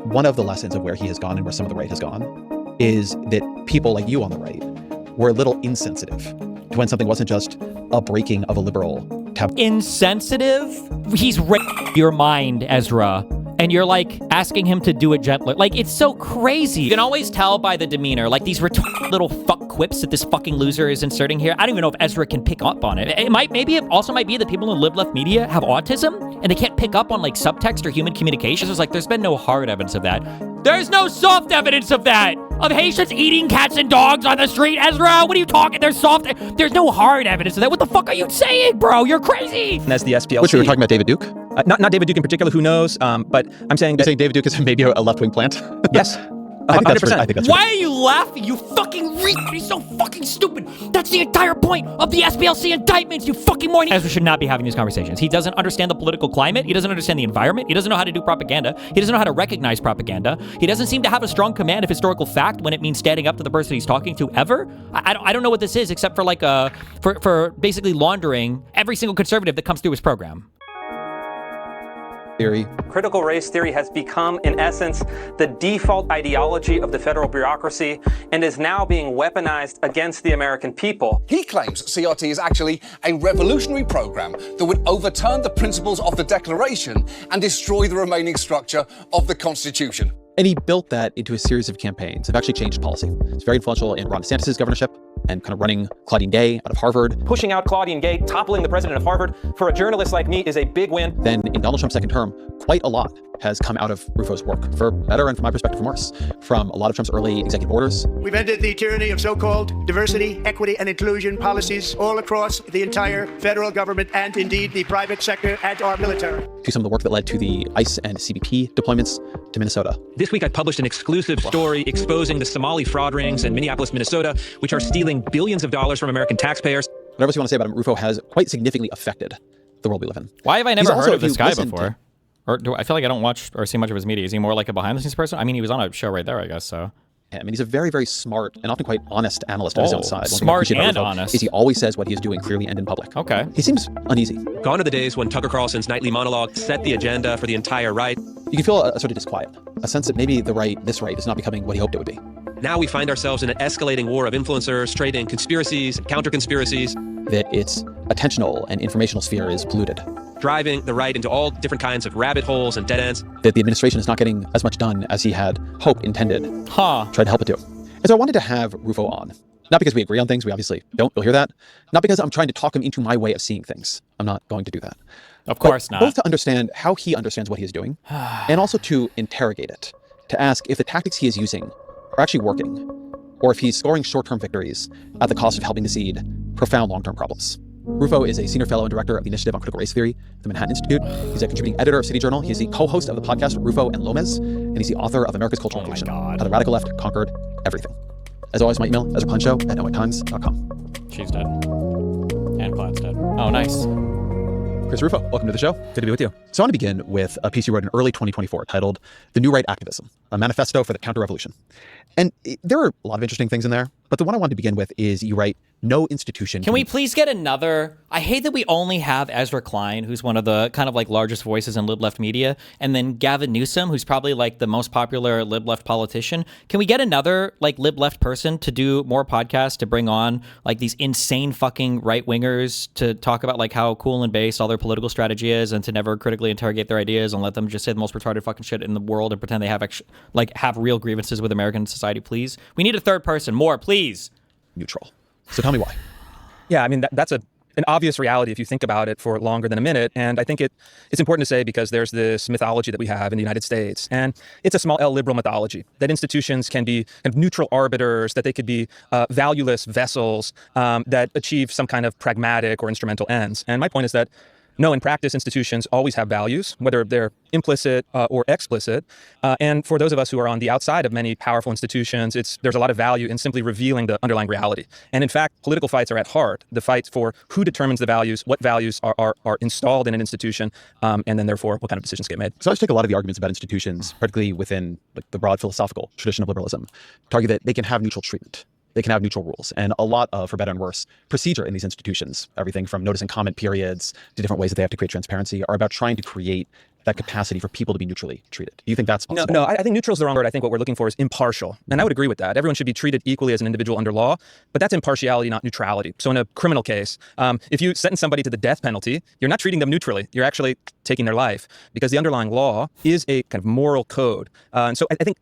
one of the lessons of where he has gone and where some of the right has gone is that people like you on the right were a little insensitive to when something wasn't just a breaking of a liberal taboo. Insensitive? He's your mind, Ezra. And you're like asking him to do it gentler. Like, it's so crazy. You can always tell by the demeanor, like these little fuck quips that this fucking loser is inserting here. I don't even know if Ezra can pick up on it. Maybe it also might be that people in live left media have autism and they can't pick up on like subtext or human communication. It's like, there's been no hard evidence of that. There's no soft evidence of that. Of Haitians eating cats and dogs on the street, Ezra. What are you talking? There's no hard evidence of that. What the fuck are you saying, bro? You're crazy. And as the SPLC. Which we were talking about David Duke? Not David Duke in particular, who knows? But I'm saying You're saying David Duke is maybe a left-wing plant? Yes. I think that's Why are you laughing? You fucking He's so fucking stupid. That's the entire point of the SPLC indictments, you fucking moron. Ezra should not be having these conversations. He doesn't understand the political climate. He doesn't understand the environment. He doesn't know how to do propaganda. He doesn't know how to recognize propaganda. He doesn't seem to have a strong command of historical fact when it means standing up to the person he's talking to ever. I don't know what this is except for like for basically laundering every single conservative that comes through his program. Theory. Critical race theory has become, in essence, the default ideology of the federal bureaucracy and is now being weaponized against the American people. He claims CRT is actually a revolutionary program that would overturn the principles of the Declaration and destroy the remaining structure of the Constitution. And he built that into a series of campaigns. Have actually changed policy. It's very influential in Ron DeSantis' governorship and kind of running Claudine Gay out of Harvard. Pushing out Claudine Gay, toppling the president of Harvard, for a journalist like me is a big win. Then in Donald Trump's second term, quite a lot has come out of Rufo's work, for better and from my perspective, for worse, from a lot of Trump's early executive orders. We've ended the tyranny of so-called diversity, equity, and inclusion policies all across the entire federal government and indeed the private sector and our military. To some of the work that led to the ICE and CBP deployments to Minnesota. This week I published an exclusive story exposing the Somali fraud rings in Minneapolis, Minnesota, which are stealing billions of dollars from American taxpayers. Whatever you want to say about him, Rufo has quite significantly affected the world we live in. Why have I never heard of this guy before? Or I feel like I don't watch or see much of his media. Is he more like a behind-the-scenes person? I mean, he was on a show right there, I guess, so. I mean, he's a very, very smart and often quite honest analyst on his own side. Smart and honest. Is he always says what he is doing clearly and in public. Okay. He seems uneasy. Gone are the days when Tucker Carlson's nightly monologue set the agenda for the entire right. You can feel a sort of disquiet, a sense that maybe this right is not becoming what he hoped it would be. Now we find ourselves in an escalating war of influencers trading conspiracies and counter-conspiracies. That its attentional and informational sphere is polluted. Driving the right into all different kinds of rabbit holes and dead ends. That the administration is not getting as much done as he had hoped, intended, tried to help it do. And so I wanted to have Rufo on. Not because we agree on things, we obviously don't, you'll hear that. Not because I'm trying to talk him into my way of seeing things. I'm not going to do that. Of course not. Both to understand how he understands what he is doing, and also to interrogate it, to ask if the tactics he is using are actually working, or if he's scoring short-term victories at the cost of helping to seed profound long-term problems. Rufo is a senior fellow and director of the Initiative on Critical Race Theory at the Manhattan Institute. He's a contributing editor of City Journal. He's the co-host of the podcast Rufo and Lomez, and he's the author of America's Cultural Revolution, How the Radical Left Conquered Everything. As always, my email, EzraKlein@nytimes.com. She's dead. And Platt's dead. Oh, nice. Chris Rufo, welcome to the show. Good to be with you. So I want to begin with a piece you wrote in early 2024 titled The New Right Activism, a manifesto for the counter-revolution. And there are a lot of interesting things in there, but the one I wanted to begin with is you write, no institution. Can we please get another? I hate that we only have Ezra Klein, who's one of the kind of like largest voices in lib-left media, and then Gavin Newsom, who's probably like the most popular lib-left politician. Can we get another like lib-left person to do more podcasts, to bring on like these insane fucking right-wingers to talk about like how cool and based all their political strategy is, and to never critically interrogate their ideas and let them just say the most retarded fucking shit in the world and pretend they have have real grievances with American society, please? We need a third person. More, please. Neutral. So tell me why. Yeah, I mean, that's an obvious reality if you think about it for longer than a minute. And I think it's important to say because there's this mythology that we have in the United States. And it's a small L liberal mythology that institutions can be kind of neutral arbiters, that they could be valueless vessels that achieve some kind of pragmatic or instrumental ends. And my point is that no, in practice, institutions always have values, whether they're implicit or explicit. And for those of us who are on the outside of many powerful institutions, there's a lot of value in simply revealing the underlying reality. And in fact, political fights are at heart the fights for who determines the values, what values are installed in an institution, and then therefore what kind of decisions get made. So I just take a lot of the arguments about institutions, particularly within like the broad philosophical tradition of liberalism, to argue that they can have neutral treatment. They can have neutral rules, and a lot of, for better and worse, procedure in these institutions, everything from notice and comment periods to different ways that they have to create transparency, are about trying to create that capacity for people to be neutrally treated? Do you think that's possible? No, I think neutral is the wrong word. I think what we're looking for is impartial. And I would agree with that. Everyone should be treated equally as an individual under law, but that's impartiality, not neutrality. So in a criminal case, if you sentence somebody to the death penalty, you're not treating them neutrally. You're actually taking their life because the underlying law is a kind of moral code. And so I think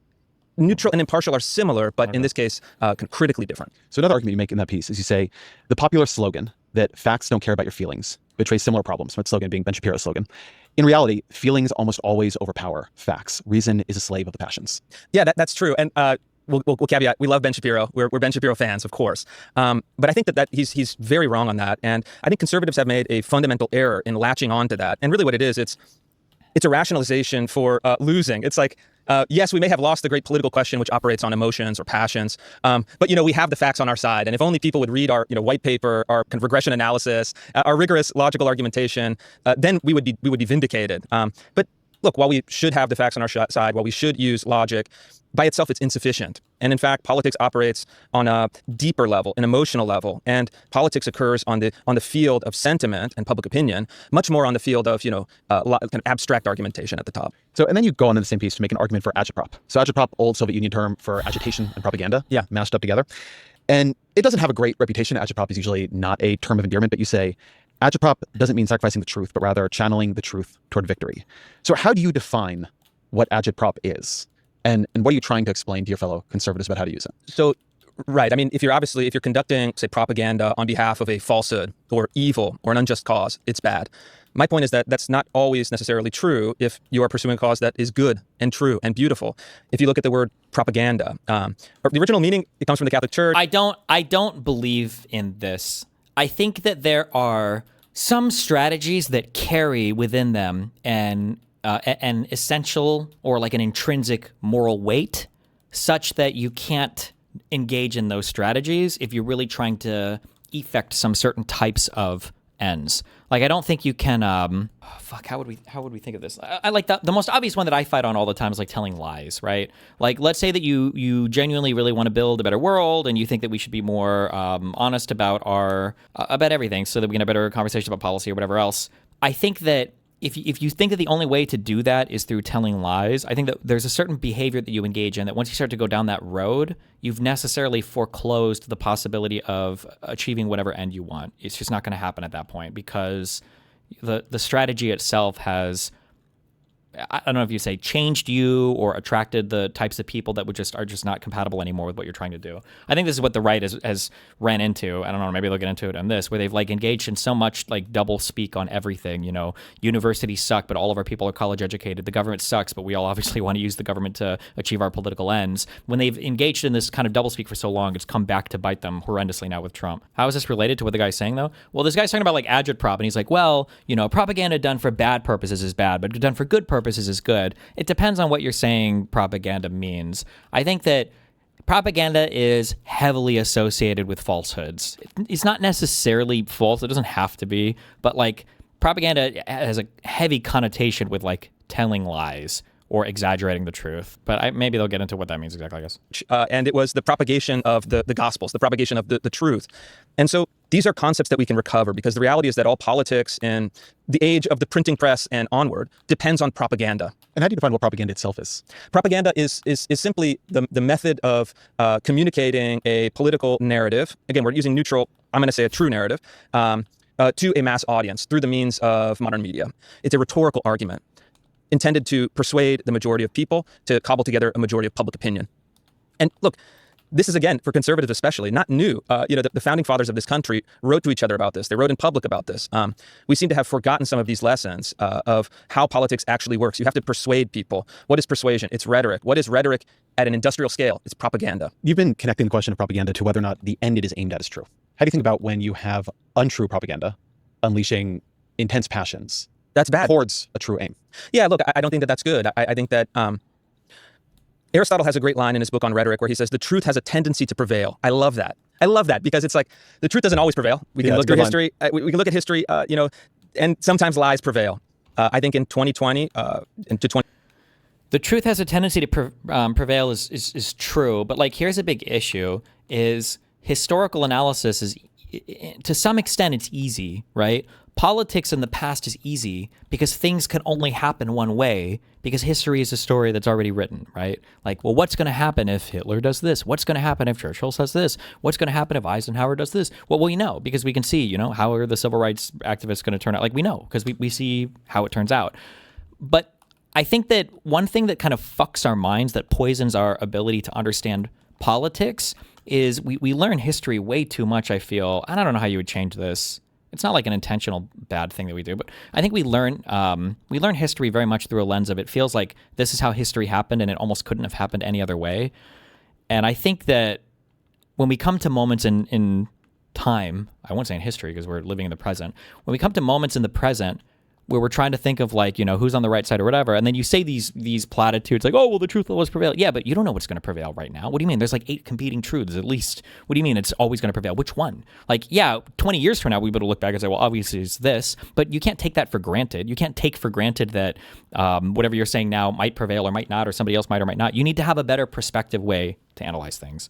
neutral and impartial are similar, but in this case, critically different. So another argument you make in that piece is you say the popular slogan that facts don't care about your feelings betrays similar problems, that slogan being Ben Shapiro's slogan. In reality, feelings almost always overpower facts. Reason is a slave of the passions. Yeah, that's true. And we'll caveat, we love Ben Shapiro. We're Ben Shapiro fans, of course. But I think that he's very wrong on that. And I think conservatives have made a fundamental error in latching on to that. And really what it is, it's a rationalization for losing. It's like, yes, we may have lost the great political question, which operates on emotions or passions, but we have the facts on our side. And if only people would read our white paper, our kind of regression analysis, our rigorous logical argumentation, then we would be vindicated. But look, while we should have the facts on our side, while we should use logic, by itself it's insufficient. And in fact, politics operates on a deeper level, an emotional level, and politics occurs on the field of sentiment and public opinion, much more on the field of kind of abstract argumentation at the top. So, and then you go on in the same piece to make an argument for agitprop. So agitprop, old Soviet Union term for agitation and propaganda, mashed up together. And it doesn't have a great reputation. Agitprop is usually not a term of endearment, but you say agitprop doesn't mean sacrificing the truth, but rather channeling the truth toward victory. So how do you define what agitprop is? And what are you trying to explain to your fellow conservatives about how to use it? So, right. I mean, if you're conducting, say, propaganda on behalf of a falsehood or evil or an unjust cause, it's bad. My point is that that's not always necessarily true if you are pursuing a cause that is good and true and beautiful. If you look at the word propaganda, the original meaning, it comes from the Catholic Church. I don't believe in this. I think that there are some strategies that carry within them an essential or like an intrinsic moral weight such that you can't engage in those strategies if you're really trying to effect some certain types of ends. Like, I don't think you can, how would we think of this? I like the most obvious one that I fight on all the time is like telling lies, right? Like, let's say that you genuinely really want to build a better world and you think that we should be more honest about about everything so that we can have a better conversation about policy or whatever else. I think that if you think that the only way to do that is through telling lies, I think that there's a certain behavior that you engage in that once you start to go down that road, you've necessarily foreclosed the possibility of achieving whatever end you want. It's just not going to happen at that point because the strategy itself has, I don't know if you say changed you or attracted the types of people that are just not compatible anymore with what you're trying to do. I think this is what the right has ran into. I don't know, maybe they'll get into it on this, where they've like engaged in so much like double speak on everything. Universities suck, but all of our people are college educated. The government sucks, but we all obviously want to use the government to achieve our political ends. When they've engaged in this kind of double speak for so long, it's come back to bite them horrendously now with Trump. How is this related to what the guy's saying though? Well, this guy's talking about like agitprop, and he's like, well, propaganda done for bad purposes is bad, but done for good purposes is good. It depends on what you're saying propaganda means. I think that propaganda is heavily associated with falsehoods. It's not necessarily false. It doesn't have to be, but like propaganda has a heavy connotation with like telling lies or exaggerating the truth. But maybe they'll get into what that means exactly, I guess. And it was the propagation of the Gospels, the propagation of the truth. And so these are concepts that we can recover because the reality is that all politics in the age of the printing press and onward depends on propaganda. And how do you define what propaganda itself is? Propaganda is simply the method of communicating a political narrative. Again, we're using neutral, I'm going to say a true narrative, to a mass audience through the means of modern media. It's a rhetorical argument intended to persuade the majority of people to cobble together a majority of public opinion. And look, this is, again, for conservatives especially, not new. The founding fathers of this country wrote to each other about this. They wrote in public about this. We seem to have forgotten some of these lessons of how politics actually works. You have to persuade people. What is persuasion? It's rhetoric. What is rhetoric at an industrial scale? It's propaganda. You've been connecting the question of propaganda to whether or not the end it is aimed at is true. How do you think about when you have untrue propaganda unleashing intense passions? That's bad. Towards a true aim. Yeah, look, I don't think that that's good. I think that Aristotle has a great line in his book on rhetoric where he says, the truth has a tendency to prevail. I love that. because it's like the truth doesn't always prevail. We can look through history. We can look at history, and sometimes lies prevail. I think in 2020, the truth has a tendency to prevail is true. But like, here's a big issue is historical analysis is, to some extent, it's easy, right? politics in the past is easy because things can only happen one way, because history is a story that's already written, right? Like, well, what's going to happen if Hitler does this? What's going to happen if Churchill says this? What's going to happen if Eisenhower does this? Well, we know, because we can see, how are the civil rights activists going to turn out? Like, we know, because we see how it turns out. But I think that one thing that kind of fucks our minds, that poisons our ability to understand politics, is we learn history way too much, I feel. And I don't know how you would change this. It's not like an intentional bad thing that we do, but I think we learn history very much through a lens of, it feels like this is how history happened and it almost couldn't have happened any other way. And I think that when we come to moments in time, I won't say in history because we're living in the present, when we come to moments in the present where we're trying to think of, like, who's on the right side or whatever, and then you say these platitudes like, oh, well, the truth will always prevail. Yeah, but you don't know what's going to prevail right now. What do you mean? There's like 8 competing truths at least. What do you mean it's always going to prevail? Which one? Like, yeah, 20 years from now, we would look back and say, well, obviously it's this, but you can't take that for granted. You can't take for granted that whatever you're saying now might prevail or might not, or somebody else might or might not. You need to have a better perspective way to analyze things.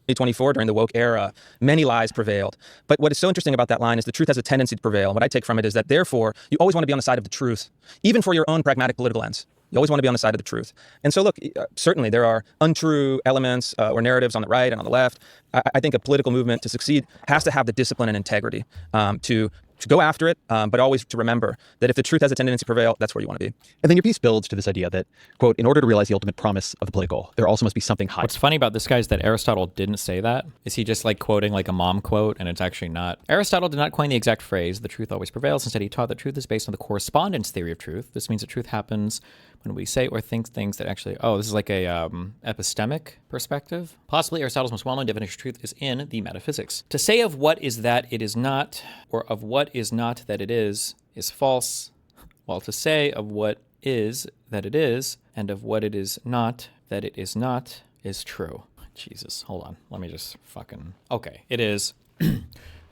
2024, during the woke era, many lies prevailed. But what is so interesting about that line is the truth has a tendency to prevail. What I take from it is that, therefore, you always want to be on the side of the truth, even for your own pragmatic political ends. You always want to be on the side of the truth. And so, look, certainly there are untrue elements or narratives on the right and on the left. I think a political movement to succeed has to have the discipline and integrity to go after it, but always to remember that if the truth has a tendency to prevail, that's where you want to be. And then your piece builds to this idea that, quote, in order to realize the ultimate promise of the political, there also must be something higher. What's funny about this guy is that Aristotle didn't say that. Is he just like quoting like a mom quote, and it's actually not? Aristotle did not coin the exact phrase, the truth always prevails. Instead, he taught that truth is based on the correspondence theory of truth. This means that truth happens when we say or think things that actually, this is like a epistemic perspective. Possibly Aristotle's most well-known definition of truth is in the Metaphysics. To say of what is that it is not, or of what is not that it is false, while to say of what is that it is, and of what it is not that it is not, is true. Jesus, hold on. Let me just fucking... Okay, it is...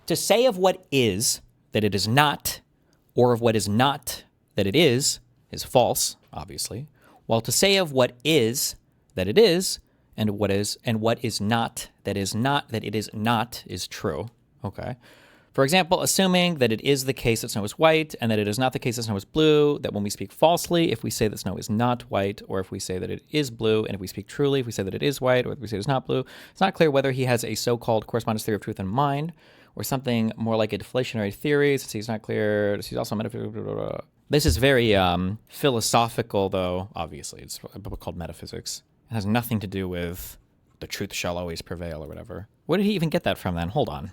To say of what is that it is not, or of what is not that it is false, obviously, while to say of what is that it is, and what is not that it is not is true. Okay. For example, assuming that it is the case that snow is white and that it is not the case that snow is blue, that when we speak falsely, if we say that snow is not white, or if we say that it is blue, and if we speak truly, if we say that it is white, or if we say it is not blue, it's not clear whether he has a so-called correspondence theory of truth in mind, or something more like a deflationary theory, since he's not clear. He's also metaphysical. This is very philosophical, though, obviously. It's a book called Metaphysics. It has nothing to do with the truth shall always prevail or whatever. Where did he even get that from then? Hold on.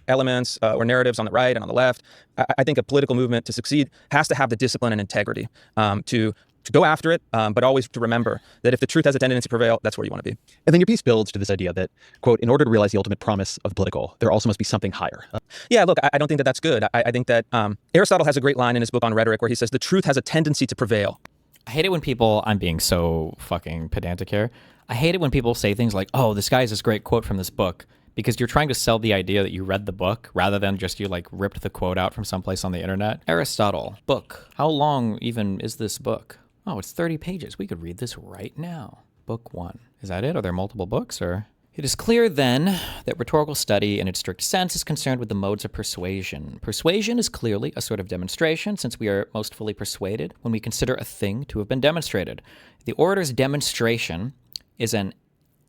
Elements or narratives on the right and on the left. I think a political movement to succeed has to have the discipline and integrity to go after it, but always to remember that if the truth has a tendency to prevail, that's where you want to be. And then your piece builds to this idea that, quote, in order to realize the ultimate promise of the political, there also must be something higher. Yeah, look, I don't think that that's good. I think that Aristotle has a great line in his book on rhetoric where he says the truth has a tendency to prevail. I hate it when people, I'm being so fucking pedantic here. I hate it when people say things like, oh, this guy has this great quote from this book, because you're trying to sell the idea that you read the book rather than just you like ripped the quote out from someplace on the internet. Aristotle, book. How long even is this book? Oh, it's 30 pages. We could read this right now. Book 1. Is that it? Are there multiple books or? It is clear then that rhetorical study in its strict sense is concerned with the modes of persuasion. Persuasion is clearly a sort of demonstration, since we are most fully persuaded when we consider a thing to have been demonstrated. The orator's demonstration is an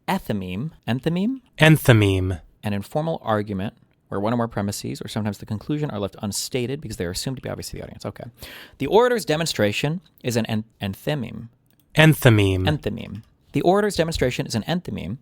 enthymeme, an informal argument where one or more premises, or sometimes the conclusion, are left unstated because they are assumed to be obvious to the audience. Okay. The orator's demonstration is an enthymeme. The orator's demonstration is an enthymeme,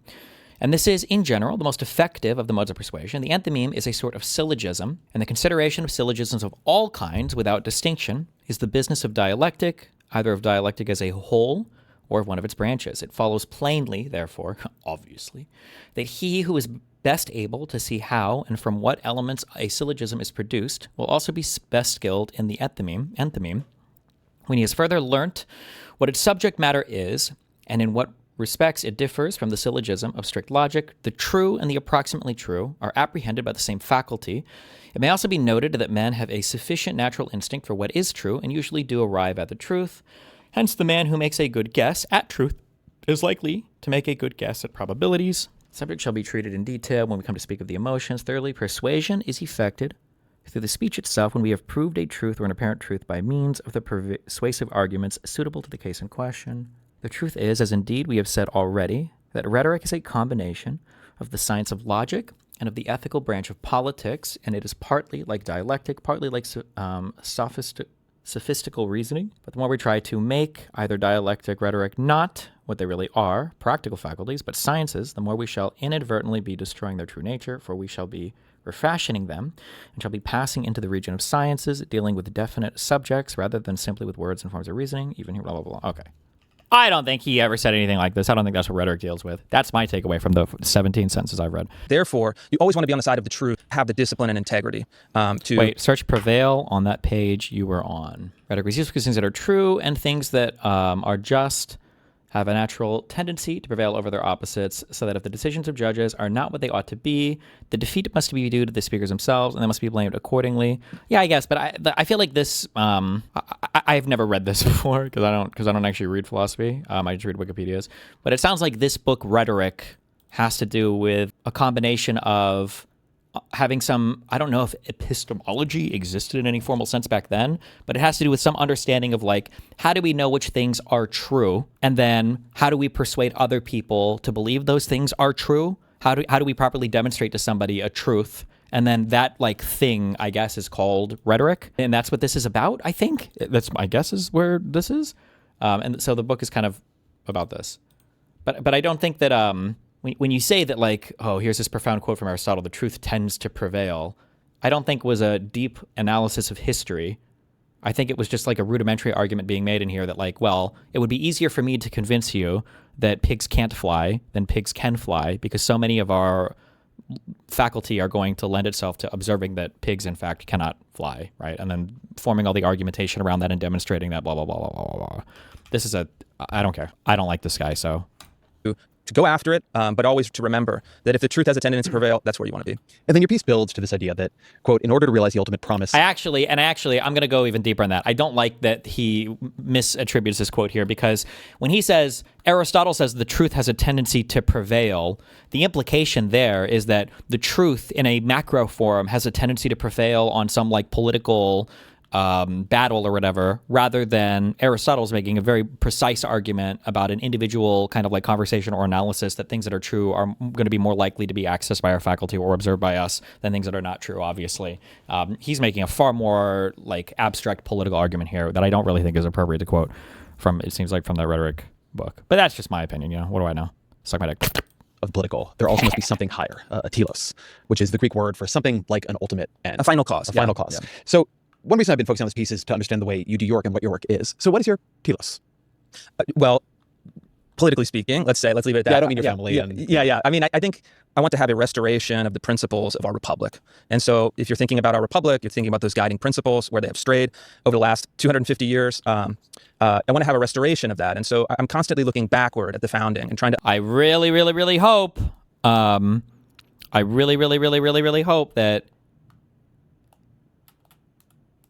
and this is, in general, the most effective of the modes of persuasion. The enthymeme is a sort of syllogism, and the consideration of syllogisms of all kinds without distinction is the business of dialectic, either of dialectic as a whole or of one of its branches. It follows plainly, therefore, obviously, that he who is best able to see how and from what elements a syllogism is produced will also be best skilled in the enthymeme, when he has further learnt what its subject matter is, and in what respects it differs from the syllogism of strict logic. The true and the approximately true are apprehended by the same faculty. It may also be noted that men have a sufficient natural instinct for what is true, and usually do arrive at the truth. Hence, the man who makes a good guess at truth is likely to make a good guess at probabilities. Subject shall be treated in detail when we come to speak of the emotions. Thirdly, persuasion is effected through the speech itself when we have proved a truth or an apparent truth by means of the persuasive arguments suitable to the case in question. The truth is, as indeed we have said already, that rhetoric is a combination of the science of logic and of the ethical branch of politics, and it is partly like dialectic, partly like sophistical reasoning. But the more we try to make either dialectic, rhetoric not what they really are, practical faculties, but sciences, the more we shall inadvertently be destroying their true nature, for we shall be refashioning them, and shall be passing into the region of sciences, dealing with definite subjects rather than simply with words and forms of reasoning, even here, blah, blah, blah. Okay. I don't think he ever said anything like this. I don't think that's what rhetoric deals with. That's my takeaway from the 17 sentences I've read. Therefore, you always want to be on the side of the truth, have the discipline and integrity to... Wait, search prevail on that page you were on. Rhetoric is used because things that are true and things that are just have a natural tendency to prevail over their opposites, so that if the decisions of judges are not what they ought to be, the defeat must be due to the speakers themselves, and they must be blamed accordingly. Yeah, I guess, but I feel like this. I've never read this before because I don't actually read philosophy. I just read Wikipedia's. But it sounds like this book, Rhetoric, has to do with a combination of having some, I don't know if epistemology existed in any formal sense back then, but it has to do with some understanding of like, how do we know which things are true? And then how do we persuade other people to believe those things are true? How do we properly demonstrate to somebody a truth? And then that like thing, I guess, is called rhetoric. And that's what this is about, I think. That's, I guess, is where this is. And so the book is kind of about this. But I don't think that... When you say that, like, oh, here's this profound quote from Aristotle, the truth tends to prevail, I don't think was a deep analysis of history. I think it was just like a rudimentary argument being made in here that, like, well, it would be easier for me to convince you that pigs can't fly than pigs can fly because so many of our faculty are going to lend itself to observing that pigs, in fact, cannot fly, right? And then forming all the argumentation around that and demonstrating that, blah, blah, blah, blah, blah, blah. This is I don't care. I don't like this guy, so... to go after it, but always to remember that if the truth has a tendency to prevail, that's where you want to be. And then your piece builds to this idea that, quote, in order to realize the ultimate promise... Actually, I'm going to go even deeper on that. I don't like that he misattributes this quote here, because when he says, Aristotle says the truth has a tendency to prevail, the implication there is that the truth in a macro form has a tendency to prevail on some like political... battle or whatever, rather than Aristotle's making a very precise argument about an individual kind of like conversation or analysis that things that are true are going to be more likely to be accessed by our faculty or observed by us than things that are not true, obviously. He's making a far more like abstract political argument here that I don't really think is appropriate to quote from, it seems like, from the Rhetoric book. But that's just my opinion, you know? What do I know? Suck my dick. Of political, there also must be something higher, a telos, which is the Greek word for something like an ultimate end. A final cause. A final cause. Yeah. So one reason I've been focusing on this piece is to understand the way you do your work and what your work is. So what is your telos? Well, politically speaking, let's leave it at that. Yeah, I don't mean your family. Yeah. I mean, I think I want to have a restoration of the principles of our republic. And so if you're thinking about our republic, you're thinking about those guiding principles, where they have strayed over the last 250 years. I want to have a restoration of that. And so I'm constantly looking backward at the founding and trying to... I really, really, really hope, hope that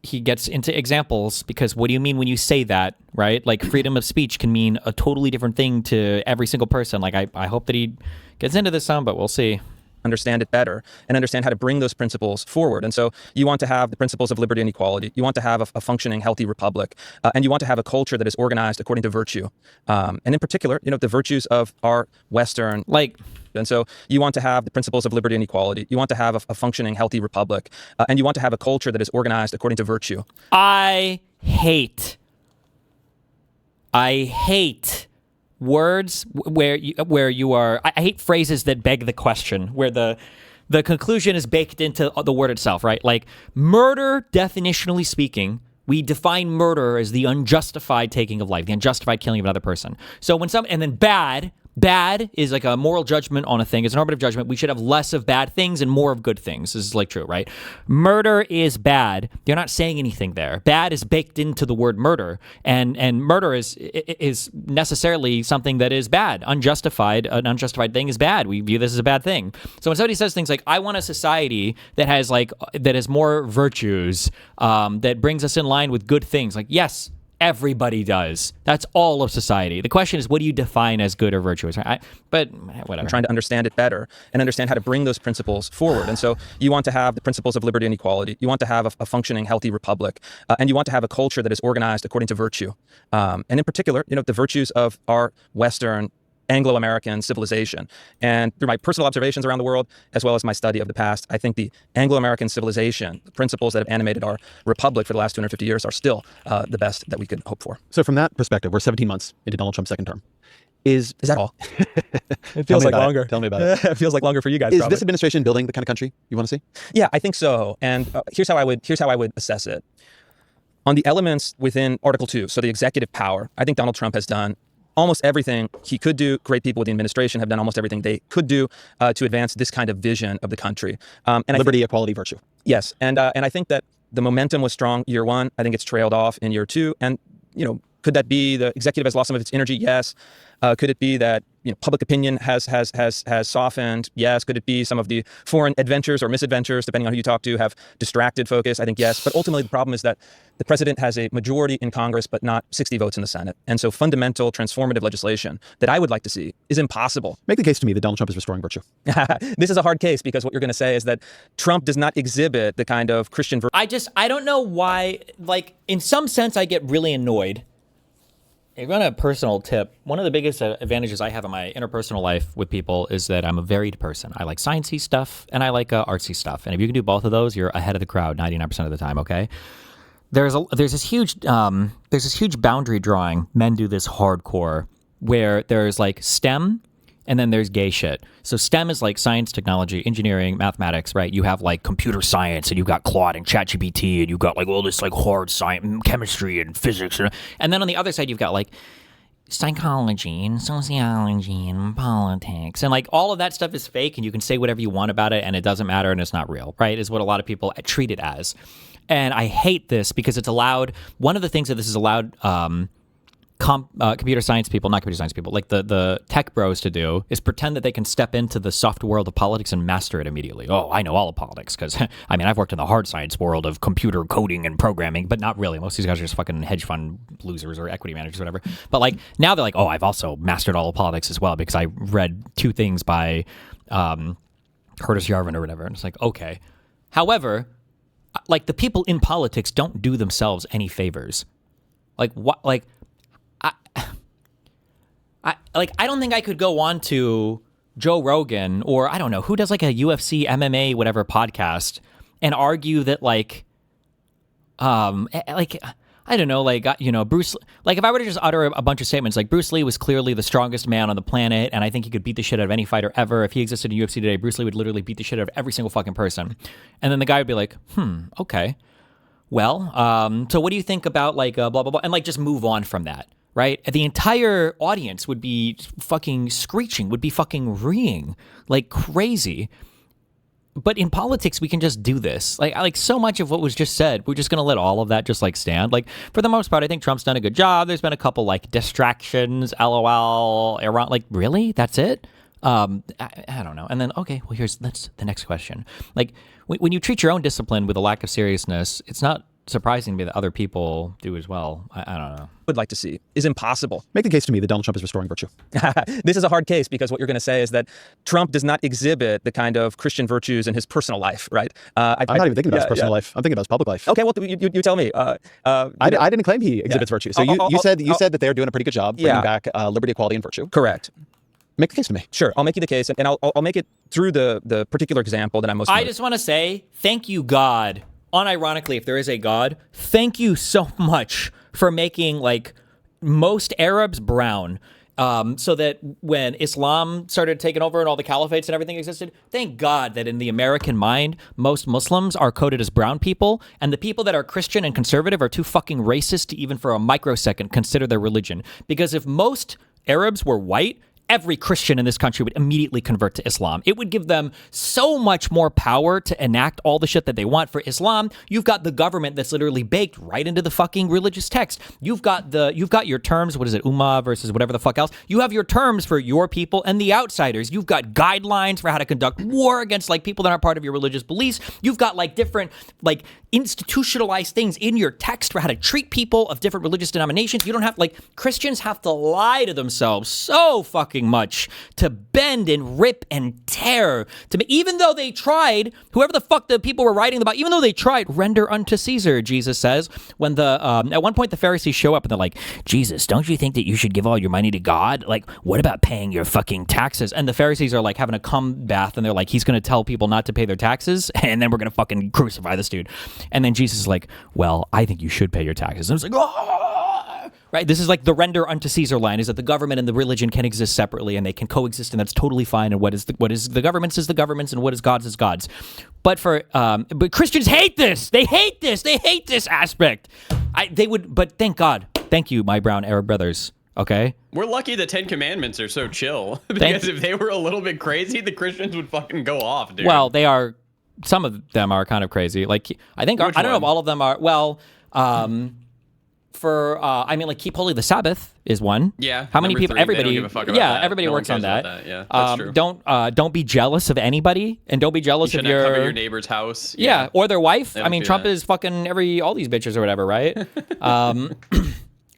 he gets into examples, because what do you mean when you say that, right? Like, freedom of speech can mean a totally different thing to every single person. Like, I hope that he gets into this some, but we'll see. Understand it better and understand how to bring those principles forward. And so you want to have the principles of liberty and equality. You want to have a functioning, healthy republic. And you want to have a culture that is organized according to virtue. And in particular, you know, the virtues of our Western... And so you want to have the principles of liberty and equality. You want to have a functioning, healthy republic. And you want to have a culture that is organized according to virtue. I hate words where you are... I hate phrases that beg the question, where the conclusion is baked into the word itself, right? Like, murder, definitionally speaking, we define murder as the unjustified taking of life, the unjustified killing of another person. So when and then bad is like a moral judgment on a thing. It's a normative judgment. We should have less of bad things and more of good things. This is like true, right? Murder is bad. You're not saying anything there. Bad is baked into the word murder, and murder is necessarily something that is bad. Unjustified, an unjustified thing is bad. We view this as a bad thing. So when somebody says things like, "I want a society that has more virtues, that brings us in line with good things," like, yes, everybody does. That's all of society. The question is, what do you define as good or virtuous? But whatever. I'm trying to understand it better and understand how to bring those principles forward. And so you want to have the principles of liberty and equality. You want to have a functioning, healthy republic. And you want to have a culture that is organized according to virtue. And in particular, the virtues of our Western Anglo-American civilization. And through my personal observations around the world, as well as my study of the past, I think the Anglo-American civilization, the principles that have animated our republic for the last 250 years are still the best that we could hope for. So from that perspective, we're 17 months into Donald Trump's second term. Is that all? It feels like longer. Tell me about it. It feels like longer for you guys. Is probably. this administration building the kind of country you want to see? Yeah, I think so. And here's how I would assess it. On the elements within Article 2, so the executive power, I think Donald Trump has done almost everything he could do. Great people with the administration have done almost everything they could do to advance this kind of vision of the country. And liberty, equality, virtue. Yes, and I think that the momentum was strong year one. I think it's trailed off in year two. And could that be the executive has lost some of its energy? Yes. Could it be that public opinion has softened? Yes. Could it be some of the foreign adventures or misadventures, depending on who you talk to, have distracted focus? I think yes. But ultimately, the problem is that the president has a majority in Congress, but not 60 votes in the Senate. And so fundamental, transformative legislation that I would like to see is impossible. Make the case to me that Donald Trump is restoring virtue. This is a hard case because what you're going to say is that Trump does not exhibit the kind of Christian virtue. I don't know why, in some sense, I get really annoyed. I run a personal tip. One of the biggest advantages I have in my interpersonal life with people is that I'm a varied person. I like sciencey stuff and I like artsy stuff. And if you can do both of those, you're ahead of the crowd 99% of the time. Okay. There's this huge boundary drawing. Men do this hardcore where there's STEM and then there's gay shit. So STEM is science, technology, engineering, mathematics, right? You have computer science and you've got Claude and ChatGPT and you've got all this hard science, chemistry and physics. And then on the other side, you've got psychology and sociology and politics. And all of that stuff is fake and you can say whatever you want about it and it doesn't matter and it's not real, right? Is what a lot of people treat it as. And I hate this because it's allowed, one of the things that this has allowed computer science people, not computer science people, the tech bros to do is pretend that they can step into the soft world of politics and master it immediately. Oh, I know all of politics because, I've worked in the hard science world of computer coding and programming, but not really. Most of these guys are just fucking hedge fund losers or equity managers or whatever. But now they're oh, I've also mastered all of politics as well because I read 2 things by Curtis Yarvin or whatever. And it's okay. However, the people in politics don't do themselves any favors. What? I don't think I could go on to Joe Rogan or I don't know who does a UFC, MMA, whatever podcast and argue that I don't know, Bruce, if I were to just utter a bunch of statements Bruce Lee was clearly the strongest man on the planet and I think he could beat the shit out of any fighter ever. If he existed in UFC today, Bruce Lee would literally beat the shit out of every single fucking person. And then the guy would be okay. Well, so what do you think about blah, blah, blah, and just move on from that. Right? The entire audience would be fucking screeching, would be fucking reeing like crazy. But in politics, we can just do this. So much of what was just said, we're just going to let all of that just stand. For the most part, I think Trump's done a good job. There's been a couple distractions, LOL, Iran. Really? That's it? I don't know. And then, okay, well, that's the next question. When you treat your own discipline with a lack of seriousness, it's not surprising to me that other people do as well. I don't know. Would like to see is impossible. Make the case to me that Donald Trump is restoring virtue. This is a hard case because what you're going to say is that Trump does not exhibit the kind of Christian virtues in his personal life, right? I'm not even thinking about his personal life. I'm thinking about his public life. Okay, well, you tell me. I didn't claim he exhibits virtue. So you said that they're doing a pretty good job bringing back liberty, equality, and virtue. Correct. Make the case to me. Sure, I'll make you the case, and I'll make it through the particular example that I'm most. I just want to say thank you, God. Unironically, if there is a God, thank you so much for making most Arabs brown. So that when Islam started taking over and all the caliphates and everything existed, thank God that in the American mind, most Muslims are coded as brown people, and the people that are Christian and conservative are too fucking racist to even for a microsecond consider their religion. Because if most Arabs were white, every Christian in this country would immediately convert to Islam. It would give them so much more power to enact all the shit that they want. For Islam, you've got the government that's literally baked right into the fucking religious text. You've got your terms, what is it, Ummah versus whatever the fuck else. You have your terms for your people and the outsiders. You've got guidelines for how to conduct war against like people that aren't part of your religious beliefs. You've got like different like institutionalized things in your text for how to treat people of different religious denominations. You don't have like Christians have to lie to themselves so fucking much to bend and rip and tear even though they tried, whoever the fuck the people were writing about, even though they tried, render unto Caesar, Jesus says, when the at one point the Pharisees show up and they're like, Jesus, don't you think that you should give all your money to God? Like, what about paying your fucking taxes? And the Pharisees are like having a cum bath and they're like, he's going to tell people not to pay their taxes and then we're going to fucking crucify this dude. And then Jesus is like, well, I think you should pay your taxes. And it's like, oh! Right? This is like the render unto Caesar line, is that the government and the religion can exist separately and they can coexist, and that's totally fine. And what is the government's is the government's, and what is God's is God's. But but Christians hate this. They hate this. They hate this aspect. But thank God. Thank you, my brown Arab brothers. Okay? We're lucky the 10 Commandments are so chill. Because if they were a little bit crazy, the Christians would fucking go off, dude. Well, they are. Some of them are kind of crazy. Like, I think, I don't know if all of them are. Well, I mean, like, keep holy the Sabbath is one. Yeah. How many people? Everybody. They don't give a fuck about that. Everybody works on that. Yeah, that's true. Don't be jealous of anybody, and don't be jealous of cover your neighbor's house. Yeah, or their wife. I mean, Trump that. is fucking all these bitches or whatever, right?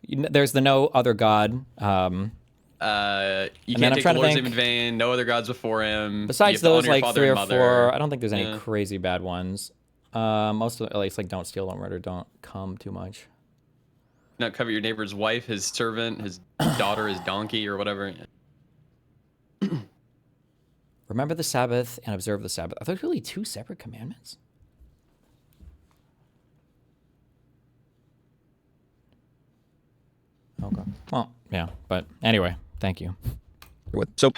There's the no other God. You can't take the Lord's name in vain. No other gods before him. Besides those, like 3 or 4, I don't think there's any crazy bad ones. Most of it's like don't steal, don't murder, don't come too much. Not cover your neighbor's wife, his servant, his daughter, his donkey, or whatever. Remember the Sabbath and observe the Sabbath. Are those really 2 separate commandments? Okay. Well, yeah, but anyway, thank you. So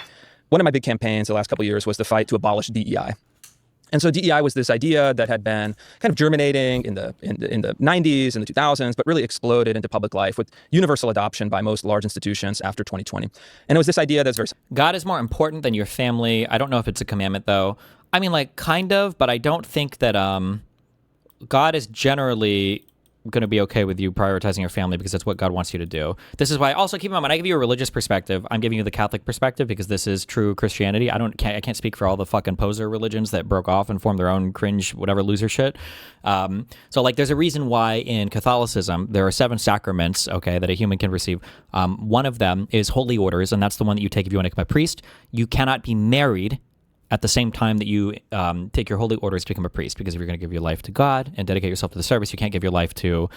one of my big campaigns the last couple of years was the fight to abolish DEI. And so DEI was this idea that had been kind of germinating in the 90s and the 2000s, but really exploded into public life with universal adoption by most large institutions after 2020. And it was this idea that's very... God is more important than your family. I don't know if it's a commandment, though. I mean, like, kind of, but I don't think that God is generally going to be okay with you prioritizing your family because that's what God wants you to do. This is why, also keep in mind, when I give you a religious perspective, I'm giving you the Catholic perspective because this is true Christianity. I can't speak for all the fucking poser religions that broke off and formed their own cringe, whatever loser shit. So like there's a reason why in Catholicism, there are 7 sacraments, okay, that a human can receive. One of them is holy orders, and that's the one that you take if you want to become a priest. You cannot be married at the same time that you take your holy orders to become a priest, because if you're going to give your life to God and dedicate yourself to the service, you can't give your life to,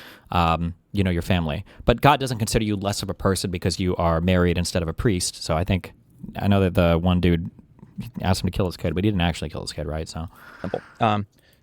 your family. But God doesn't consider you less of a person because you are married instead of a priest. So I know that the one dude asked him to kill his kid, but he didn't actually kill his kid, right? So simple.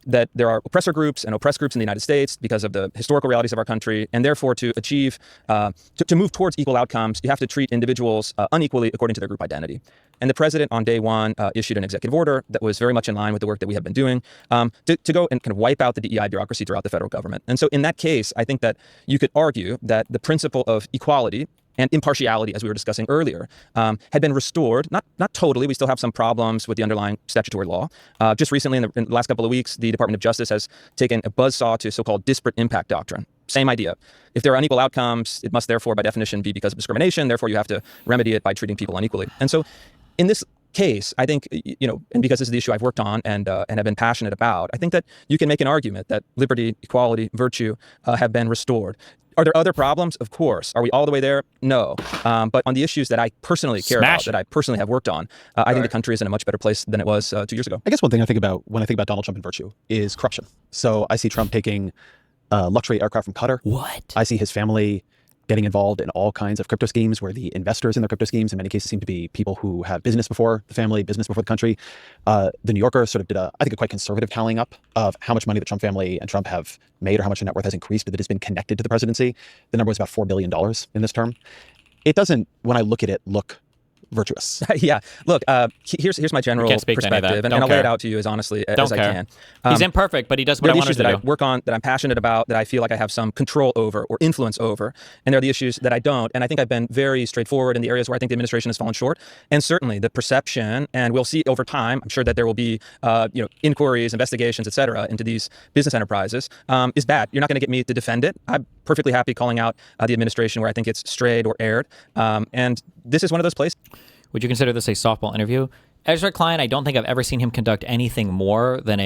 That there are oppressor groups and oppressed groups in the United States because of the historical realities of our country, and therefore to achieve, to move towards equal outcomes, you have to treat individuals unequally according to their group identity. And the president on day one issued an executive order that was very much in line with the work that we have been doing to go and kind of wipe out the DEI bureaucracy throughout the federal government. And so in that case, I think that you could argue that the principle of equality and impartiality, as we were discussing earlier, had been restored. Not totally. We still have some problems with the underlying statutory law. Just recently, in the last couple of weeks, the Department of Justice has taken a buzzsaw to so-called disparate impact doctrine. Same idea. If there are unequal outcomes, it must therefore, by definition, be because of discrimination. Therefore, you have to remedy it by treating people unequally. And so, in this case, I think, and because this is the issue I've worked on and have been passionate about, I think that you can make an argument that liberty, equality, virtue have been restored. Are there other problems? Of course. Are we all the way there? No. But on the issues that I personally care about, that I personally have worked on, I think the country is in a much better place than it was 2 years ago. I guess one thing I think about when I think about Donald Trump and virtue is corruption. So I see Trump taking luxury aircraft from Qatar. What? I see his family getting involved in all kinds of crypto schemes where the investors in their crypto schemes in many cases seem to be people who have business before the family, business before the country. The New Yorker sort of did I think a quite conservative tallying up of how much money the Trump family and Trump have made or how much their net worth has increased, but that has been connected to the presidency. The number was about $4 billion in this term. It doesn't, when I look at it, look virtuous. Yeah. Look, here's my general can't speak to any of that. perspective, and Don't I'll lay it care. out to you as honestly as Don't I care. can. He's imperfect, but he does what There I are the want him issues to that I do. work on, that I'm passionate about, that I feel like I have some control over or influence over, and there are the issues that I don't. And I think I've been very straightforward in the areas where I think the administration has fallen short. And certainly the perception, and we'll see over time, I'm sure that there will be inquiries, investigations, et cetera, into these business enterprises, is bad. You're not going to get me to defend it. I'm perfectly happy calling out the administration where I think it's strayed or erred. And this is one of those places. Would you consider this a softball interview? Ezra Klein, I don't think I've ever seen him conduct anything more than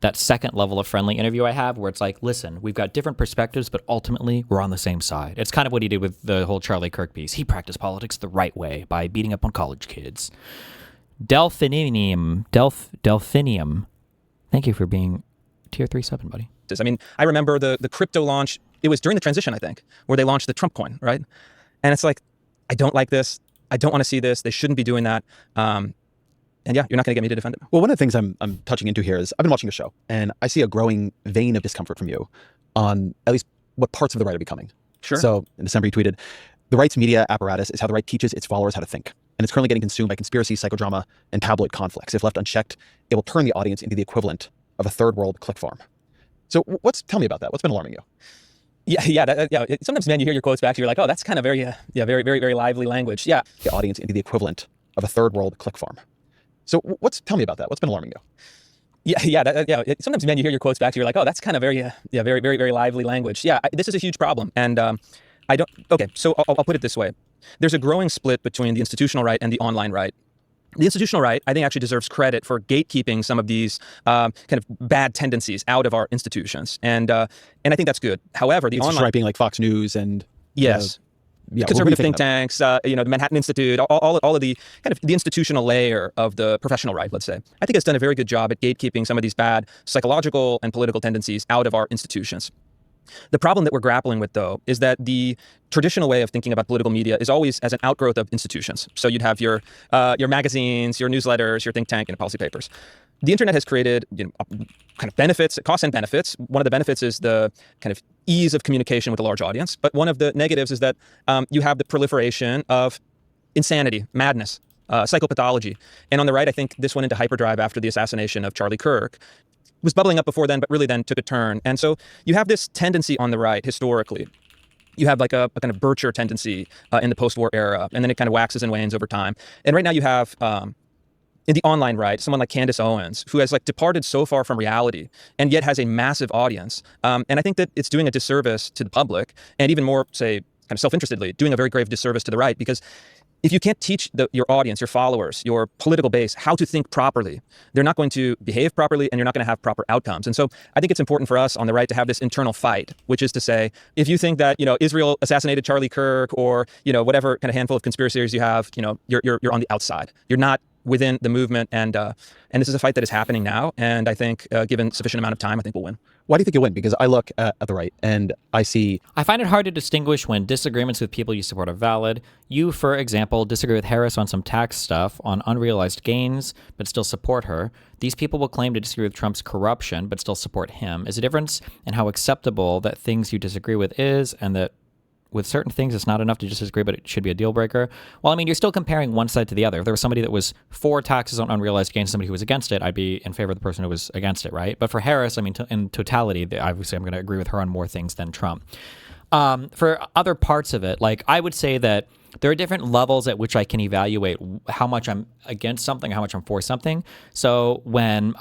that second level of friendly interview I have, where it's like, listen, we've got different perspectives, but ultimately we're on the same side. It's kind of what he did with the whole Charlie Kirk piece. He practiced politics the right way by beating up on college kids. Delphinium. Thank you for being tier 3 sub, buddy. I mean, I remember the crypto launch. It was during the transition, I think, where they launched the Trump coin, right? And it's like, I don't like this. I don't want to see this. They shouldn't be doing that. And yeah, you're not going to get me to defend it. Well, one of the things I'm touching into here is I've been watching a show, and I see a growing vein of discomfort from you on at least what parts of the right are becoming. Sure. So in December, you tweeted, "The right's media apparatus is how the right teaches its followers how to think, and it's currently getting consumed by conspiracy, psychodrama, and tabloid conflicts. If left unchecked, it will turn the audience into the equivalent of a third world click farm." So tell me about that. What's been alarming you? Yeah. Sometimes, man, you hear your quotes back, you're like, oh, that's kind of very, very, very, very lively language. Yeah. The audience into the equivalent of a third world click farm. So tell me about that. What's been alarming you? Sometimes, man, you hear your quotes back, you're like, oh, that's kind of very, very, very, very lively language. Yeah, this is a huge problem. And so I'll put it this way. There's a growing split between the institutional right and the online right. The institutional right, I think, actually deserves credit for gatekeeping some of these kind of bad tendencies out of our institutions, and I think that's good. However, the online right being like Fox News and yes, conservative think tanks, the Manhattan Institute, all of the kind of the institutional layer of the professional right, let's say, I think it's done a very good job at gatekeeping some of these bad psychological and political tendencies out of our institutions. The problem that we're grappling with, though, is that the traditional way of thinking about political media is always as an outgrowth of institutions. So you'd have your magazines, your newsletters, your think tank, and policy papers. The internet has created kind of benefits, costs and benefits. One of the benefits is the kind of ease of communication with a large audience. But one of the negatives is that you have the proliferation of insanity, madness, psychopathology. And on the right, I think this went into hyperdrive after the assassination of Charlie Kirk. Was bubbling up before then, but really then took a turn. And so you have this tendency on the right, historically. You have like a kind of Bircher tendency in the post-war era, and then it kind of waxes and wanes over time. And right now you have, in the online right, someone like Candace Owens, who has like departed so far from reality, and yet has a massive audience. And I think that it's doing a disservice to the public, and even more, say, kind of self-interestedly, doing a very grave disservice to the right, because if you can't teach your audience, your followers, your political base how to think properly, they're not going to behave properly, and you're not going to have proper outcomes. And so I think it's important for us on the right to have this internal fight, which is to say, if you think that Israel assassinated Charlie Kirk, or whatever kind of handful of conspiracy theories you have, you're on the outside. You're not within the movement, and this is a fight that is happening now. And I think, given sufficient amount of time, I think we'll win. Why do you think you'll win? Because I look at the right and I find it hard to distinguish when disagreements with people you support are valid. You, for example, disagree with Harris on some tax stuff on unrealized gains, but still support her. These people will claim to disagree with Trump's corruption, but still support him. Is a difference in how acceptable that things you disagree with is, and that with certain things, it's not enough to just disagree, but it should be a deal breaker. Well, I mean, you're still comparing one side to the other. If there was somebody that was for taxes on unrealized gains, somebody who was against it, I'd be in favor of the person who was against it, right? But for Harris, I mean, in totality, obviously I'm going to agree with her on more things than Trump. For other parts of it, like I would say that there are different levels at which I can evaluate how much I'm against something, how much I'm for something. So when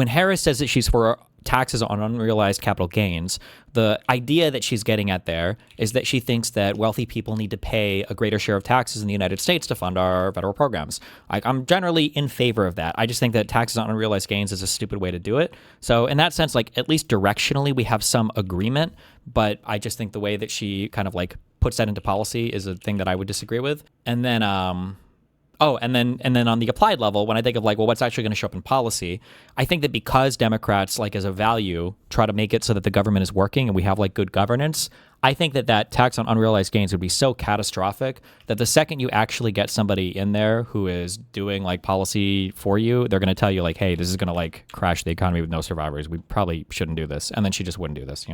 Harris says that she's for taxes on unrealized capital gains, the idea that she's getting at there is that she thinks that wealthy people need to pay a greater share of taxes in the United States to fund our federal programs. I'm generally in favor of that. I just think that taxes on unrealized gains is a stupid way to do it. So in that sense, like at least directionally, we have some agreement, but I just think the way that she kind of like puts that into policy is a thing that I would disagree with. And then, and then on the applied level, when I think of like, well, what's actually going to show up in policy, I think that because Democrats, like as a value, try to make it so that the government is working and we have like good governance, I think that tax on unrealized gains would be so catastrophic that the second you actually get somebody in there who is doing like policy for you, they're going to tell you like, hey, this is going to like crash the economy with no survivors. We probably shouldn't do this. And then she just wouldn't do this,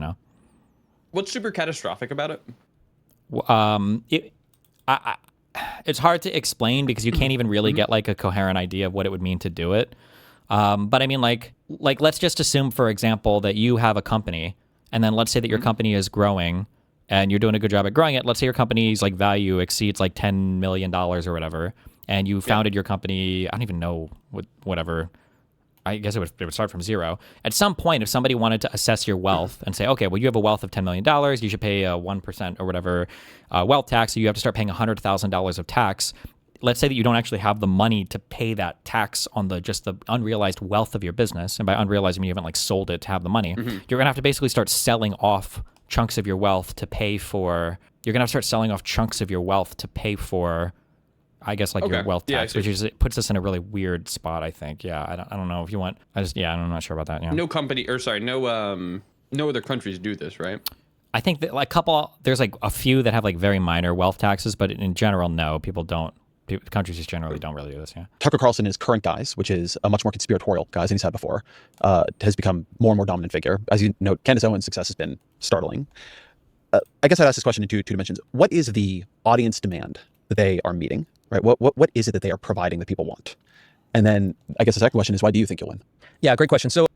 What's super catastrophic about it? it's hard to explain because you can't even really get like a coherent idea of what it would mean to do it. But I mean, like let's just assume, for example, that you have a company, and then let's say that your company is growing, and you're doing a good job at growing it. Let's say your company's like value exceeds like $10 million or whatever, and you founded your company. I don't even know whatever. I guess it would start from zero. At some point, if somebody wanted to assess your wealth and say, okay, well, you have a wealth of $10 million, you should pay a 1% or whatever wealth tax, so you have to start paying $100,000 of tax. Let's say that you don't actually have the money to pay that tax on just the unrealized wealth of your business. And by unrealized, I mean you haven't like sold it to have the money. You're going to have to basically start selling off chunks of your wealth to pay for, I guess, like your wealth tax, which puts us in a really weird spot, I think. Yeah, I don't know if you want, I'm not sure about that. Yeah. No other countries do this, right? I think that like there's like a few that have like very minor wealth taxes, but in general, no, people don't. Countries just generally don't really do this, yeah. Tucker Carlson, in his current guise, which is a much more conspiratorial guise than he's had before, has become more and more dominant figure. As you note, Candace Owens' success has been startling. I guess I'd ask this question in two dimensions. What is the audience demand that they are meeting, right? What is it that they are providing that people want? And then I guess the second question is, why do you think you'll win? Yeah, great question. So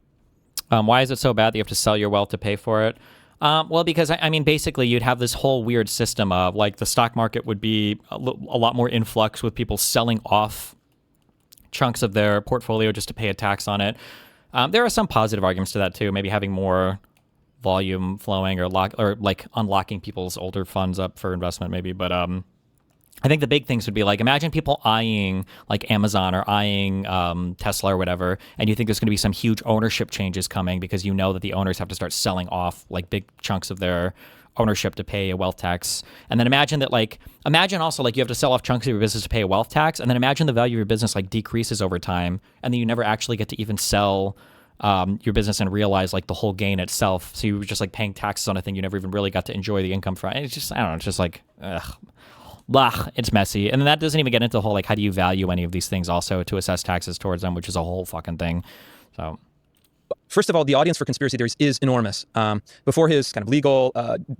why is it so bad that you have to sell your wealth to pay for it? Well, because I mean, basically, you'd have this whole weird system of like the stock market would be a lot more influx with people selling off chunks of their portfolio just to pay a tax on it. There are some positive arguments to that too. Maybe having more volume flowing or like unlocking people's older funds up for investment, maybe. But I think the big things would be like, imagine people eyeing like Amazon or eyeing Tesla or whatever, and you think there's going to be some huge ownership changes coming because you know that the owners have to start selling off like big chunks of their ownership to pay a wealth tax. And then imagine also like you have to sell off chunks of your business to pay a wealth tax, and then imagine the value of your business like decreases over time, and then you never actually get to even sell your business and realize like the whole gain itself. So you were just like paying taxes on a thing you never even really got to enjoy the income from. And it's just, I don't know, it's just like, blah, it's messy. And then that doesn't even get into the whole, like, how do you value any of these things also to assess taxes towards them, which is a whole fucking thing. So, first of all, the audience for conspiracy theories is enormous. Before his kind of legal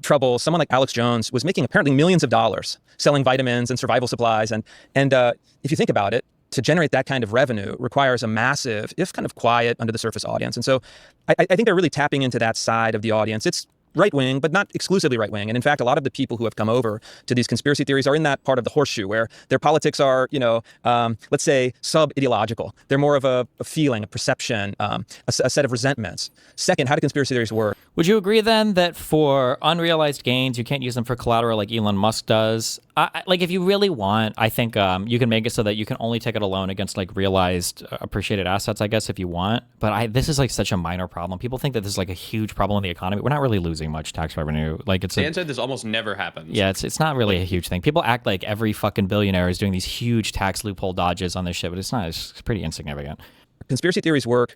trouble, someone like Alex Jones was making apparently millions of dollars selling vitamins and survival supplies. And if you think about it, to generate that kind of revenue requires a massive, if kind of quiet, under the surface audience. And so I think they're really tapping into that side of the audience. It's right-wing, but not exclusively right-wing. And in fact, a lot of the people who have come over to these conspiracy theories are in that part of the horseshoe where their politics are, let's say, sub-ideological. They're more of a feeling, a perception, a set of resentments. Second, how do conspiracy theories work? Would you agree then that for unrealized gains, you can't use them for collateral like Elon Musk does? Like if you really want, I think you can make it so that you can only take out a loan against like realized appreciated assets, I guess, if you want. But this is like such a minor problem. People think that this is like a huge problem in the economy. We're not really losing much tax revenue. Like Dan said this almost never happens. Yeah, it's not really a huge thing. People act like every fucking billionaire is doing these huge tax loophole dodges on this shit, but it's not. It's pretty insignificant. Conspiracy theories work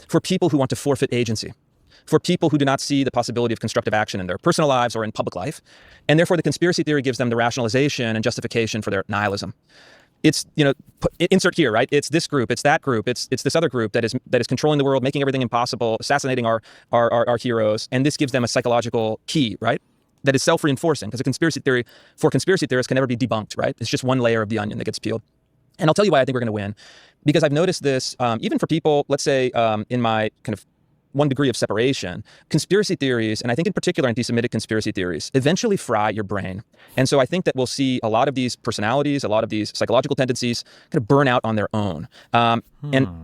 for people who want to forfeit agency, for people who do not see the possibility of constructive action in their personal lives or in public life. And therefore, the conspiracy theory gives them the rationalization and justification for their nihilism. It's, insert here, right? It's this group, it's that group, it's this other group that is controlling the world, making everything impossible, assassinating our heroes. And this gives them a psychological key, right? That is self-reinforcing, because a conspiracy theory for conspiracy theorists can never be debunked, right? It's just one layer of the onion that gets peeled. And I'll tell you why I think we're going to win. Because I've noticed this, even for people, let's say, in my kind of one degree of separation, conspiracy theories, and I think in particular anti-Semitic conspiracy theories, eventually fry your brain. And so I think that we'll see a lot of these personalities, a lot of these psychological tendencies kind of burn out on their own. And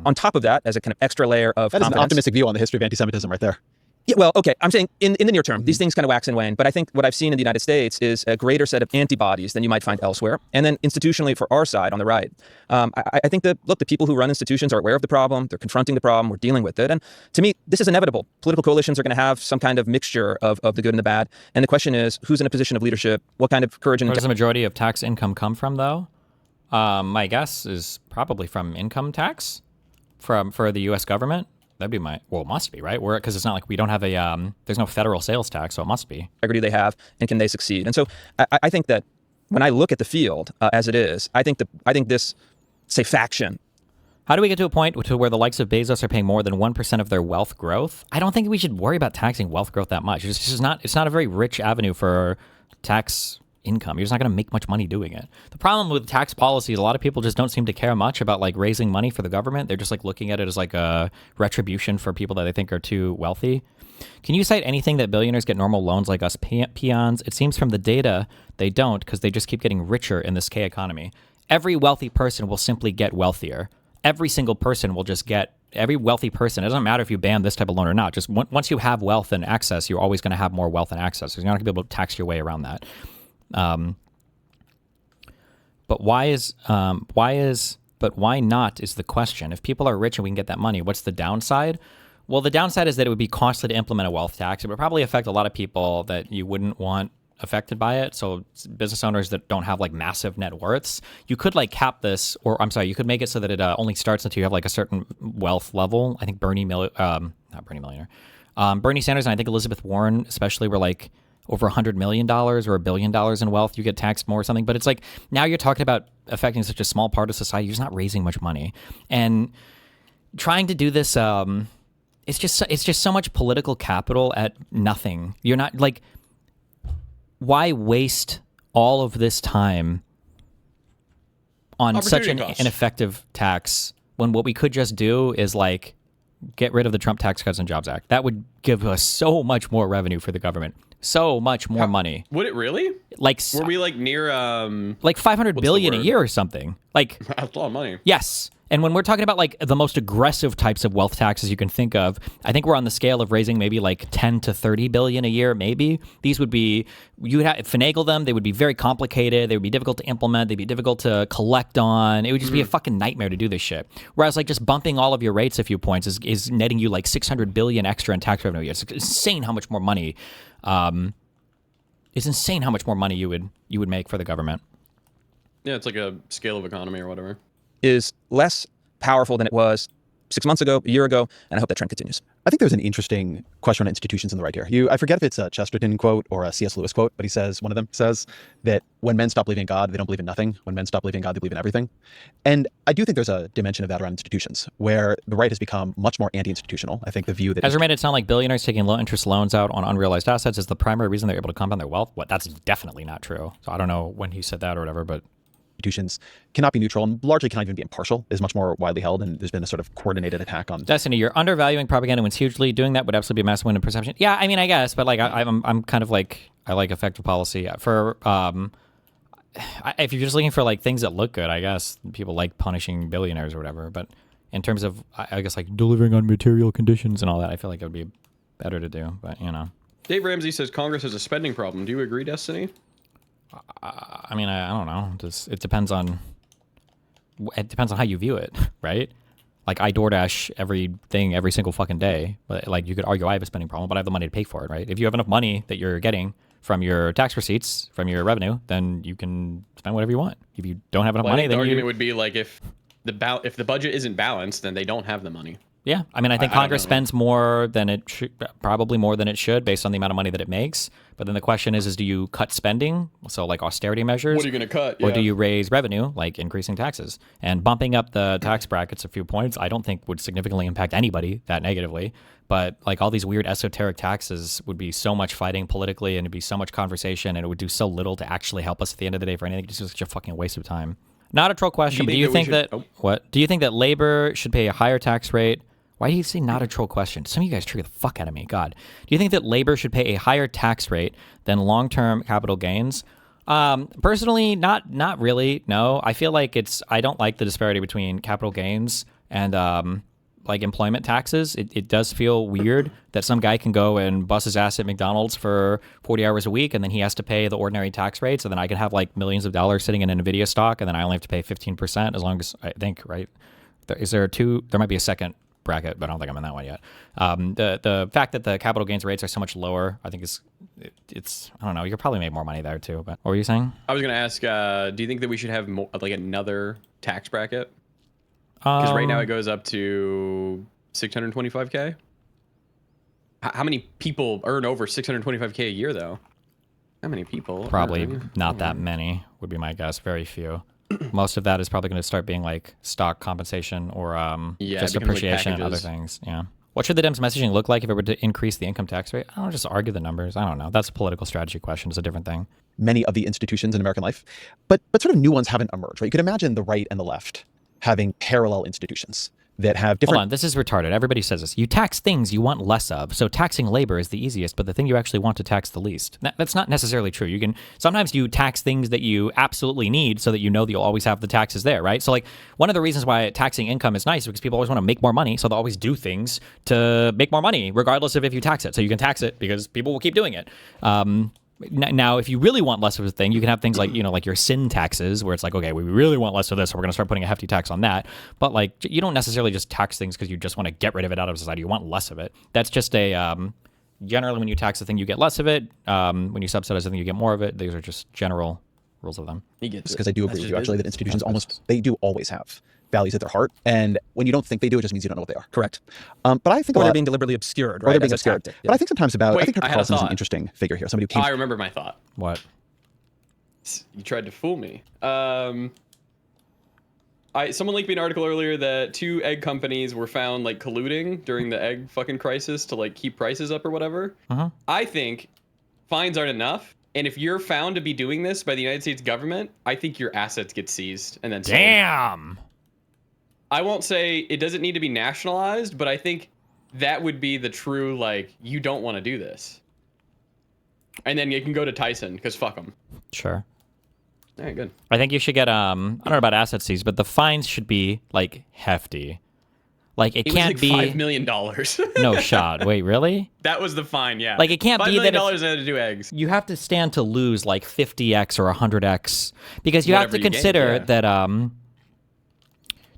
on top of that, as a kind of extra layer of That is an optimistic view on the history of anti-Semitism right there. Yeah, well, okay, I'm saying in the near term, these things kind of wax and wane, but I think what I've seen in the United States is a greater set of antibodies than you might find elsewhere. And then institutionally for our side on the right, I think that, look, the people who run institutions are aware of the problem, they're confronting the problem, we're dealing with it. And to me, this is inevitable. Political coalitions are going to have some kind of mixture of the good and the bad. And the question is, who's in a position of leadership? What kind of courage and... Where does the majority of tax income come from, though? My guess is probably from income tax for the U.S. government. That'd be it must be, right? Because it's not like we don't have there's no federal sales tax, so it must be. Integrity they have, and can they succeed? And so I think that when I look at the field as it is, I think this, say, faction. How do we get to a point to where the likes of Bezos are paying more than 1% of their wealth growth? I don't think we should worry about taxing wealth growth that much. It's not a very rich avenue for tax income. You're just not going to make much money doing it. The problem with tax policy is a lot of people just don't seem to care much about like raising money for the government. They're just like looking at it as like a retribution for people that they think are too wealthy. Can you cite anything that billionaires get normal loans like us peons? It seems from the data they don't, because they just keep getting richer in this K economy. Every wealthy person will simply get wealthier. Every single person will just get, every wealthy person, it doesn't matter if you ban this type of loan or not, just once you have wealth and access, you're always going to have more wealth and access. You're not going to be able to tax your way around that. But why not is the question. If people are rich and we can get that money, what's the downside? Well, the downside is that it would be costly to implement a wealth tax. It would probably affect a lot of people that you wouldn't want affected by it. So business owners that don't have like massive net worths, you could like cap this, or I'm sorry, you could make it so that it only starts until you have like a certain wealth level. I think Bernie Sanders and I think Elizabeth Warren especially were like over $100 million or $1 billion in wealth, you get taxed more or something. But it's like, now you're talking about affecting such a small part of society. You're just not raising much money. And trying to do this, it's just so much political capital at nothing. You're not like, why waste all of this time on such an ineffective tax when what we could just do is like get rid of the Trump Tax Cuts and Jobs Act? That would give us so much more revenue for the government. So much more money. Would it really? Like, were we like near like 500 billion a year or something? Like, that's a lot of money. Yes. And when we're talking about like the most aggressive types of wealth taxes you can think of, I think we're on the scale of raising maybe like 10 to 30 billion a year. Maybe these would be, you would have to finagle them. They would be very complicated. They would be difficult to implement. They'd be difficult to collect on. It would just be a fucking nightmare to do this shit. Whereas like just bumping all of your rates a few points is netting you like 600 billion extra in tax revenue. It's insane how much more money. It's insane how much more money you would make for the government. Yeah, it's like a scale of economy or whatever. Is less powerful than it was 6 months ago, a year ago, and I hope that trend continues. I think there's an interesting question on institutions in the right here. I forget if it's a Chesterton quote or a C.S. Lewis quote, but he says, one of them says that when men stop believing in God, they don't believe in nothing. When men stop believing in God, they believe in everything. And I do think there's a dimension of that around institutions where the right has become much more anti-institutional. I think the view that Ezra made it sound like billionaires taking low-interest loans out on unrealized assets is the primary reason they're able to compound their wealth. What? That's definitely not true. So I don't know when he said that or whatever, but institutions cannot be neutral and largely cannot even be impartial is much more widely held, and there's been a sort of coordinated attack on Destiny. You're undervaluing propaganda when it's hugely. Doing that would absolutely be a massive win in perception. Yeah, I mean, I guess, but like I'm kind of like, I like effective policy for if you're just looking for like things that look good, I guess people like punishing billionaires or whatever. But in terms of, I guess, like delivering on material conditions and all that, I feel like it would be better to do. But you know, Dave Ramsey says Congress has a spending problem. Do you agree, Destiny? I mean, I don't know. It depends on how you view it, right? Like I DoorDash everything every single fucking day, but like you could argue I have a spending problem, but I have the money to pay for it, right? If you have enough money that you're getting from your tax receipts, from your revenue, then you can spend whatever you want. If you don't have enough money, then the argument would be like if the budget isn't balanced, then they don't have the money. Yeah, I mean, I think Congress spends more than it should, probably more than it should, based on the amount of money that it makes. But then the question is do you cut spending, so like austerity measures? What are you going to cut? Or do you raise revenue, like increasing taxes? And bumping up the tax brackets a few points, I don't think would significantly impact anybody that negatively. But like all these weird esoteric taxes would be so much fighting politically, and it'd be so much conversation, and it would do so little to actually help us at the end of the day for anything. It's just such a fucking waste of time. Not a troll question, but do you think that what? Do you think that labor should pay a higher tax rate? Why do you say not a troll question? Some of you guys trigger the fuck out of me. God. Do you think that labor should pay a higher tax rate than long-term capital gains? Personally, not really. No, I feel like I don't like the disparity between capital gains and like employment taxes. It does feel weird that some guy can go and bust his ass at McDonald's for 40 hours a week, and then he has to pay the ordinary tax rates, and then I can have like millions of dollars sitting in NVIDIA stock, and then I only have to pay 15% as long as I think, right? There might be a second bracket, but I don't think I'm in that one yet. The fact that the capital gains rates are so much lower, I think it's I don't know. You could probably make more money there too. But what were you saying? I was going to ask, do you think that we should have more, like another tax bracket? Because right now it goes up to 625K. How many people earn over 625K a year though? How many people? Probably not that many would be my guess. Very few. Most of that is probably going to start being like stock compensation or just appreciation and other things. Yeah. What should the Dems messaging look like if it were to increase the income tax rate? I don't know, just argue the numbers. I don't know. That's a political strategy question. It's a different thing. many of the institutions in American life, but sort of new ones haven't emerged, right? You could imagine the right and the left having parallel institutions that have different... Hold on, this is retarded. Everybody says this. You tax things you want less of. So taxing labor is the easiest, but the thing you actually want to tax the least. That's not necessarily true. You can sometimes you tax things that you absolutely need so that you know that you'll always have the taxes there, right? So like one of the reasons why taxing income is nice is because people always want to make more money, so they'll always do things to make more money, regardless of if you tax it. So you can tax it because people will keep doing it. Now, if you really want less of a thing, you can have things like, like your sin taxes, where it's like, okay, we really want less of this, so we're going to start putting a hefty tax on that. But like, you don't necessarily just tax things because you just want to get rid of it out of society. You want less of it. That's just generally when you tax a thing, you get less of it. When you subsidize a thing, you get more of it. These are just general rules of them. Because I do agree with you, actually, that institutions they do always have values at their heart. And when you don't think they do, it just means you don't know what they are. Correct. But I think they're being deliberately obscured, right? Or they're being obscured. Tactic, But I think sometimes I think Tucker I had a Carlson is an thought. interesting figure here. Somebody who came... I remember my thought. What? You tried to fool me. Someone linked me an article earlier that 2 egg companies were found like colluding during the egg fucking crisis to like keep prices up or whatever. I think fines aren't enough. And if you're found to be doing this by the United States government, I think your assets get seized and then sold. Damn. I won't say it doesn't need to be nationalized, but I think that would be the true, like, you don't want to do this. And then you can go to Tyson, because fuck them. Sure. All right, good. I think you should get, I don't know about asset seized, but the fines should be, like, hefty. Like, it can't was be... like $5 million. No shot. Wait, really? That was the fine, yeah. Like, it can't be that... $5 million had to do eggs. You have to stand to lose, like, 50x or 100x. Because you have to Whatever you consider gain, yeah. that,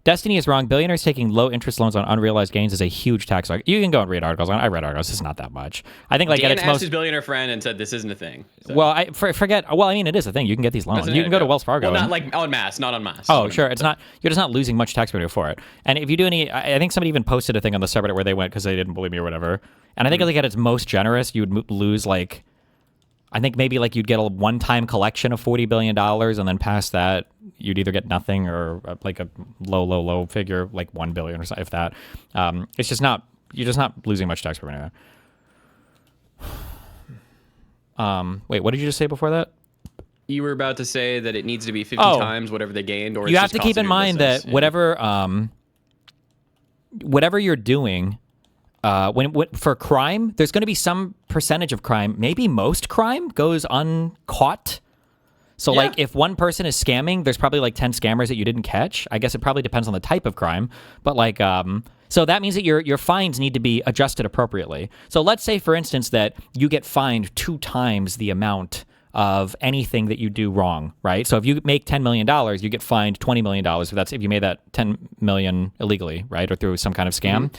Destiny is wrong. Billionaires taking low interest loans on unrealized gains is a huge tax. You can go and read articles. I read articles. It's not that much. I think like Dan at its asked most. his billionaire friend and said this isn't a thing. So. Well, forget. Well, I mean, it is a thing. You can get these loans. You can go to Wells Fargo. Well, not like en masse, not en masse. Oh, sure. It's not. You're just not losing much tax revenue for it. And if you do any, I think somebody even posted a thing on the subreddit where they went because they didn't believe me or whatever. And I think like at its most generous, you would lose like. I think maybe like you'd get a one-time collection of $40 billion, and then past that, you'd either get nothing or like a low figure, like $1 billion or something, if that. It's just not, you're just not losing much tax revenue. Wait, what did you just say before that? You were about to say that it needs to be 50 times whatever they gained, or you it's have just to keep in mind that yeah. whatever you're doing. For crime, there's going to be some percentage of crime, maybe most crime goes uncaught. So like if one person is scamming, there's probably like 10 scammers that you didn't catch. I guess it probably depends on the type of crime, but like so that means that your fines need to be adjusted appropriately. So let's say for instance that you get fined 2 times the amount of anything that you do wrong, right? So if you make $10 million, you get fined $20 million if you made that 10 million illegally, right? Or through some kind of scam.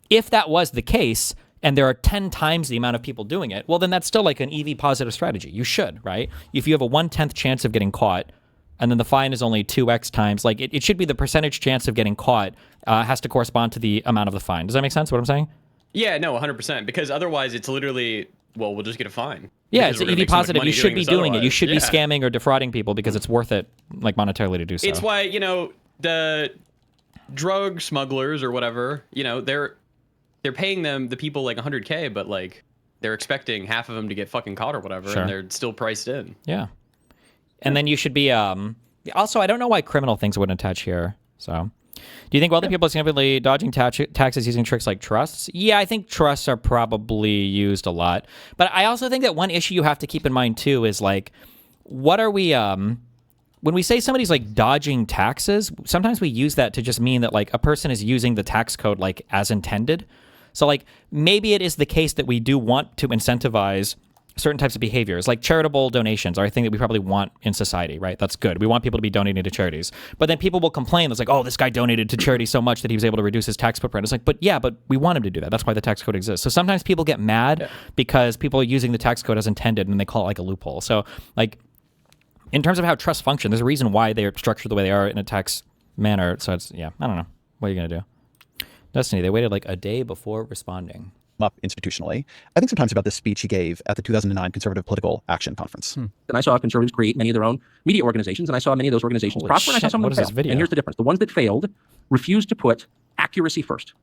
If that was the case, and there are 10 times the amount of people doing it, well, then that's still like an EV positive strategy. You should, right? If you have a 1/10 chance of getting caught, and then the fine is only 2x times, like it should be the percentage chance of getting caught has to correspond to the amount of the fine. Does that make sense, what I'm saying? Yeah, no, 100%. Because otherwise it's literally, well, we'll just get a fine. Yeah, Because it's we're gonna EV make so much positive. money You should be doing it. You should be Yeah. scamming or defrauding people because it's worth it, like monetarily to do so. It's why, the drug smugglers or whatever, they're paying the people like 100K, but like they're expecting half of them to get fucking caught or whatever, Sure. and they're still priced in. Yeah. And then you should be, also, I don't know why criminal things wouldn't attach here. So, do you think wealthy people are significantly dodging taxes using tricks like trusts? Yeah, I think trusts are probably used a lot. But I also think that one issue you have to keep in mind too is like, what are we, when we say somebody's like dodging taxes, sometimes we use that to just mean that like a person is using the tax code like as intended. So like maybe it is the case that we do want to incentivize certain types of behaviors, like charitable donations are a thing that we probably want in society, right? That's good. We want people to be donating to charities. But then people will complain. It's like, oh, this guy donated to charity so much that he was able to reduce his tax footprint. It's like, but we want him to do that. That's why the tax code exists. So sometimes people get mad because people are using the tax code as intended and they call it like a loophole. So like in terms of how trusts function, there's a reason why they're structured the way they are in a tax manner. So it's, I don't know. What are you going to do? Destiny, they waited like a day before responding. Up institutionally. I think sometimes about this speech he gave at the 2009 Conservative Political Action Conference. And I saw conservatives create many of their own media organizations, and I saw many of those organizations prosper, and I saw some of them fail. And here's the difference. The ones that failed refused to put accuracy first.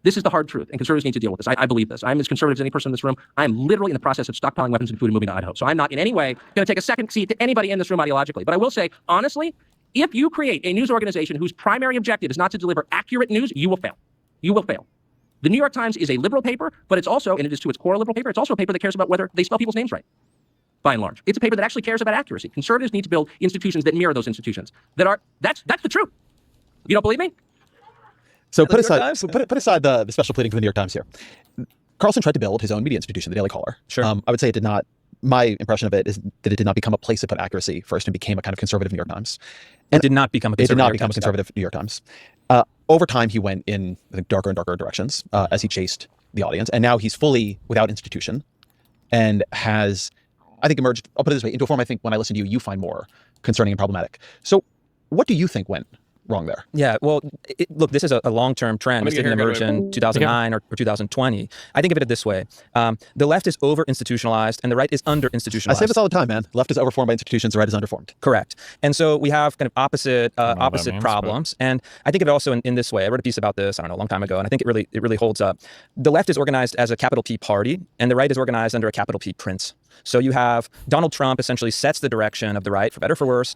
This is the hard truth, and conservatives need to deal with this. I believe this. I'm as conservative as any person in this room. I'm literally in the process of stockpiling weapons and food and moving to Idaho. So I'm not in any way going to take a second seat to anybody in this room ideologically. But I will say, honestly, if you create a news organization whose primary objective is not to deliver accurate news, you will fail. You will fail. The New York Times is a liberal paper, but it's also, and it is to its core a liberal paper, it's also a paper that cares about whether they spell people's names right, by and large. It's a paper that actually cares about accuracy. Conservatives need to build institutions that mirror those institutions. That's the truth. You don't believe me? So put aside the special pleading for the New York Times here. Carlson tried to build his own media institution, the Daily Caller. Sure. I would say it did not. My impression of it is that it did not become a place to put accuracy first and became a kind of conservative New York Times. And it did not become a conservative New York Times. Over time, he went in, I think, darker and darker directions as he chased the audience. And now he's fully without institution and has, I think, emerged, I'll put it this way, into a form I think when I listen to you find more concerning and problematic. So what do you think went wrong there? Yeah, well, look, this is a long-term trend. This didn't emerge in 2009 or 2020. I think of it this way. The left is over-institutionalized and the right is under-institutionalized. I say this all the time, man. The left is overformed by institutions, the right is underformed. Correct. And so we have kind of opposite problems. And I think of it also in this way. I wrote a piece about this, I don't know, a long time ago, and I think it really holds up. The left is organized as a capital P party, and the right is organized under a capital P prince. So you have Donald Trump essentially sets the direction of the right, for better or for worse,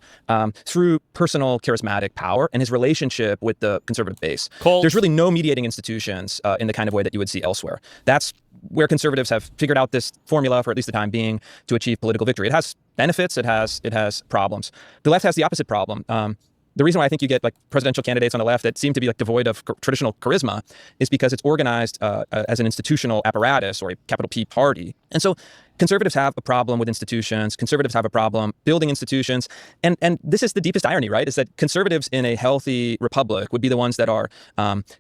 through personal charismatic power and his relationship with the conservative base. There's really no mediating institutions in the kind of way that you would see elsewhere. That's where conservatives have figured out this formula, for at least the time being, to achieve political victory. It has benefits, it has problems. The left has the opposite problem. The reason why I think you get like presidential candidates on the left that seem to be like devoid of traditional charisma is because it's organized as an institutional apparatus or a capital P party. And so conservatives have a problem with institutions. Conservatives have a problem building institutions. And this is the deepest irony, right? Is that conservatives in a healthy republic would be the ones that are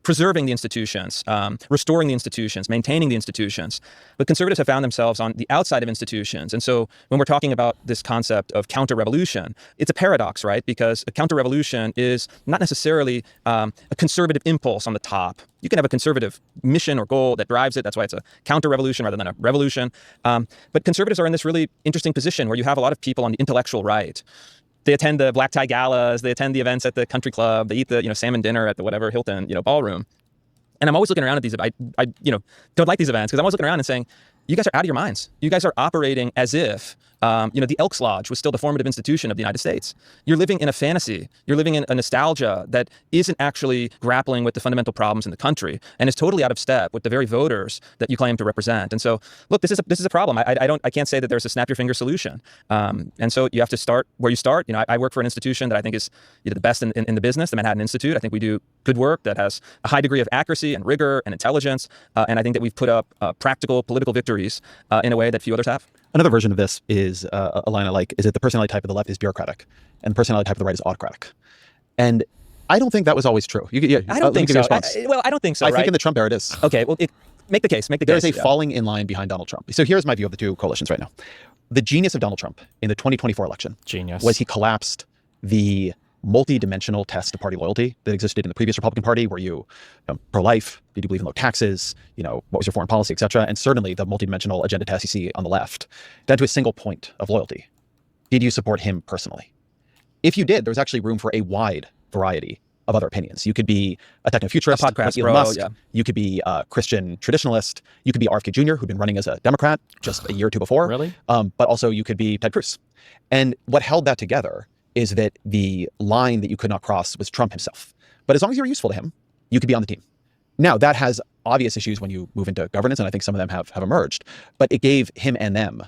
preserving the institutions, restoring the institutions, maintaining the institutions. But conservatives have found themselves on the outside of institutions. And so when we're talking about this concept of counter-revolution, it's a paradox, right? Because a counter-revolution is not necessarily a conservative impulse on the top. You can have a conservative mission or goal that drives it. That's why it's a counter-revolution rather than a revolution. But conservatives are in this really interesting position where you have a lot of people on the intellectual right. They attend the black tie galas, they attend the events at the country club, they eat the salmon dinner at the whatever Hilton ballroom. And I'm always looking around at these. I don't like these events because I'm always looking around and saying, you guys are out of your minds. You guys are operating as if the Elks Lodge was still the formative institution of the United States. You're living in a fantasy. You're living in a nostalgia that isn't actually grappling with the fundamental problems in the country and is totally out of step with the very voters that you claim to represent. And so, look, this is a problem. I can't say that there's a snap your finger solution. And so you have to start where you start. I work for an institution that I think is the best in the business, the Manhattan Institute. I think we do good work that has a high degree of accuracy and rigor and intelligence. And I think that we've put up practical political victories in a way that few others have. Another version of this is a line I like, is that the personality type of the left is bureaucratic and the personality type of the right is autocratic. And I don't think that was always true. I don't think so. I don't think so. I think in the Trump era it is. Okay, well, make the case. There's a falling in line behind Donald Trump. So here's my view of the two coalitions right now. The genius of Donald Trump in the 2024 election was he collapsed the multi-dimensional test of party loyalty that existed in the previous Republican Party, where you pro-life, did you believe in low taxes, what was your foreign policy, et cetera, and certainly the multi-dimensional agenda test you see on the left, down to a single point of loyalty. Did you support him personally? If you did, there was actually room for a wide variety of other opinions. You could be a techno-futurist, like Elon Musk. Yeah. You could be a Christian traditionalist. You could be RFK Jr., who'd been running as a Democrat just a year or two before. Really? But also you could be Ted Cruz. And what held that together is that the line that you could not cross was Trump himself. But as long as you were useful to him, you could be on the team. Now, that has obvious issues when you move into governance, and I think some of them have emerged. But it gave him and them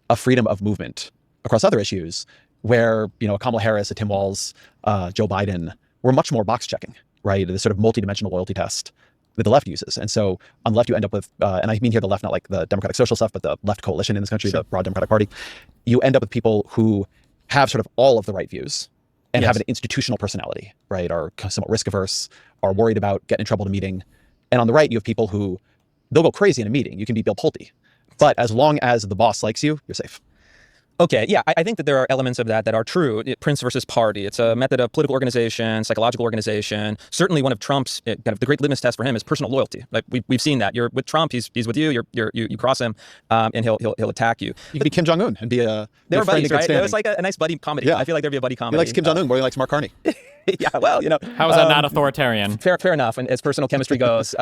a freedom of movement across other issues where, a Kamala Harris, a Tim Walz, Joe Biden were much more box checking, right? The sort of multi-dimensional loyalty test that the left uses. And so on the left, you end up with, and I mean here the left, not like the Democratic Social stuff, but the left coalition in this country, the broad Democratic Party. You end up with people who have sort of all of the right views and have an institutional personality, right? Are somewhat risk averse, are worried about getting in trouble in a meeting. And on the right, you have people who, they'll go crazy in a meeting. You can be Bill Pulte. But as long as the boss likes you, you're safe. Okay, yeah, I think that there are elements of that are true. Prince versus party. It's a method of political organization, psychological organization. Certainly, one of Trump's kind of the great litmus test for him is personal loyalty. Like we've seen that. You're with Trump, he's with you. You cross him, and he'll attack you. You could be Kim Jong Un and be a. They were buddies, right? Standing. It was like a nice buddy comedy. Yeah. I feel like there'd be a buddy comedy. He likes Kim Jong Un more than he likes Mark Carney. Yeah, well, How is that not authoritarian? Fair enough, and as personal chemistry goes.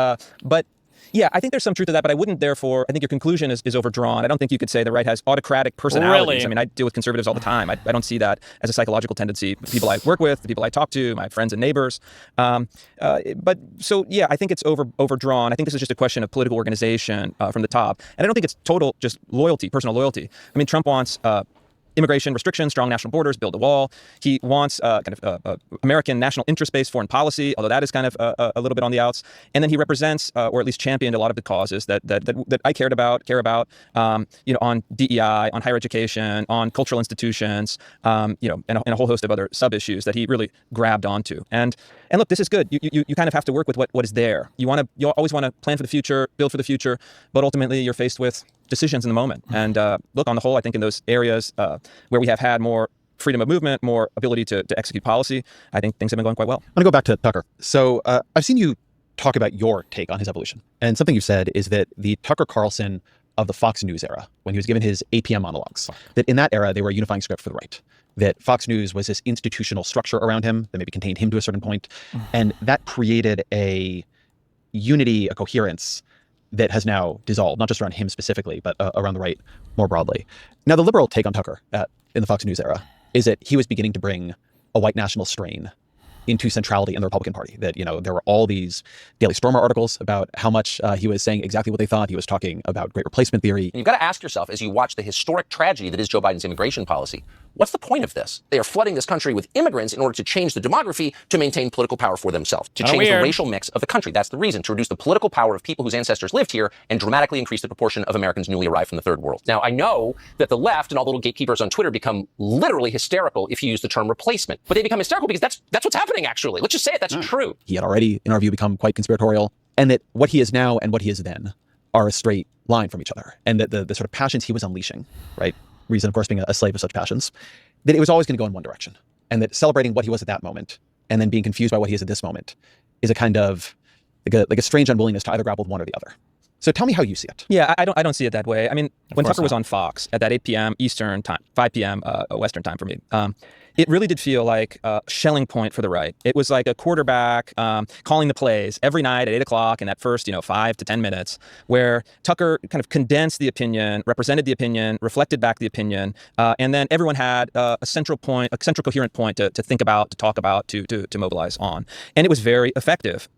But yeah, I think there's some truth to that, but I wouldn't therefore, I think your conclusion is overdrawn. I don't think you could say the right has autocratic personalities. Really? I mean, I deal with conservatives all the time. I don't see that as a psychological tendency. The people I work with, the people I talk to, my friends and neighbors. But so, yeah, I think it's overdrawn. I think this is just a question of political organization from the top. And I don't think it's total just loyalty, personal loyalty. I mean, Trump wants immigration restrictions, strong national borders, build a wall. He wants American national interest-based foreign policy, although that is kind of a little bit on the outs. And then he represents, or at least championed, a lot of the causes that I care about, on DEI, on higher education, on cultural institutions, and a whole host of other sub-issues that he really grabbed onto. And look, this is good. You kind of have to work with what is there. You always want to plan for the future, build for the future, but ultimately you're faced with decisions in the moment. And look, on the whole, I think in those areas where we have had more freedom of movement, more ability to execute policy, I think things have been going quite well. I'm going to go back to Tucker. So I've seen you talk about your take on his evolution. And something you said is that the Tucker Carlson of the Fox News era, when he was given his 8 p.m. monologues, that in that era, they were a unifying script for the right. That Fox News was this institutional structure around him that maybe contained him to a certain point. And that created a unity, a coherence that has now dissolved, not just around him specifically, but around the right more broadly. Now, the liberal take on Tucker in the Fox News era is that he was beginning to bring a white national strain into centrality in the Republican Party. That, there were all these Daily Stormer articles about how much he was saying exactly what they thought. He was talking about great replacement theory. You've got to ask yourself, as you watch the historic tragedy that is Joe Biden's immigration policy, what's the point of this? They are flooding this country with immigrants in order to change the demography to maintain political power for themselves, to change the racial mix of the country. That's the reason, to reduce the political power of people whose ancestors lived here and dramatically increase the proportion of Americans newly arrived from the third world. Now, I know that the left and all the little gatekeepers on Twitter become literally hysterical if you use the term replacement, but they become hysterical because that's what's happening, actually. Let's just say it. That's true. He had already, in our view, become quite conspiratorial, and that what he is now and what he is then are a straight line from each other. And that the sort of passions he was unleashing, right? Reason, of course, being a slave of such passions, that it was always going to go in one direction. And that celebrating what he was at that moment and then being confused by what he is at this moment is a kind of like a strange unwillingness to either grapple with one or the other. So tell me how you see it. Yeah, I don't see it that way. I mean, when Tucker was on Fox at that 8 p.m. Eastern time, 5 p.m. Western time for me, it really did feel like a shelling point for the right. It was like a quarterback calling the plays every night at 8 o'clock in that first 5 to 10 minutes, where Tucker kind of condensed the opinion, represented the opinion, reflected back the opinion, and then everyone had a central point, a central coherent point to think about, to talk about, to mobilize on. And it was very effective.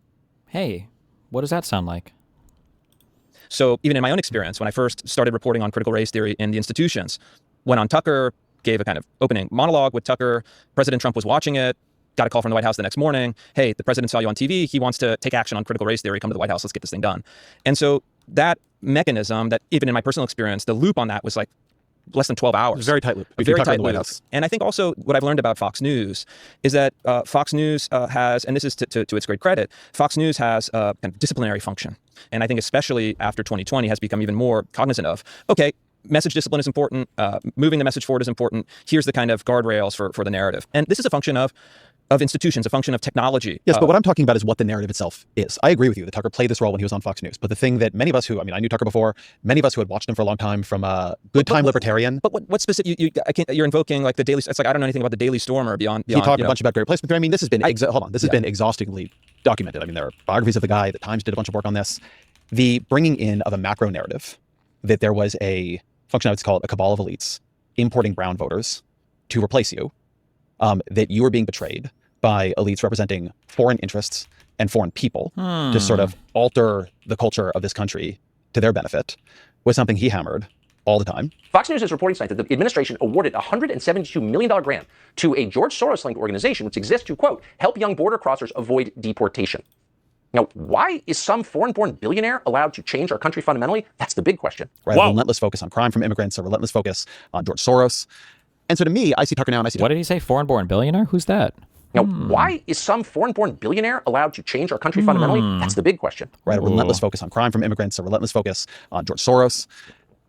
Hey, what does that sound like? So even in my own experience, when I first started reporting on critical race theory in the institutions, went on Tucker, gave a kind of opening monologue with Tucker. President Trump was watching it, got a call from the White House the next morning. Hey, the president saw you on TV. He wants to take action on critical race theory. Come to the White House. Let's get this thing done. And so that mechanism, that even in my personal experience, the loop on that was like less than 12 hours. Very tight loop. Very tight loop. And I think also what I've learned about Fox News is that Fox News has, and this is to its great credit, Fox News has a kind of disciplinary function. And I think especially after 2020 has become even more cognizant of, okay, message discipline is important, moving the message forward is important, here's the kind of guardrails for the narrative. And this is a function of institutions, a function of technology. Yes, but what I'm talking about is what the narrative itself is. I agree with you that Tucker played this role when he was on Fox News. But the thing that many of us who, I knew Tucker before, many of us who had watched him for a long time from a good time libertarian. But what specific, you're invoking like the Daily, it's like, I don't know anything about the Daily Stormer beyond he talked a bunch about great replacement theory. I mean, this has been, this has been exhaustively documented. I mean, there are biographies of the guy. The Times did a bunch of work on this. The bringing in of a macro narrative that there was a function I would call it a cabal of elites importing brown voters to replace you, that you were being betrayed by elites representing foreign interests and foreign people to sort of alter the culture of this country to their benefit, was something he hammered all the time. Fox News is reporting tonight that the administration awarded a $172 million grant to a George Soros-linked organization which exists to, quote, help young border crossers avoid deportation. Now, why is some foreign-born billionaire allowed to change our country fundamentally? That's the big question. Right, a relentless focus on crime from immigrants, a relentless focus on George Soros. And so to me, I see Tucker now and I see What did he say? Foreign-born billionaire? Who's that? Now, why is some foreign-born billionaire allowed to change our country fundamentally? That's the big question. Right, a relentless focus on crime from immigrants, a relentless focus on George Soros.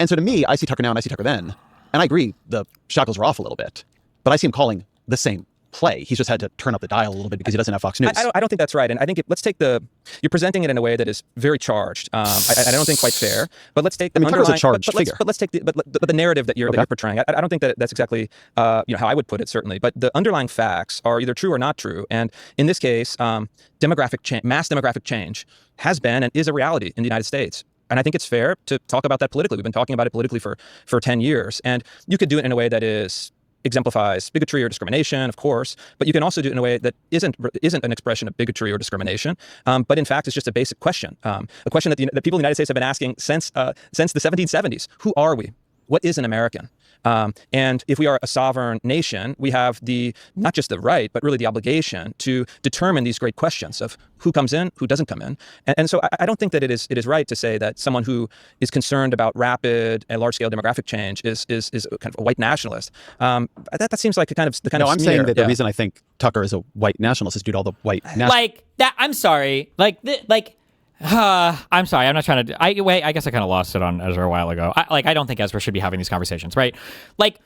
And so to me, I see Tucker now and I see Tucker then And I agree, the shackles are off a little bit, but I see him calling the same play. He's just had to turn up the dial a little bit because he doesn't have Fox News. I don't think that's right. And I think you're presenting it in a way that is very charged. I don't think quite fair. But let's take the Tucker's a charged figure. But let's take the narrative that you're portraying. I don't think that's exactly how I would put it, certainly. But the underlying facts are either true or not true. And in this case, mass demographic change has been and is a reality in the United States. And I think it's fair to talk about that politically. We've been talking about it politically for 10 years. And you could do it in a way that exemplifies bigotry or discrimination, of course, but you can also do it in a way that isn't an expression of bigotry or discrimination, but in fact is just a basic question, a question that the people in the United States have been asking since the 1770s. Who are we? What is an American? And if we are a sovereign nation, we have not just the right, but really the obligation to determine these great questions of who comes in, who doesn't come in. And so I don't think that it is right to say that someone who is concerned about rapid and large-scale demographic change is kind of a white nationalist. That seems like the kind of I'm smear. saying that the reason I think Tucker is a white nationalist is due to all the white nationalists. Like that. I'm sorry. I'm sorry. I'm not trying to. I guess I kind of lost it on Ezra a while ago. I don't think Ezra should be having these conversations, right? Like,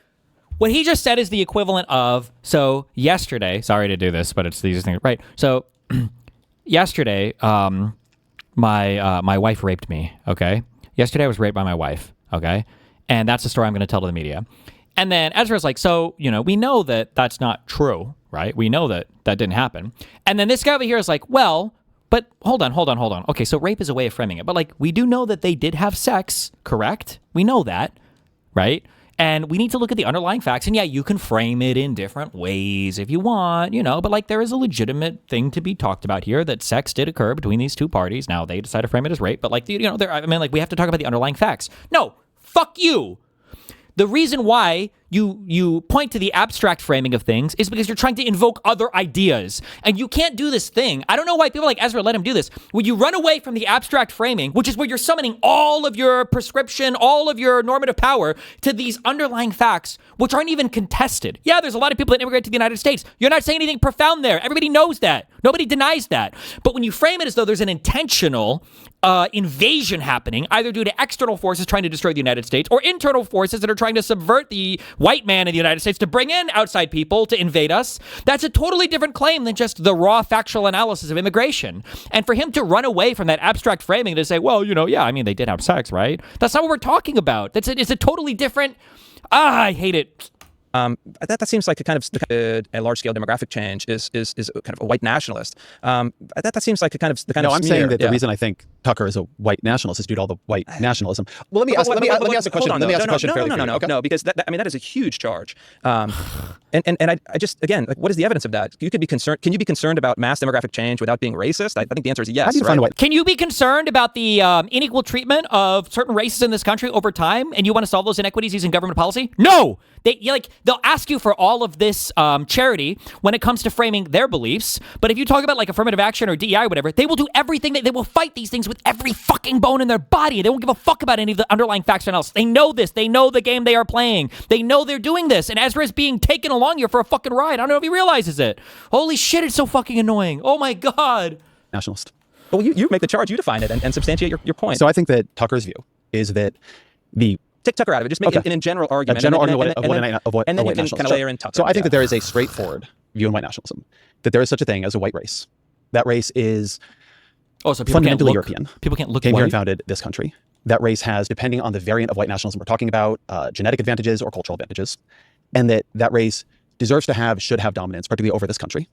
what he just said is the equivalent of. So yesterday, sorry to do this, but it's these things, right? So yesterday, my wife raped me. Okay, yesterday I was raped by my wife. Okay, and that's the story I'm going to tell to the media. And then Ezra's like, so we know that that's not true, right? We know that didn't happen. And then this guy over here is like, well. But hold on. Okay, so rape is a way of framing it. But we do know that they did have sex, correct? We know that, right? And we need to look at the underlying facts. And yeah, you can frame it in different ways if you want, but there is a legitimate thing to be talked about here that sex did occur between these two parties. Now they decide to frame it as rape, but we have to talk about the underlying facts. No, fuck you. The reason why you point to the abstract framing of things is because you're trying to invoke other ideas. And you can't do this thing. I don't know why people like Ezra let him do this. When you run away from the abstract framing, which is where you're summoning all of your prescription, all of your normative power to these underlying facts, which aren't even contested. Yeah, there's a lot of people that immigrate to the United States. You're not saying anything profound there. Everybody knows that. Nobody denies that. But when you frame it as though there's an intentional invasion happening, either due to external forces trying to destroy the United States or internal forces that are trying to subvert the white man in the United States to bring in outside people to invade us, that's a totally different claim than just the raw factual analysis of immigration. And for him to run away from that abstract framing to say, well, they did have sex, right? That's not what we're talking about. It's a totally different... I hate it. That seems like a kind of a large-scale demographic change is kind of a white nationalist. That seemes like a kind of the kind No, of I'm smear. saying that the reason I think Tucker is a white nationalist is due to all the white nationalism. Well, let me ask a question. Let me ask a question fairly quickly. Okay. No, because that is a huge charge. And I just again, what is the evidence of that? You could be concerned. Can you be concerned about mass demographic change without being racist? I think the answer is yes. How do you define white? Can you be concerned about the unequal treatment of certain races in this country over time, and you want to solve those inequities using government policy? No! They'll ask you for all of this charity when it comes to framing their beliefs, but if you talk about affirmative action or DEI or whatever, they will do everything. They will fight these things with every fucking bone in their body. They won't give a fuck about any of the underlying facts or analysis. They know this. They know the game they are playing. They know they're doing this, and Ezra is being taken along here for a fucking ride. I don't know if he realizes it. Holy shit, it's so fucking annoying. Oh my God. Nationalist. Well, you make the charge, you define it, and substantiate your point. So I think that Tucker's view is that take Tucker out of it. Just make it an general argument. A general argument of white and then you can nationalism. kind of layer in Tucker. So I think that there is a straightforward view in white nationalism, that there is such a thing as a white race. That race is fundamentally European. People can't look Came white. here and founded this country. That race has, depending on the variant of white nationalism we're talking about, genetic advantages or cultural advantages, and that race deserves to have, should have dominance, particularly over this country.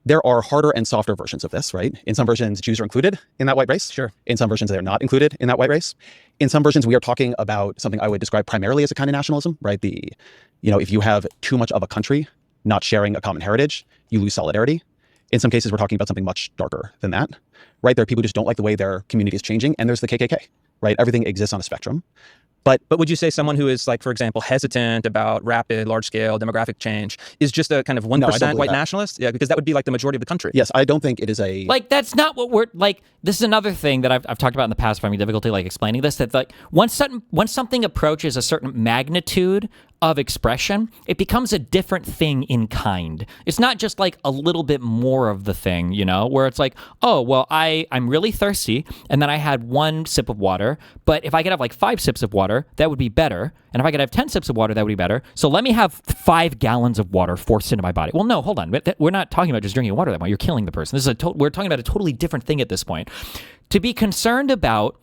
There are harder and softer versions of this, right? In some versions, Jews are included in that white race. Sure. In some versions, they're not included in that white race. In some versions, we are talking about something I would describe primarily as a kind of nationalism, right? If you have too much of a country not sharing a common heritage, you lose solidarity. In some cases, we're talking about something much darker than that, right? There are people who just don't like the way their community is changing, and there's the KKK, right? Everything exists on a spectrum. But would you say someone who is, for example, hesitant about rapid, large-scale demographic change is just a kind of 1% white nationalist? Yeah, because that would be the majority of the country. Yes, I don't think it is a... that's not what we're... this is another thing that I've talked about in the past, if I'm having difficulty, explaining this, that, once something approaches a certain magnitude of expression, it becomes a different thing in kind. It's not just like a little bit more of the thing, you know, where it's like, oh, well, I'm really thirsty, and then I had 1 sip of water, but if I could have like 5 sips of water, that would be better. And if I could have 10 sips of water, that would be better. So let me have 5 gallons of water forced into my body. Well, no, hold on. We're not talking about just drinking water that way. You're killing the person. We're talking about a totally different thing at this point. To be concerned about,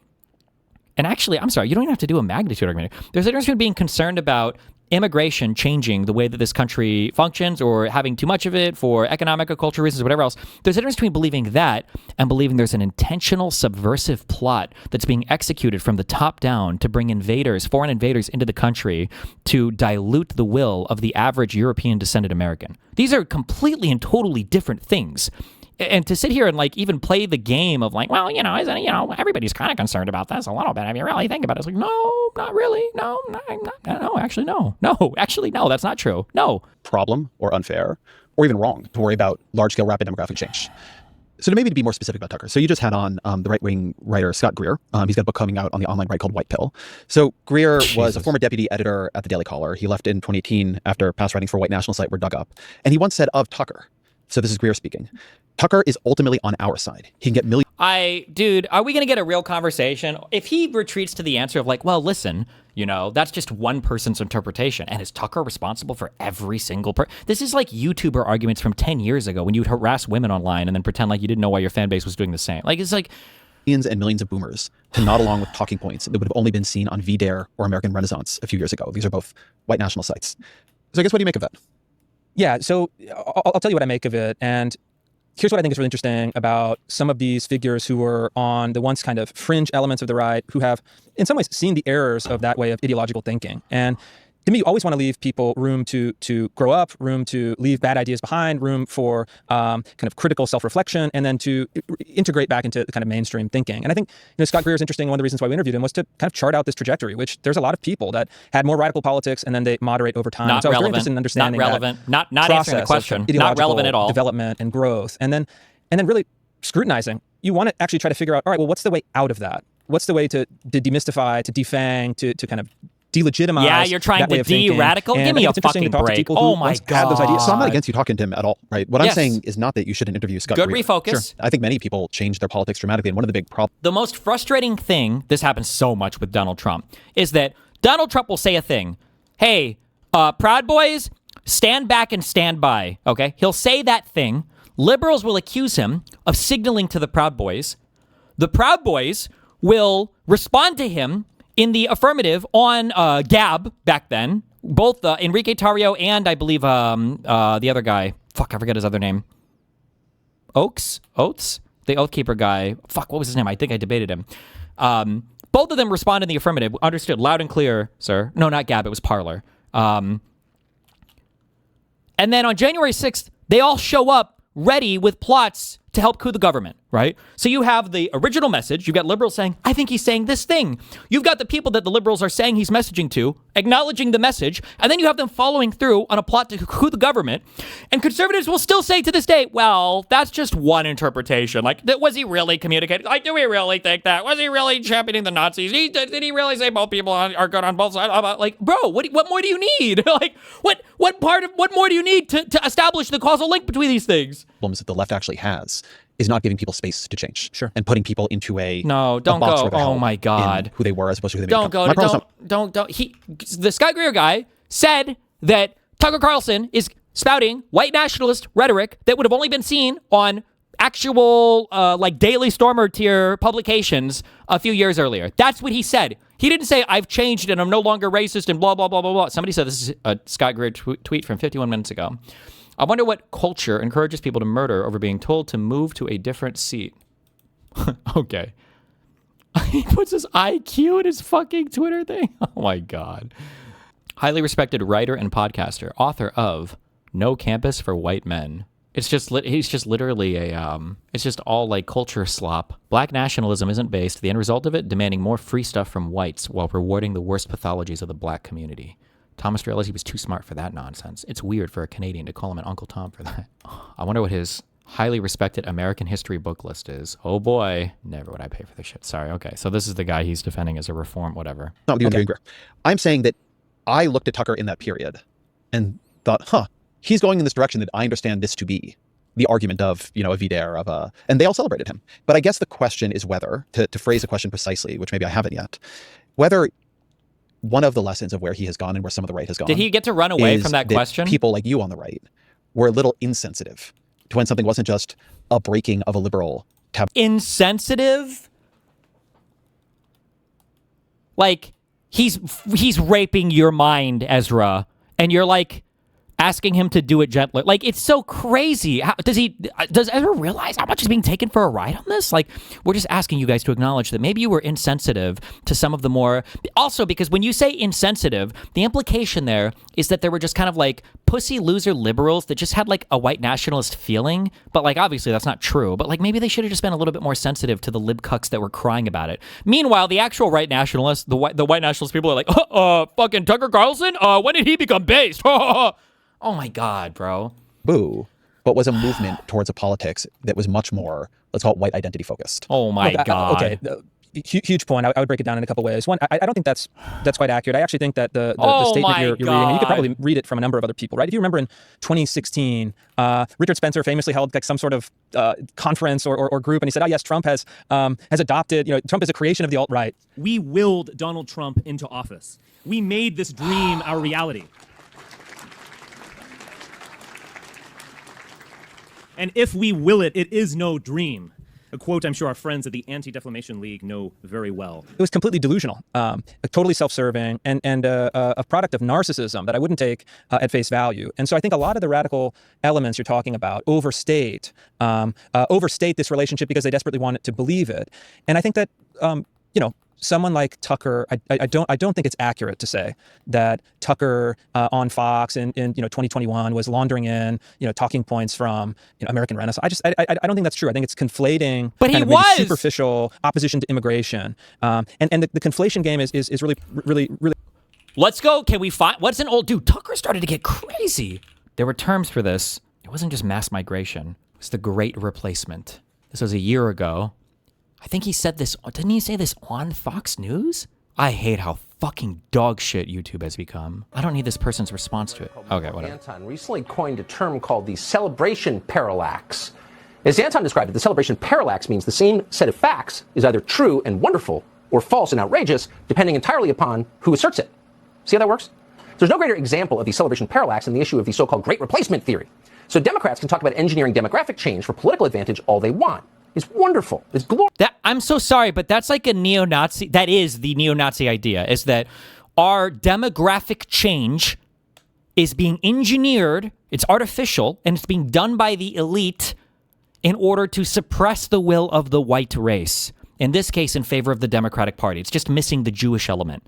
and actually, I'm sorry, you don't even have to do a magnitude argument. There's a difference between being concerned about immigration changing the way that this country functions or having too much of it for economic or cultural reasons or whatever else. There's a difference between believing that and believing there's an intentional subversive plot that's being executed from the top down to bring invaders, foreign invaders into the country to dilute the will of the average European descended American. These are completely and totally different things. And to sit here and like even play the game of like, well, you know, isn't it, you know, everybody's kind of concerned about this a little bit. I mean, really think about it. It's like, no, not really. No, actually, no. No, actually, no, that's not true. No. Problem or unfair or even wrong to worry about large-scale rapid demographic change. So to maybe to be more specific about Tucker. So you just had on the right-wing writer Scott Greer. He's got a book coming out on the online right called White Pill. So Greer was a former deputy editor at the Daily Caller. He left in 2018 after past writings for a white national site were dug up. And he once said of Tucker, so this is Greer speaking, Tucker is ultimately on our side. He can get millions. Dude, are we going to get a real conversation? If he retreats to the answer of like, well, listen, you know, that's just one person's interpretation. And is Tucker responsible for every single person? This is like YouTuber arguments from 10 years ago when you'd harass women online and then pretend like you didn't know why your fan base was doing the same. Like, it's like millions and millions of boomers to nod along with talking points that would have only been seen on VDare or American Renaissance a few years ago. These are both white national sites. So I guess what do you make of that? Yeah, so I'll tell you what I make of it. And here's what I think is really interesting about some of these figures who were on the once kind of fringe elements of the right, who have in some ways seen the errors of that way of ideological thinking. And to me, you always want to leave people room to grow up, room to leave bad ideas behind, room for kind of critical self-reflection, and then to integrate back into the kind of mainstream thinking. And I think, you know, Scott Greer is interesting. One of the reasons why we interviewed him was to kind of chart out this trajectory, which there's a lot of people that had more radical politics and then they moderate over time. Not so I was very relevant. interested in understanding Not relevant. That not answering the question. Not relevant at all. Development and growth, and then really scrutinizing. You want to actually try to figure out, all right, well, what's the way out of that? What's the way to demystify, to defang, to kind of delegitimize. Yeah, you're trying to de-radical? Give me a fucking break. Oh my God. Those ideas. So I'm not against you talking to him at all, right? What I'm saying is not that you shouldn't interview Scott Good Greer. refocus. Sure. I think many people change their politics dramatically, and one of the big problems. The most frustrating thing, this happens so much with Donald Trump, is that Donald Trump will say a thing. Hey, Proud Boys, stand back and stand by, okay? He'll say that thing. Liberals will accuse him of signaling to the Proud Boys. The Proud Boys will respond to him in the affirmative on Gab back then. Both Enrique Tarrio and I believe the other guy. Fuck, I forget his other name. Oates? The Oathkeeper guy. Fuck, what was his name? I think I debated him. Both of them respond in the affirmative. Understood loud and clear, sir. No, not Gab. It was Parler. And then on January 6th, they all show up ready with plots to help coup the government, right? So you have the original message. You've got liberals saying, I think he's saying this thing. You've got the people that the liberals are saying he's messaging to, acknowledging the message, and then you have them following through on a plot to coup the government. And conservatives will still say to this day, well, that's just one interpretation. Like, was he really communicating? Like, do we really think that? Was he really championing the Nazis? Did he really say both people are good on both sides? Like, bro, what more do you need? Like, what more do you need to establish the causal link between these things? Problems that the left actually has is not giving people space to change. Sure. And putting people into a don't go. Oh my God. Who they were as opposed to who they don't become. Go. Don't. The Scott Greer guy said that Tucker Carlson is spouting white nationalist rhetoric that would have only been seen on actual like Daily Stormer tier publications a few years earlier. That's what he said. He didn't say I've changed and I'm no longer racist and blah blah blah blah blah. Somebody said this is a Scott Greer tweet from 51 minutes ago. I wonder what culture encourages people to murder over being told to move to a different seat. Okay. He puts his IQ in his fucking Twitter thing. Oh my God. Highly respected writer and podcaster, author of No Campus for White Men. It's just he's just literally it's just all like culture slop. Black nationalism isn't based. The end result of it, demanding more free stuff from whites while rewarding the worst pathologies of the black community. Thomas realized he was too smart for that nonsense. It's weird for a Canadian to call him an Uncle Tom for that. I wonder what his highly respected American history book list is. Oh boy. Never would I pay for this shit. Sorry. Okay. So this is the guy he's defending as a reform, whatever. Not with you and Greer. I'm saying that I looked at Tucker in that period and thought, he's going in this direction that I understand this to be. The argument of, a Vidaire, and they all celebrated him. But I guess the question is whether, to phrase the question precisely, which maybe I haven't yet, whether one of the lessons of where he has gone and where some of the right has gone. Did he get to run away from that question? People like you on the right were a little insensitive to when something wasn't just a breaking of a liberal taboo. Insensitive? Like, he's raping your mind, Ezra, and you're like asking him to do it gently. Like, it's so crazy. Does Ezra realize how much is being taken for a ride on this? Like, we're just asking you guys to acknowledge that maybe you were insensitive to some of the more... Also, because when you say insensitive, the implication there is that there were just kind of like pussy loser liberals that just had like a white nationalist feeling. But like, obviously that's not true. But like, maybe they should have just been a little bit more sensitive to the lib cucks that were crying about it. Meanwhile, the actual right nationalists, the white nationalist people are like, fucking Tucker Carlson? When did he become based? Oh my God, bro. Boo. But was a movement towards a politics that was much more, let's call it white identity focused. Oh my God. Okay. Huge point. I would break it down in a couple ways. One, I don't think that's quite accurate. I actually think that the statement you're reading, and you could probably read it from a number of other people, right? If you remember in 2016, Richard Spencer famously held like some sort of conference or group, and he said, "Oh yes, Trump has adopted. Trump is a creation of the alt-right." We willed Donald Trump into office. We made this dream our reality. And if we will it, it is no dream. A quote I'm sure our friends at the Anti-Defamation League know very well. It was completely delusional, totally self-serving, and a product of narcissism that I wouldn't take at face value. And so I think a lot of the radical elements you're talking about overstate this relationship because they desperately want it to believe it. And I think that, someone like Tucker, I don't think it's accurate to say that Tucker on Fox in 2021 was laundering in talking points from American Renaissance. I don't think that's true. I think it's conflating. But he was superficial opposition to immigration, and the conflation game is really. Let's go. Can we find what's an old dude? Tucker started to get crazy. There were terms for this. It wasn't just mass migration. It was the Great Replacement. This was a year ago. I think he said this, didn't he say this on Fox News? I hate how fucking dog shit YouTube has become. I don't need this person's response to it. Okay, whatever. Anton recently coined a term called the celebration parallax. As Anton described it, the celebration parallax means the same set of facts is either true and wonderful or false and outrageous, depending entirely upon who asserts it. See how that works? There's no greater example of the celebration parallax than the issue of the so-called Great Replacement theory. So Democrats can talk about engineering demographic change for political advantage all they want. It's wonderful. It's glorious. I'm so sorry, but that's like a neo-Nazi. That is the neo-Nazi idea, is that our demographic change is being engineered, it's artificial, and it's being done by the elite in order to suppress the will of the white race. In this case, in favor of the Democratic Party. It's just missing the Jewish element.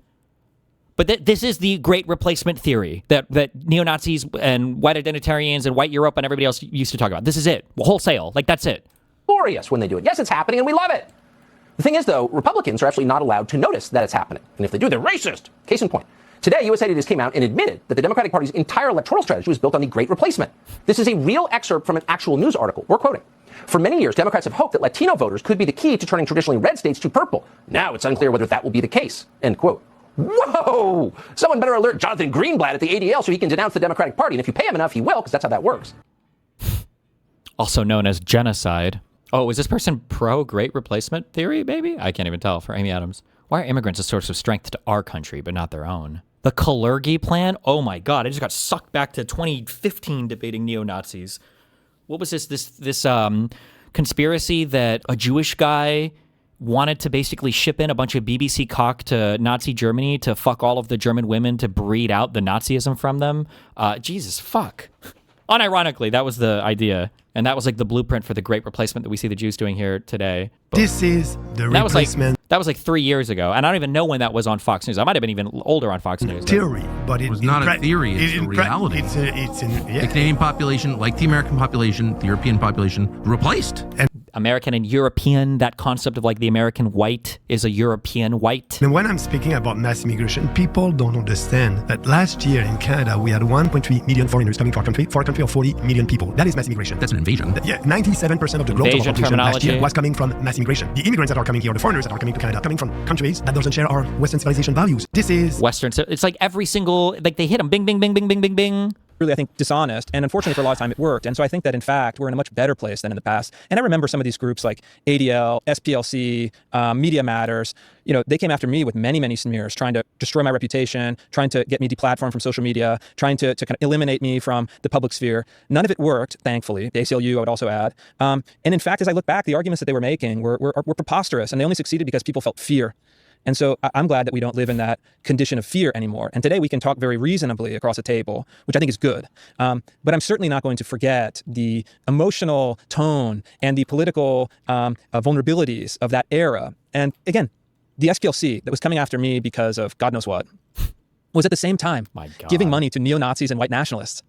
But this is the Great Replacement theory that neo-Nazis and white identitarians and white Europe and everybody else used to talk about. This is it. Wholesale. Like, that's it. Glorious when they do it. Yes, it's happening and we love it. The thing is, though, Republicans are actually not allowed to notice that it's happening. And if they do, they're racist. Case in point. Today, USA Today just came out and admitted that the Democratic Party's entire electoral strategy was built on the Great Replacement. This is a real excerpt from an actual news article. We're quoting. For many years, Democrats have hoped that Latino voters could be the key to turning traditionally red states to purple. Now it's unclear whether that will be the case. End quote. Whoa! Someone better alert Jonathan Greenblatt at the ADL so he can denounce the Democratic Party. And if you pay him enough, he will, because that's how that works. Also known as genocide. Oh, is this person pro-Great Replacement theory, maybe? I can't even tell for Amy Adams. Why are immigrants a source of strength to our country, but not their own? The Kalergi plan? Oh my God, I just got sucked back to 2015 debating neo-Nazis. What was this conspiracy that a Jewish guy wanted to basically ship in a bunch of BBC cock to Nazi Germany to fuck all of the German women to breed out the Nazism from them? Jesus, fuck. Unironically, that was the idea. And that was like the blueprint for the Great Replacement that we see the Jews doing here today. But this is the replacement. That was like 3 years ago. And I don't even know when that was on Fox News. I might have been even older on Fox News. Theory, but it was not a theory, it's a reality. The Canadian population, like the American population, the European population, replaced. American and European, that concept of like the American white is a European white. And when I'm speaking about mass immigration, people don't understand that last year in Canada, we had 1.3 million foreigners coming to our country, for a country of 40 million people. That is mass immigration. That's an invasion. Yeah, 97% of the growth of our population last year was coming from mass immigration. The immigrants that are coming here, the foreigners that are coming to Canada, coming from countries that doesn't share our Western civilization values. This is Western. So it's like every single, like they hit them, bing, bing, bing, bing, bing, bing, bing. Really, I think, dishonest. And unfortunately, for a lot of time, it worked. And so I think that, in fact, we're in a much better place than in the past. And I remember some of these groups like ADL, SPLC, Media Matters, they came after me with many, many smears, trying to destroy my reputation, trying to get me deplatformed from social media, trying to kind of eliminate me from the public sphere. None of it worked, thankfully. The ACLU, I would also add. And in fact, as I look back, the arguments that they were making were preposterous, and they only succeeded because people felt fear. And so I'm glad that we don't live in that condition of fear anymore. And today we can talk very reasonably across a table, which I think is good. But I'm certainly not going to forget the emotional tone and the political vulnerabilities of that era. And again, the SPLC that was coming after me because of God knows what was at the same time giving money to neo-Nazis and white nationalists.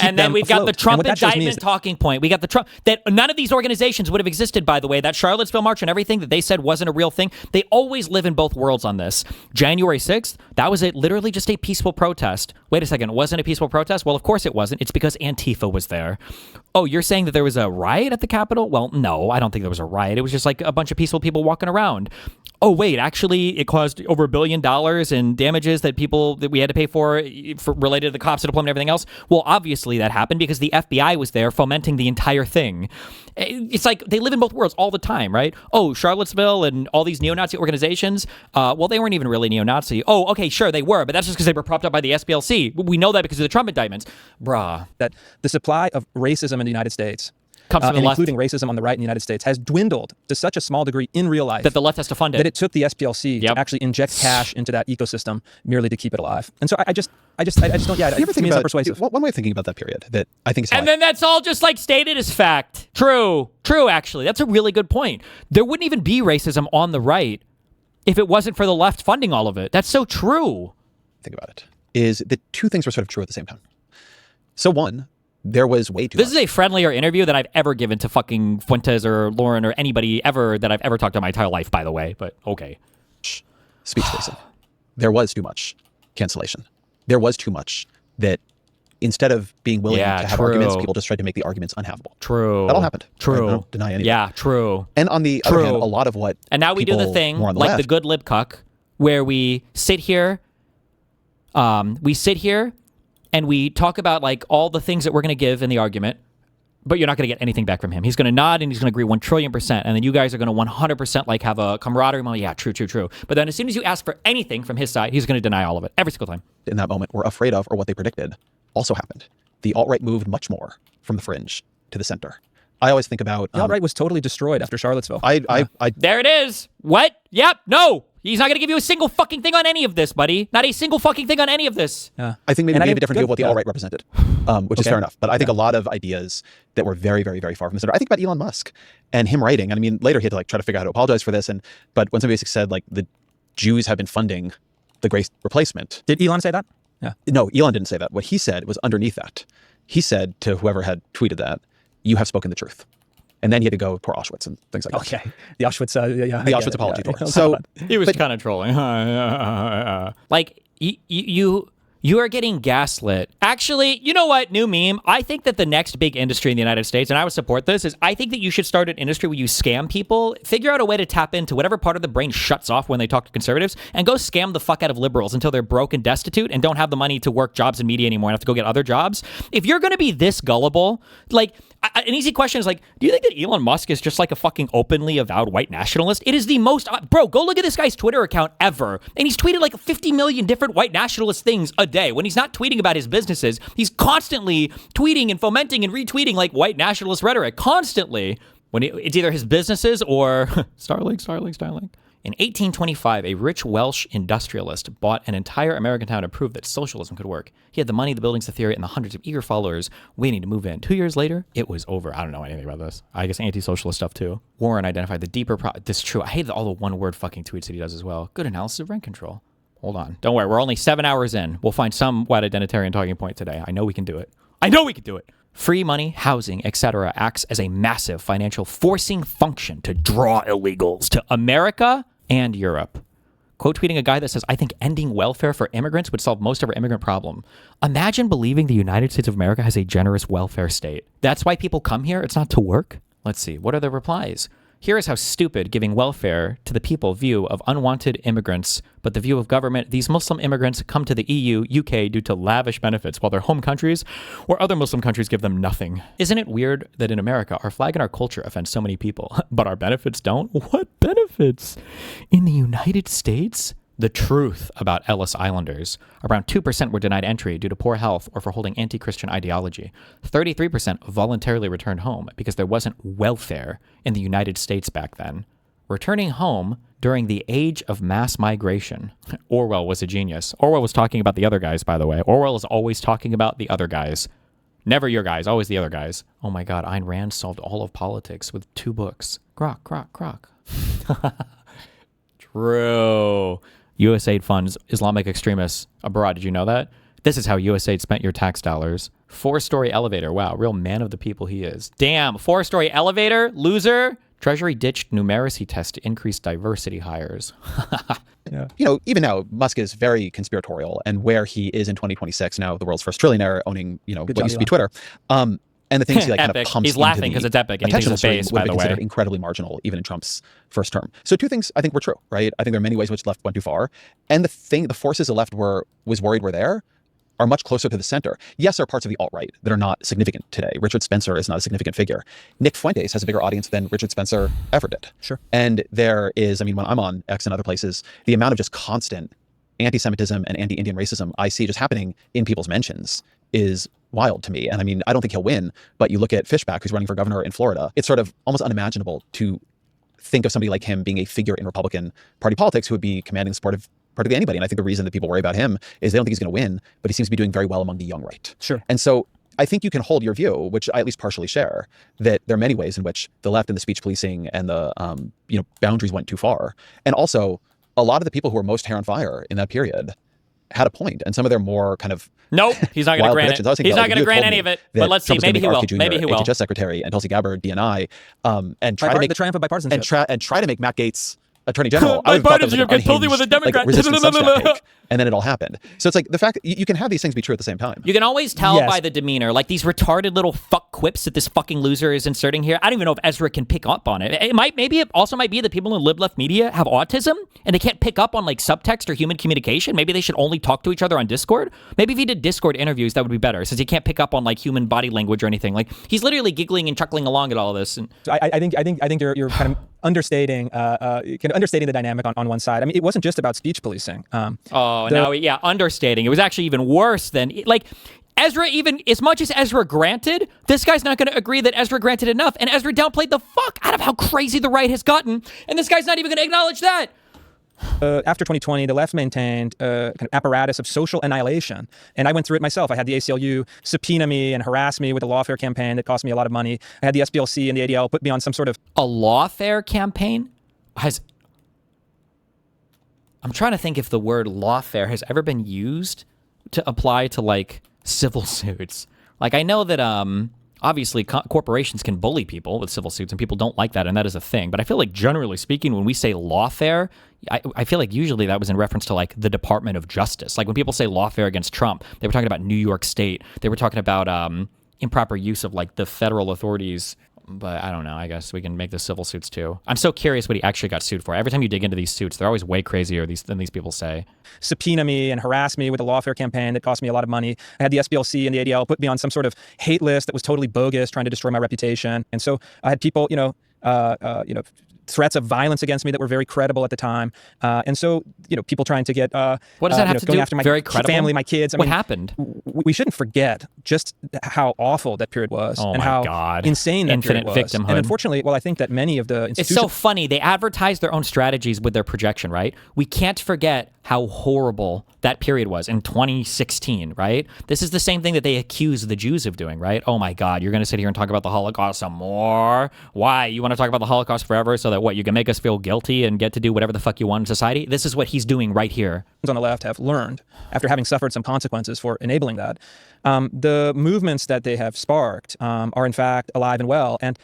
And then we've got the Trump indictment talking point. We got the Trump, that none of these organizations would have existed, by the way. That Charlottesville March and everything that they said wasn't a real thing. They always live in both worlds on this. January 6th, that was literally just a peaceful protest. Wait a second, it wasn't a peaceful protest? Well, of course it wasn't. It's because Antifa was there. Oh, you're saying that there was a riot at the Capitol? Well, no, I don't think there was a riot. It was just like a bunch of peaceful people walking around. Oh, wait, actually, it caused over $1 billion in damages that we had to pay for related to the cops' deployment and everything else. Well, obviously that happened because the FBI was there fomenting the entire thing. It's like they live in both worlds all the time, right? Oh, Charlottesville and all these neo-Nazi organizations, well, they weren't even really neo-Nazi. Oh, okay, sure, they were, but that's just because they were propped up by the SPLC. We know that because of the Trump indictments. Bruh. That the supply of racism in the United States, comes from the left, including racism on the right in the United States, has dwindled to such a small degree in real life that the left has to fund it. That it took the SPLC to actually inject cash into that ecosystem merely to keep it alive. And so I just don't. Yeah, you ever think about persuasive. One way of thinking about that period that I think is and then that's all just like stated as fact. True. Actually, that's a really good point. There wouldn't even be racism on the right if it wasn't for the left funding all of it. That's so true. Think about it. Is that two things were sort of true at the same time. So one, there was way too much. This is a friendlier interview that I've ever given to fucking Fuentes or Lauren or anybody ever that I've ever talked to in my entire life, by the way, but okay. Speech racing. There was too much cancellation. There was too much that instead of being willing to have arguments, people just tried to make the arguments unhavable. True. That all happened. True. I don't deny anything. Yeah, true. And on the other hand, a lot of what and now we do the thing like the good libcuck where we sit here and we talk about like all the things that we're going to give in the argument, but you're not going to get anything back from him. He's going to nod and he's going to agree 1,000,000,000%. And then you guys are going to 100% like have a camaraderie moment. Yeah, true. But then as soon as you ask for anything from his side, he's going to deny all of it every single time. In that moment, we're afraid of, or what they predicted, also happened. The alt-right moved much more from the fringe to the center. I always think about... the alt-right was totally destroyed after Charlottesville. There it is. What? Yep. No. He's not going to give you a single fucking thing on any of this, buddy. Not a single fucking thing on any of this. Yeah. I think maybe we have a different view of what the alt-right represented, which is fair enough. But I think a lot of ideas that were very, very, very far from the center. I think about Elon Musk and him writing. And I mean, later he had to like try to figure out how to apologize for this. But when somebody basically said like the Jews have been funding the Great Replacement. Did Elon say that? Yeah. No, Elon didn't say that. What he said was underneath that. He said to whoever had tweeted that, "You have spoken the truth." And then he had to go pour Auschwitz and things like that. Okay. The Auschwitz, the Auschwitz apology tour. So he was kind of trolling. Like you are getting gaslit. Actually, you know what? New meme. I think that the next big industry in the United States, and I would support this, is I think that you should start an industry where you scam people, figure out a way to tap into whatever part of the brain shuts off when they talk to conservatives, and go scam the fuck out of liberals until they're broke and destitute and don't have the money to work jobs in media anymore and have to go get other jobs. If you're going to be this gullible, like, an easy question is like, do you think that Elon Musk is just like a fucking openly avowed white nationalist? It is the most, bro, go look at this guy's Twitter account ever. And he's tweeted like 50 million different white nationalist things a day. When he's not tweeting about his businesses, he's constantly tweeting and fomenting and retweeting like white nationalist rhetoric constantly. When it's either his businesses or Starlink. In 1825, a rich Welsh industrialist bought an entire American town to prove that socialism could work. He had the money, the buildings, the theory, and the hundreds of eager followers waiting to move in. 2 years later, it was over. I don't know anything about this. I guess anti-socialist stuff too. Warren identified the deeper This is true. I hate all the one-word fucking tweets that he does as well. Good analysis of rent control. Hold on. Don't worry. We're only 7 hours in. We'll find some white identitarian talking point today. I know we can do it. Free money, housing, etc. acts as a massive financial forcing function to draw illegals to America and Europe. Quote tweeting a guy that says, I think ending welfare for immigrants would solve most of our immigrant problem. Imagine believing the United States of America has a generous welfare state. That's why people come here? It's not to work? Let's see. What are the replies? Here is how stupid giving welfare to the people view of unwanted immigrants, but the view of government. These Muslim immigrants come to the EU, UK due to lavish benefits, while their home countries or other Muslim countries give them nothing. Isn't it weird that in America, our flag and our culture offend so many people, but our benefits don't? What benefits? In the United States? The truth about Ellis Islanders. Around 2% were denied entry due to poor health or for holding anti-Christian ideology. 33% voluntarily returned home because there wasn't welfare in the United States back then. Returning home during the age of mass migration. Orwell was a genius. Orwell was talking about the other guys, by the way. Orwell is always talking about the other guys. Never your guys, always the other guys. Oh my God, Ayn Rand solved all of politics with 2 books. Grok, grok, grok. True. USAID funds Islamic extremists abroad. Did you know that? This is how USAID spent your tax dollars. 4-story elevator. Wow, real man of the people he is. Damn, 4-story elevator? Loser? Treasury ditched numeracy test to increase diversity hires. Yeah. You know, even now, Musk is very conspiratorial, and where he is in 2026, now the world's first trillionaire owning, you know, what used to be Twitter. And the things he like kind of pumps He's laughing because it's epic, and he thinks it's base, by the way. Considered incredibly marginal, even in Trump's first term. So 2 things I think were true, right? I think there are many ways in which the left went too far. And the forces the left was worried were there are much closer to the center. Yes, there are parts of the alt-right that are not significant today. Richard Spencer is not a significant figure. Nick Fuentes has a bigger audience than Richard Spencer ever did. Sure. And there is, I mean, when I'm on X and other places, the amount of just constant anti-Semitism and anti-Indian racism I see just happening in people's mentions is wild to me. And I mean, I don't think he'll win, but you look at Fishback, who's running for governor in Florida, it's sort of almost unimaginable to think of somebody like him being a figure in Republican Party politics who would be commanding support of practically anybody. And I think the reason that people worry about him is they don't think he's going to win, but he seems to be doing very well among the young right. Sure. And so I think you can hold your view, which I at least partially share, that there are many ways in which the left and the speech policing and the boundaries went too far. And also, a lot of the people who were most hair on fire in that period had a point, and some of their more kind of nope, he's not going to grant it. He's not going to grant any of it. But let's see, maybe he will. Maybe he will. HHS secretary and Tulsi Gabbard, DNI, and try to make the triumph of bipartisanship and try to make Matt Gaetz Attorney General. Bipartisanship gets totally with a Democrat. And then it all happened. So it's like the fact that you can have these things be true at the same time. You can always tell by the demeanor, like these retarded little fuck quips that this fucking loser is inserting here. I don't even know if Ezra can pick up on it. Maybe it also might be that people in lib left media have autism and they can't pick up on like subtext or human communication. Maybe they should only talk to each other on Discord. Maybe if he did Discord interviews, that would be better, since he can't pick up on like human body language or anything. Like he's literally giggling and chuckling along at all of this. And so I think you're kind of understating the dynamic on one side. I mean, it wasn't just about speech policing. Understating. It was actually even worse than like Ezra. Even as much as Ezra granted, this guy's not going to agree that Ezra granted enough, and Ezra downplayed the fuck out of how crazy the right has gotten, and this guy's not even going to acknowledge that. After 2020, the left maintained a kind of apparatus of social annihilation. And I went through it myself. I had the ACLU subpoena me and harass me with a lawfare campaign that cost me a lot of money. I had the SPLC and the ADL put me on some sort of... A lawfare campaign? I'm trying to think if the word lawfare has ever been used to apply to, like, civil suits. Like, I know that... obviously, corporations can bully people with civil suits, and people don't like that, and that is a thing. But I feel like, generally speaking, when we say lawfare, I feel like usually that was in reference to, like, the Department of Justice. Like, when people say lawfare against Trump, they were talking about New York State. They were talking about improper use of, like, the federal authorities. But I don't know. I guess we can make the civil suits, too. I'm so curious what he actually got sued for. Every time you dig into these suits, they're always way crazier than these people say. Subpoena me and harass me with a lawfare campaign that cost me a lot of money. I had the SPLC and the ADL put me on some sort of hate list that was totally bogus, trying to destroy my reputation. And so I had people, threats of violence against me that were very credible at the time. And so, people trying to get... what does that have to do after my very credible? Family, my kids. What happened? We shouldn't forget just how awful that period was and how insane that period was. Infinite victimhood. And unfortunately, I think that many of the institutions... It's so funny. They advertise their own strategies with their projection, right? We can't forget how horrible that period was in 2016, right? This is the same thing that they accuse the Jews of doing, right? Oh my God, you're going to sit here and talk about the Holocaust some more? Why? You want to talk about the Holocaust forever so that what, you can make us feel guilty and get to do whatever the fuck you want in society? This is what he's doing right here. On the left have learned, after having suffered some consequences for enabling that, the movements that they have sparked are in fact alive and well. And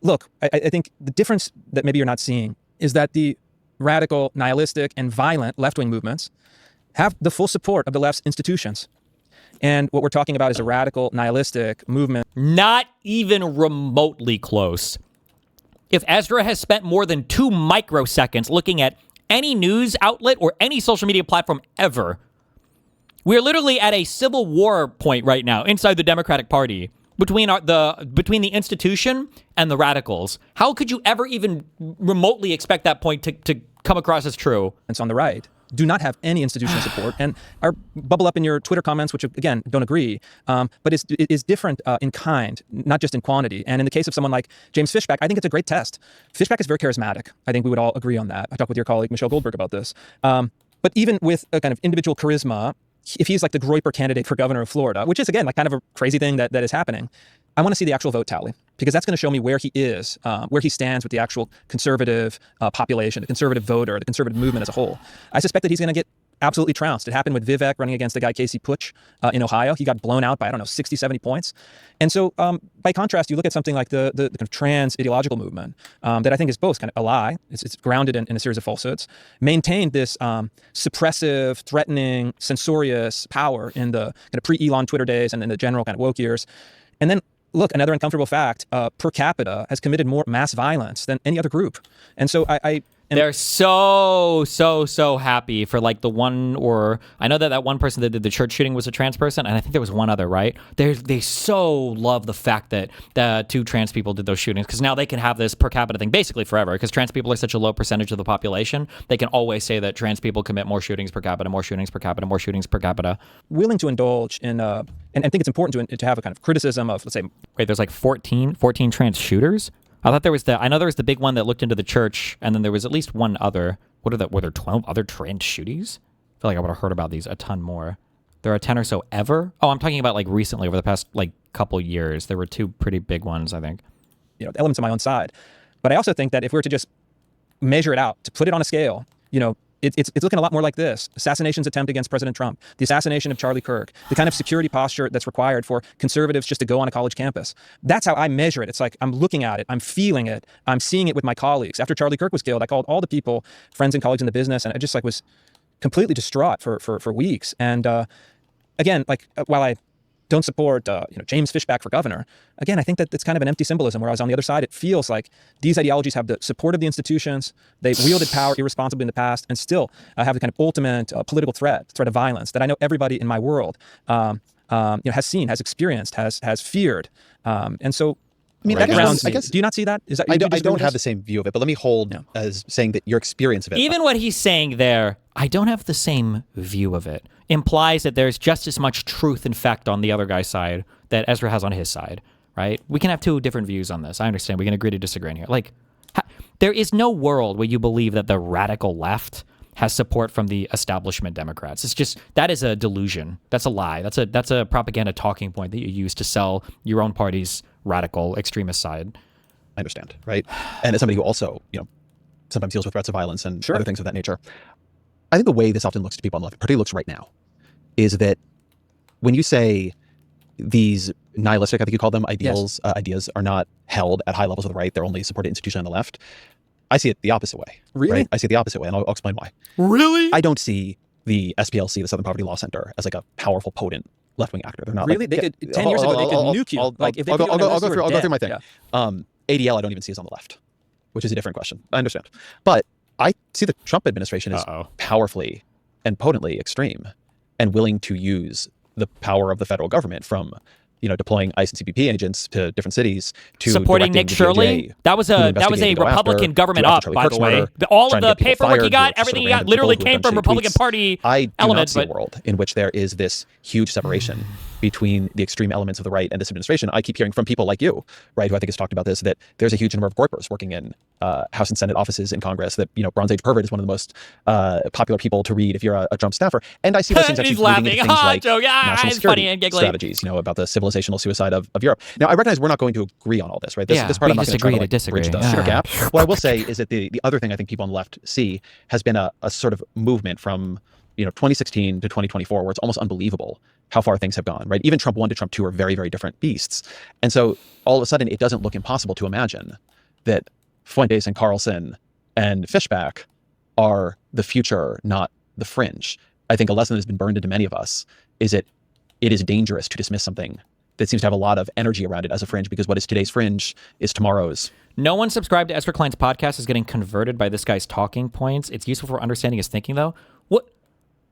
look, I think the difference that maybe you're not seeing is that the radical, nihilistic, and violent left-wing movements have the full support of the left's institutions. And what we're talking about is a radical, nihilistic movement. Not even remotely close. If Ezra has spent more than 2 microseconds looking at any news outlet or any social media platform ever, we're literally at a civil war point right now inside the Democratic Party between the institution and the radicals. How could you ever even remotely expect that point to come across as true? It's on the right. Do not have any institutional support and are bubble up in your Twitter comments, which again, don't agree, but is different in kind, not just in quantity. And in the case of someone like James Fishback, I think it's a great test. Fishback is very charismatic. I think we would all agree on that. I talked with your colleague, Michelle Goldberg, about this. But even with a kind of individual charisma, if he's like the Groyper candidate for governor of Florida, which is again, like kind of a crazy thing that is happening, I want to see the actual vote tally, because that's going to show me where he is, where he stands with the actual conservative population, the conservative voter, the conservative movement as a whole. I suspect that he's going to get absolutely trounced. It happened with Vivek running against the guy Casey Putsch in Ohio. He got blown out by, 60, 70 points. And so by contrast, you look at something like the kind of trans ideological movement that I think is both kind of a lie, it's grounded in a series of falsehoods, maintained this suppressive, threatening, censorious power in the kind of pre-Elon Twitter days and in the general kind of woke years. And then look, another uncomfortable fact, per capita has committed more mass violence than any other group. And so they're so happy for like the one, or I know that one person that did the church shooting was a trans person, and I think there was one other, right? They so love the fact that the 2 trans people did those shootings, because now they can have this per capita thing basically forever, because trans people are such a low percentage of the population. They can always say that trans people commit more shootings per capita, more shootings per capita, more shootings per capita. Willing to indulge in, and I think it's important to have a kind of criticism of, let's say, wait, there's like 14 trans shooters? I thought there was I know there was the big one that looked into the church, and then there was at least one other. Were there 12 other trans shootings? I feel like I would have heard about these a ton more. There are 10 or so ever? Oh, I'm talking about like recently, over the past like couple years. There were 2 pretty big ones, I think. Elements on my own side. But I also think that if we were to just measure it out, to put it on a scale, it's looking a lot more like this. Assassination's attempt against President Trump, the assassination of Charlie Kirk, the kind of security posture that's required for conservatives just to go on a college campus. That's how I measure it. It's like I'm looking at it, I'm feeling it, I'm seeing it with my colleagues. After Charlie Kirk was killed, I called all the people, friends and colleagues in the business, and I just was completely distraught for weeks. And again, while I don't support James Fishback for governor, again, I think that it's kind of an empty symbolism, whereas on the other side, it feels like these ideologies have the support of the institutions, they've wielded power irresponsibly in the past, and still have the kind of ultimate political threat of violence that I know everybody in my world has seen, has experienced, has feared. And so I mean, I guess, do you not see that? I don't have the same view of it, but let me hold as saying that your experience of it. Even what he's saying there, I don't have the same view of it, implies that there's just as much truth and fact on the other guy's side that Ezra has on his side, right? We can have 2 different views on this. I understand. We can agree to disagree in here. There is no world where you believe that the radical left has support from the establishment Democrats. It's just, that is a delusion. That's a lie. That's a propaganda talking point that you use to sell your own party's radical extremist side. I understand, right? And as somebody who also, sometimes deals with threats of violence and other things of that nature, I think the way this often looks to people on the left, particularly looks right now, is that when you say these nihilistic, I think you call them, ideas are not held at high levels of the right, they're only supported institutionally on the left, I see it the opposite way. Really? Right? I see it the opposite way, and I'll explain why. Really? I don't see the SPLC, the Southern Poverty Law Center, as like a powerful, potent left-wing actor. They're not really. They could 10 years ago they could nuke you. I'll go through my thing. Yeah. ADL, I don't even see as on the left, which is a different question. I understand, but I see the Trump administration is powerfully and potently extreme and willing to use the power of the federal government, from deploying ICE and CBP agents to different cities, to supporting Nick Shirley. That was a Republican government up, by the way. All of the paperwork he got, everything he got, literally came from Republican Party elements. I do not see a world in which there is this huge separation between the extreme elements of the right and this administration. I keep hearing from people like you, right, who I think has talked about this, that there's a huge number of corpers working in House and Senate offices in Congress, that, Bronze Age pervert is one of the most popular people to read if you're a Trump staffer. And I see those things actually moving into things like national security strategies, about the civilizational suicide of Europe. Now, I recognize we're not going to agree on all this, right? This part I'm not going to try to bridge the gap. What I will say is that the other thing I think people on the left see has been a sort of movement from 2016 to 2024, where it's almost unbelievable how far things have gone, right? Even Trump 1 to Trump 2 are very, very different beasts. And so all of a sudden, it doesn't look impossible to imagine that Fuentes and Carlson and Fishback are the future, not the fringe. I think a lesson that has been burned into many of us is that it is dangerous to dismiss something that seems to have a lot of energy around it as a fringe, because what is today's fringe is tomorrow's. No one subscribed to Ezra Klein's podcast is getting converted by this guy's talking points. It's useful for understanding his thinking, though. What?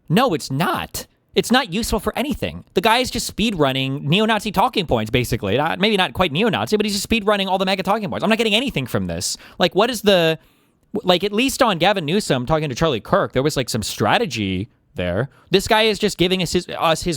No, it's not. It's not useful for anything. The guy is just speed running neo-Nazi talking points, basically. Maybe not quite neo-Nazi, but he's just speed running all the MAGA talking points. I'm not getting anything from this. Like, what is the... Like, at least on Gavin Newsom talking to Charlie Kirk, there was, like, some strategy there. This guy is just giving us his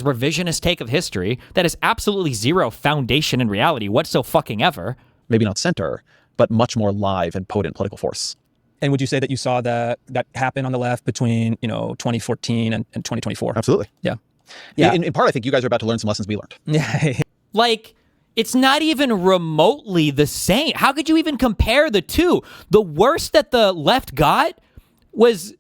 revisionist take of history that has absolutely zero foundation in reality whatsoever. Maybe not center, but much more live and potent political force. And would you say that you saw that happen on the left between 2014 and 2024? Absolutely. Yeah. In part, I think you guys are about to learn some lessons we learned. Yeah. Like, it's not even remotely the same. How could you even compare the two? The worst that the left got was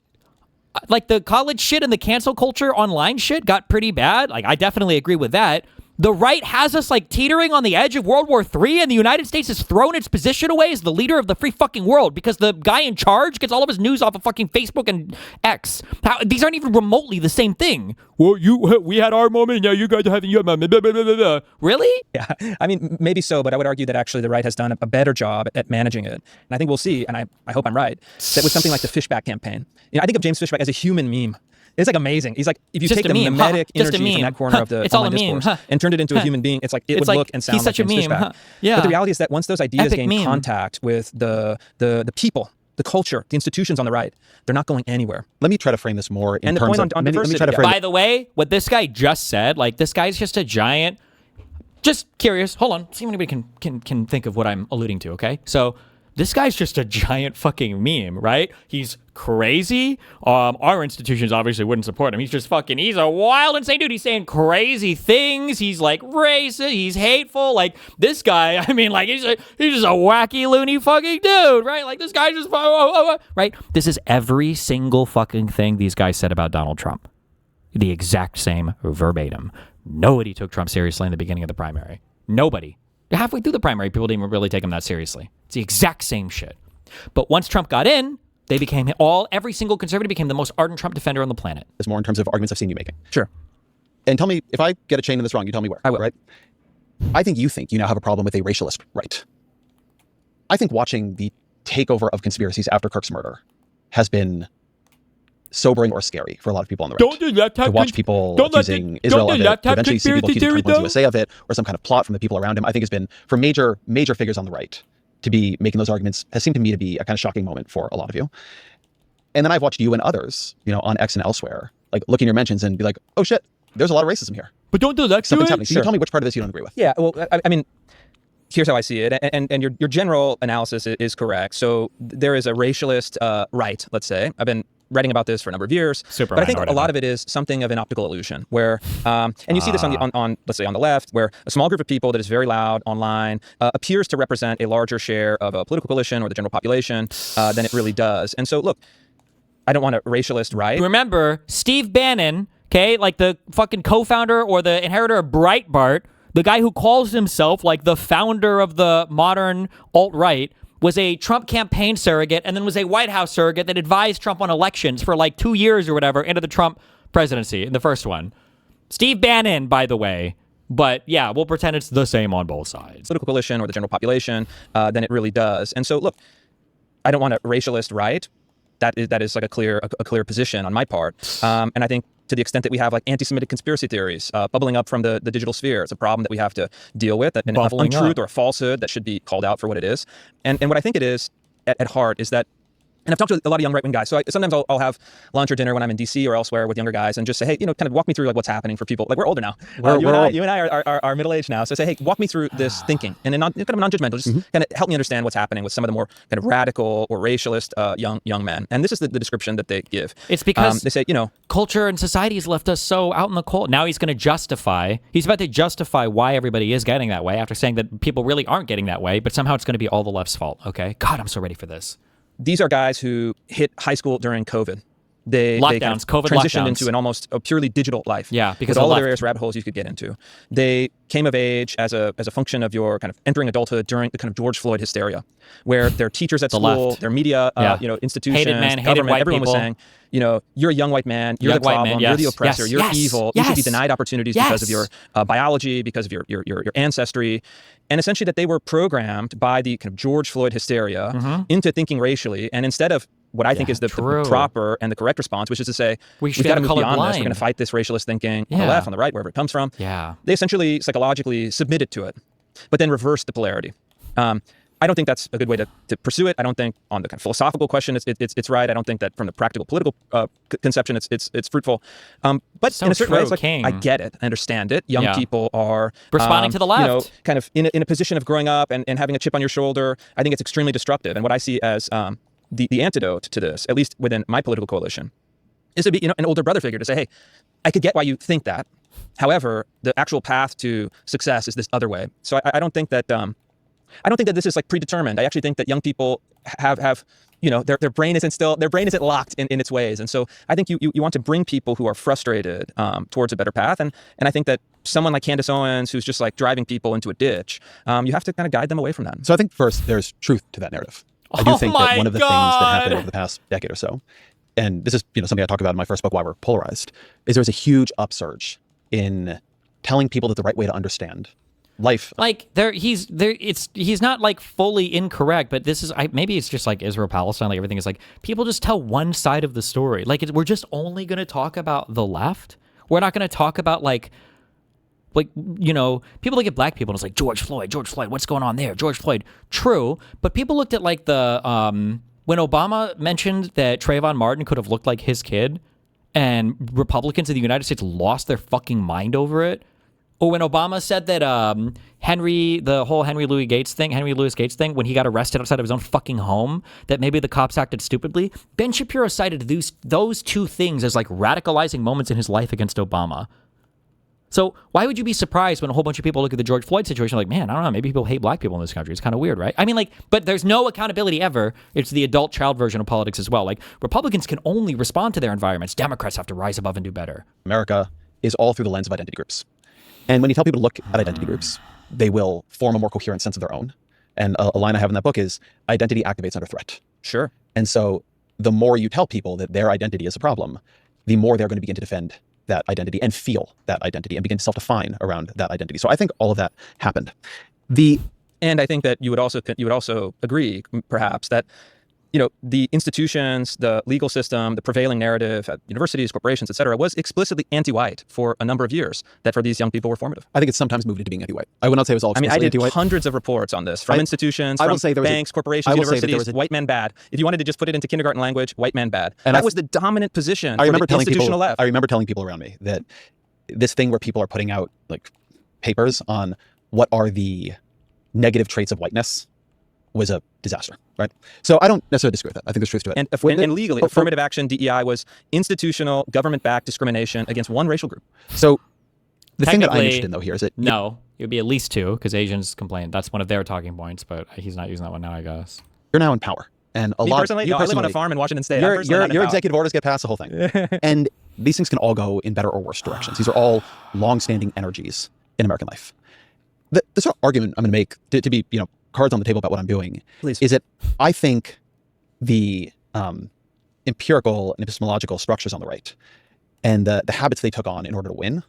like the college shit and the cancel culture online shit got pretty bad. Like, I definitely agree with that. The right has us like teetering on the edge of World War III, and the United States has thrown its position away as the leader of the free fucking world because the guy in charge gets all of his news off of fucking Facebook and X. These aren't even remotely the same thing. Well, we had our moment, now you guys are having your moment. Blah, blah, blah, blah. Really? Yeah, I mean, maybe so, but I would argue that actually the right has done a better job at managing it. And I think we'll see, and I hope I'm right, that with something like the Fishback campaign. I think of James Fishback as a human meme. It's like amazing. He's like, if you just take the mimetic energy from that corner of the online discourse and turned it into a human being, it's like it would look and sound like James Fishback. Yeah. But the reality is that once those ideas gain contact with the people, the culture, the institutions on the right, they're not going anywhere. Let me try to frame this more in and terms the point on diversity. By the way, what this guy just said, like, this guy's just a giant. Just curious. Hold on. See if anybody can think of what I'm alluding to. Okay, so. This guy's just a giant fucking meme, right? He's crazy. Our institutions obviously wouldn't support him. He's a wild, insane dude. He's saying crazy things. He's like racist. He's hateful. Like, this guy, I mean, like, he's just a wacky, loony fucking dude, right? Like, this guy just, right? This is every single fucking thing these guys said about Donald Trump. The exact same verbatim. Nobody took Trump seriously in the beginning of the primary. Nobody. Halfway through the primary, people didn't even really take him that seriously. It's the exact same shit. But once Trump got in, every single conservative became the most ardent Trump defender on the planet. There's more in terms of arguments I've seen you making. Sure. And tell me, if I get a chain of this wrong, you tell me where. I will. Right? I think you now have a problem with a racialist right. I think watching the takeover of conspiracies after Kirk's murder has been sobering or scary for a lot of people on the right. Don't do that type to watch people accusing Israel of it, to eventually see people accusing Trump USA of it, or some kind of plot from the people around him, I think has been, for major figures on the right, to be making those arguments has seemed to me to be a kind of shocking moment for a lot of you. And then I've watched you and others, on X and elsewhere, like look in your mentions and be like, oh shit, there's a lot of racism here. But don't do that. Something's happening. So you tell me which part of this you don't agree with. Yeah, well, I mean, here's how I see it, and your general analysis is correct. So there is a racialist right, let's say. I've been writing about this for a number of years, but I think a lot of it is something of an optical illusion, where, and you see this on let's say on the left, where a small group of people that is very loud online appears to represent a larger share of a political coalition or the general population than it really does. And so, look, I don't want a racialist right. Remember, Steve Bannon, okay, like the fucking co-founder or the inheritor of Breitbart, the guy who calls himself like the founder of the modern alt-right, was a Trump campaign surrogate and then was a White House surrogate that advised Trump on elections for like 2 years or whatever into the Trump presidency in the first one. Steve Bannon, by the way. But yeah, we'll pretend it's the same on both sides. Political coalition or the general population than it really does. And so, look, I don't want a racialist right. That is like a clear position on my part. And I think to the extent that we have like anti-Semitic conspiracy theories bubbling up from the digital sphere, it's a problem that we have to deal with, an untruth or a falsehood that should be called out for what it is. And what I think it is at heart is that And I've talked to a lot of young right-wing guys. So sometimes I'll have lunch or dinner when I'm in DC or elsewhere with younger guys and just say, hey, kind of walk me through like what's happening for people. Like we're older now. You and I are middle-aged now. So say, hey, walk me through this thinking. And in kind of non-judgmental, just kind of help me understand what's happening with some of the more kind of radical or racialist young men. And this is the description that they give. It's because they say, culture and society has left us so out in the cold. Now he's about to justify why everybody is getting that way after saying that people really aren't getting that way, but somehow it's going to be all the left's fault. Okay. God, I'm so ready for this. These are guys who hit high school during COVID. They kind of COVID transitioned lockdowns. into an almost a purely digital life. Yeah, because with all the left. various rabbit holes you could get into. They came of age as a function of your kind of entering adulthood during the kind of George Floyd hysteria, where their teachers at school, left. their media, institutions, hated government, everyone people. was saying, you're a young white man, you're the problem, you're the oppressor, you're evil, you should be denied opportunities because of your biology, because of your ancestry. And essentially that they were programmed by the kind of George Floyd hysteria into thinking racially. And instead of what I think is the proper and the correct response, which is to say, we've got to move beyond this. We're going to fight this racialist thinking on the left, on the right, wherever it comes from. Yeah. They essentially psychologically submitted to it, but then reversed the polarity. I don't think that's a good way to pursue it. I don't think on the kind of philosophical question it's right. I don't think that from the practical political conception it's fruitful. But in a certain way, it's like, I get it. I understand it. Young people are responding to the left. Kind of in a position of growing up and having a chip on your shoulder. I think it's extremely destructive. And what I see as the antidote to this, at least within my political coalition, is to be an older brother figure to say, hey, I could get why you think that. However, the actual path to success is this other way. So I don't think that this is like predetermined. I actually think that young people have their brain isn't locked in its ways. And so I think you want to bring people who are frustrated towards a better path. And I think that someone like Candace Owens, who's just like driving people into a ditch, you have to kind of guide them away from that. So I think first there's truth to that narrative. I do think that one of the things that happened over the past decade or so, and this is something I talk about in my first book, Why We're Polarized, is there's a huge upsurge in telling people that the right way to understand life. Like he's not like fully incorrect, but this is maybe it's just like Israel Palestine, like everything is like people just tell one side of the story. Like we're just only going to talk about the left. We're not going to talk about like people look at black people and it's like George Floyd, what's going on there? George Floyd. True, but people looked at like the when Obama mentioned that Trayvon Martin could have looked like his kid, and Republicans in the United States lost their fucking mind over it. Or when Obama said that the whole Henry Louis Gates thing, when he got arrested outside of his own fucking home, that maybe the cops acted stupidly. Ben Shapiro cited those two things as like radicalizing moments in his life against Obama. So why would you be surprised when a whole bunch of people look at the George Floyd situation like, man, I don't know, maybe people hate black people in this country. It's kind of weird, right? I mean, but there's no accountability ever. It's the adult-child version of politics as well. Like, Republicans can only respond to their environments. Democrats have to rise above and do better. America is all through the lens of identity groups. And when you tell people to look at identity groups, they will form a more coherent sense of their own. And a line I have in that book is, identity activates under threat. Sure. And so the more you tell people that their identity is a problem, the more they're going to begin to defend that identity and feel that identity and begin to self-define around that identity. So I think all of that happened. And I think that you would also agree, perhaps, that the institutions, the legal system, the prevailing narrative at universities, corporations, et cetera, was explicitly anti-white for a number of years, that for these young people were formative. I think it's sometimes moved into being anti-white. I would not say it was all explicitly anti-white. I did anti-white. hundreds of reports on this from institutions, from banks, corporations, universities, white man bad. If you wanted to just put it into kindergarten language, white man bad. And that was the dominant position for the institutional left. I remember telling people around me that this thing where people are putting out like papers on what are the negative traits of whiteness was a disaster, right? So I don't necessarily disagree with that. I think there's truth to it. And legally, affirmative action, DEI, was institutional, government-backed discrimination against one racial group. So the thing that I'm interested in, though, here is that... No, it would be at least two, because Asians complain. That's one of their talking points, but he's not using that one now, I guess. You're now in power. And I live on a farm in Washington State. Your executive orders get past the whole thing. And these things can all go in better or worse directions. These are all long-standing energies in American life. The sort of argument I'm going to make, to be, cards on the table about what I'm doing, is that I think the empirical and epistemological structures on the right and the habits they took on in order to win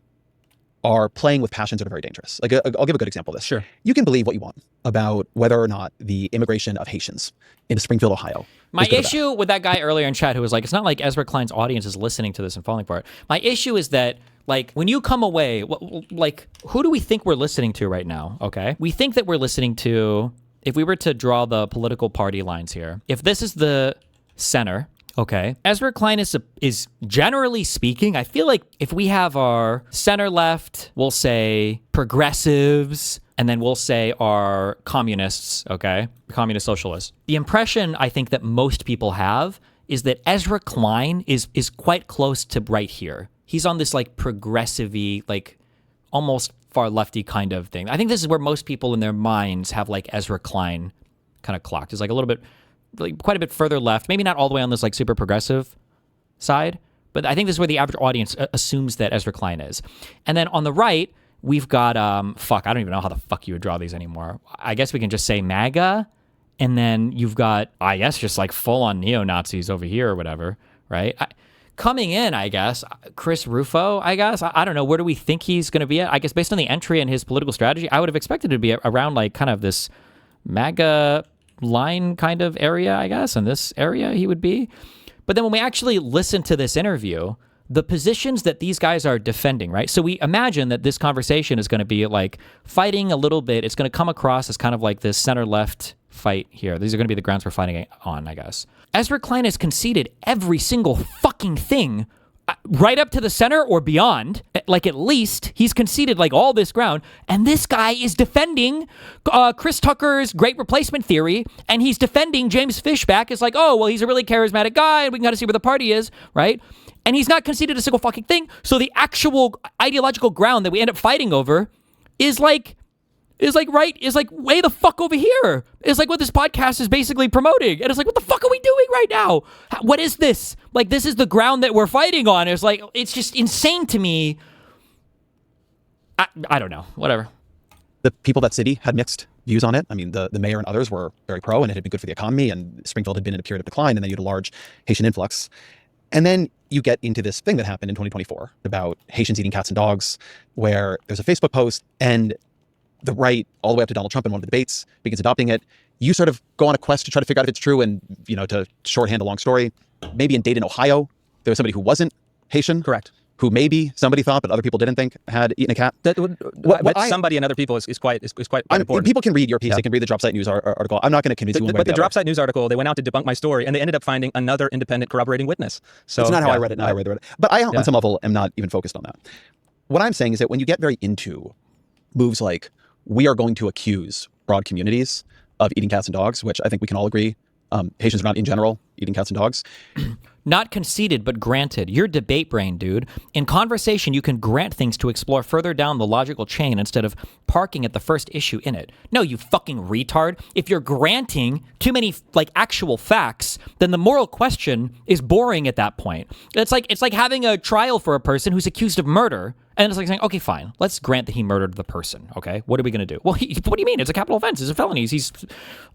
are playing with passions that are very dangerous. Like, I'll give a good example of this. Sure. You can believe what you want about whether or not the immigration of Haitians into Springfield, Ohio. My issue with that guy earlier in chat who was like, it's not like Ezra Klein's audience is listening to this and falling for it. My issue is that, like, when you come away, like, who do we think we're listening to right now? Okay. We think that we're listening to, if we were to draw the political party lines here, if this is the center. Okay. Ezra Klein is generally speaking, I feel like if we have our center left, we'll say progressives, and then we'll say our communists, okay? Communist socialists. The impression I think that most people have is that Ezra Klein is quite close to right here. He's on this like progressive-y, like almost far lefty kind of thing. I think this is where most people in their minds have like Ezra Klein kind of clocked. It's like a little bit, like quite a bit further left, maybe not all the way on this like super progressive side, but I think this is where the average audience assumes that Ezra Klein is. And then on the right, we've got, I don't even know how the fuck you would draw these anymore. I guess we can just say MAGA, and then you've got, I guess, just like full-on neo-Nazis over here or whatever, right? Coming in, I guess, Chris Rufo, I guess. I don't know, where do we think he's going to be at? I guess based on the entry and his political strategy, I would have expected to be around like kind of this MAGA line kind of area, I guess, in this area he would be. But then when we actually listen to this interview, the positions that these guys are defending, right? So we imagine that this conversation is going to be like fighting a little bit. It's going to come across as kind of like this center-left fight here. These are going to be the grounds we're fighting on, I guess. Ezra Klein has conceded every single fucking thing right up to the center or beyond. Like at least he's conceded like all this ground. And this guy is defending Chris Tucker's great replacement theory. And he's defending James Fishback as like, oh, well, he's a really charismatic guy and we can kind of see where the party is, right? And he's not conceded a single fucking thing. So the actual ideological ground that we end up fighting over is like way the fuck over here. It's like what this podcast is basically promoting. And it's like, what the fuck are we doing right now? What is this? Like, this is the ground that we're fighting on. It's like, it's just insane to me. I don't know. Whatever. The people of that city had mixed views on it. I mean, the mayor and others were very pro, and it had been good for the economy, and Springfield had been in a period of decline, and then you had a large Haitian influx. And then you get into this thing that happened in 2024 about Haitians eating cats and dogs, where there's a Facebook post, and the right, all the way up to Donald Trump in one of the debates, begins adopting it. You sort of go on a quest to try to figure out if it's true, and, you know, to shorthand a long story, maybe in Dayton, Ohio, there was somebody who wasn't Haitian. Correct. Who maybe somebody thought, but other people didn't think had eaten a cat. Somebody and other people is quite important. People can read your piece. Yeah. They can read the Drop Site News article. I'm not going to convince you one way or the other. But the Drop Site News article, they went out to debunk my story, and they ended up finding another independent corroborating witness. So it's not how I read it. I read it. But I, on some level, am not even focused on that. What I'm saying is that when you get very into moves like, we are going to accuse broad communities of eating cats and dogs, which I think we can all agree, Haitians are not in general eating cats and dogs. Not conceded, but granted. You're debate brain, dude. In conversation, you can grant things to explore further down the logical chain instead of parking at the first issue in it. No, you fucking retard. If you're granting too many like actual facts, then the moral question is boring at that point. It's like having a trial for a person who's accused of murder. And it's like saying, okay, fine, let's grant that he murdered the person, okay? What are we going to do? Well, what do you mean? It's a capital offense. It's a felony. He's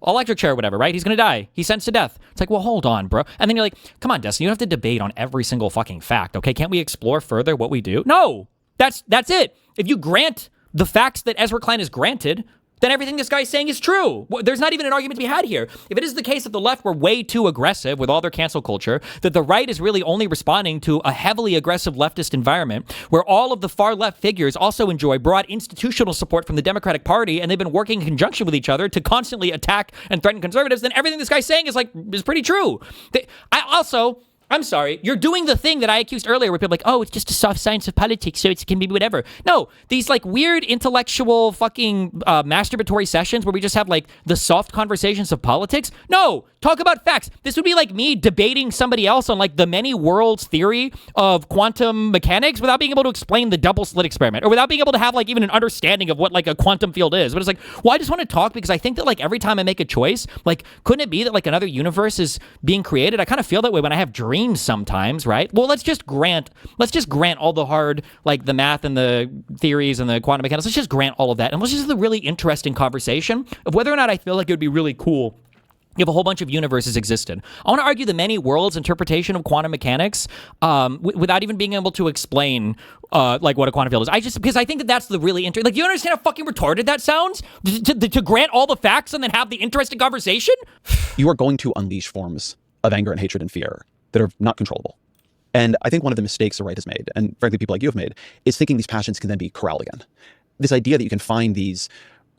electric chair or whatever, right? He's going to die. He's sentenced to death. It's like, well, hold on, bro. And then you're like, come on, Destin, you don't have to debate on every single fucking fact, okay? Can't we explore further what we do? No, that's it. If you grant the facts that Ezra Klein has granted, then everything this guy's saying is true. There's not even an argument to be had here. If it is the case that the left were way too aggressive with all their cancel culture, that the right is really only responding to a heavily aggressive leftist environment where all of the far left figures also enjoy broad institutional support from the Democratic Party and they've been working in conjunction with each other to constantly attack and threaten conservatives, then everything this guy's saying is pretty true. I'm sorry, you're doing the thing that I accused earlier where people are like, oh, it's just a soft science of politics, so it can be whatever. No, these like weird intellectual fucking masturbatory sessions where we just have like the soft conversations of politics. No, talk about facts. This would be like me debating somebody else on like the many worlds theory of quantum mechanics without being able to explain the double slit experiment or without being able to have like even an understanding of what like a quantum field is. But it's like, well, I just want to talk because I think that like every time I make a choice, like couldn't it be that like another universe is being created? I kind of feel that way when I have dreams sometimes, right? Well, let's just grant all the hard, like the math and the theories and the quantum mechanics. Let's just grant all of that. And let's just have a really interesting conversation of whether or not I feel like it would be really cool if a whole bunch of universes existed. I want to argue the many worlds interpretation of quantum mechanics without even being able to explain like what a quantum field is. Because I think that that's the really interesting. Like, do you understand how fucking retarded that sounds? To grant all the facts and then have the interesting conversation? You are going to unleash forms of anger and hatred and fear that are not controllable. And I think one of the mistakes the right has made, and frankly people like you have made, is thinking these passions can then be corralled again. This idea that you can find these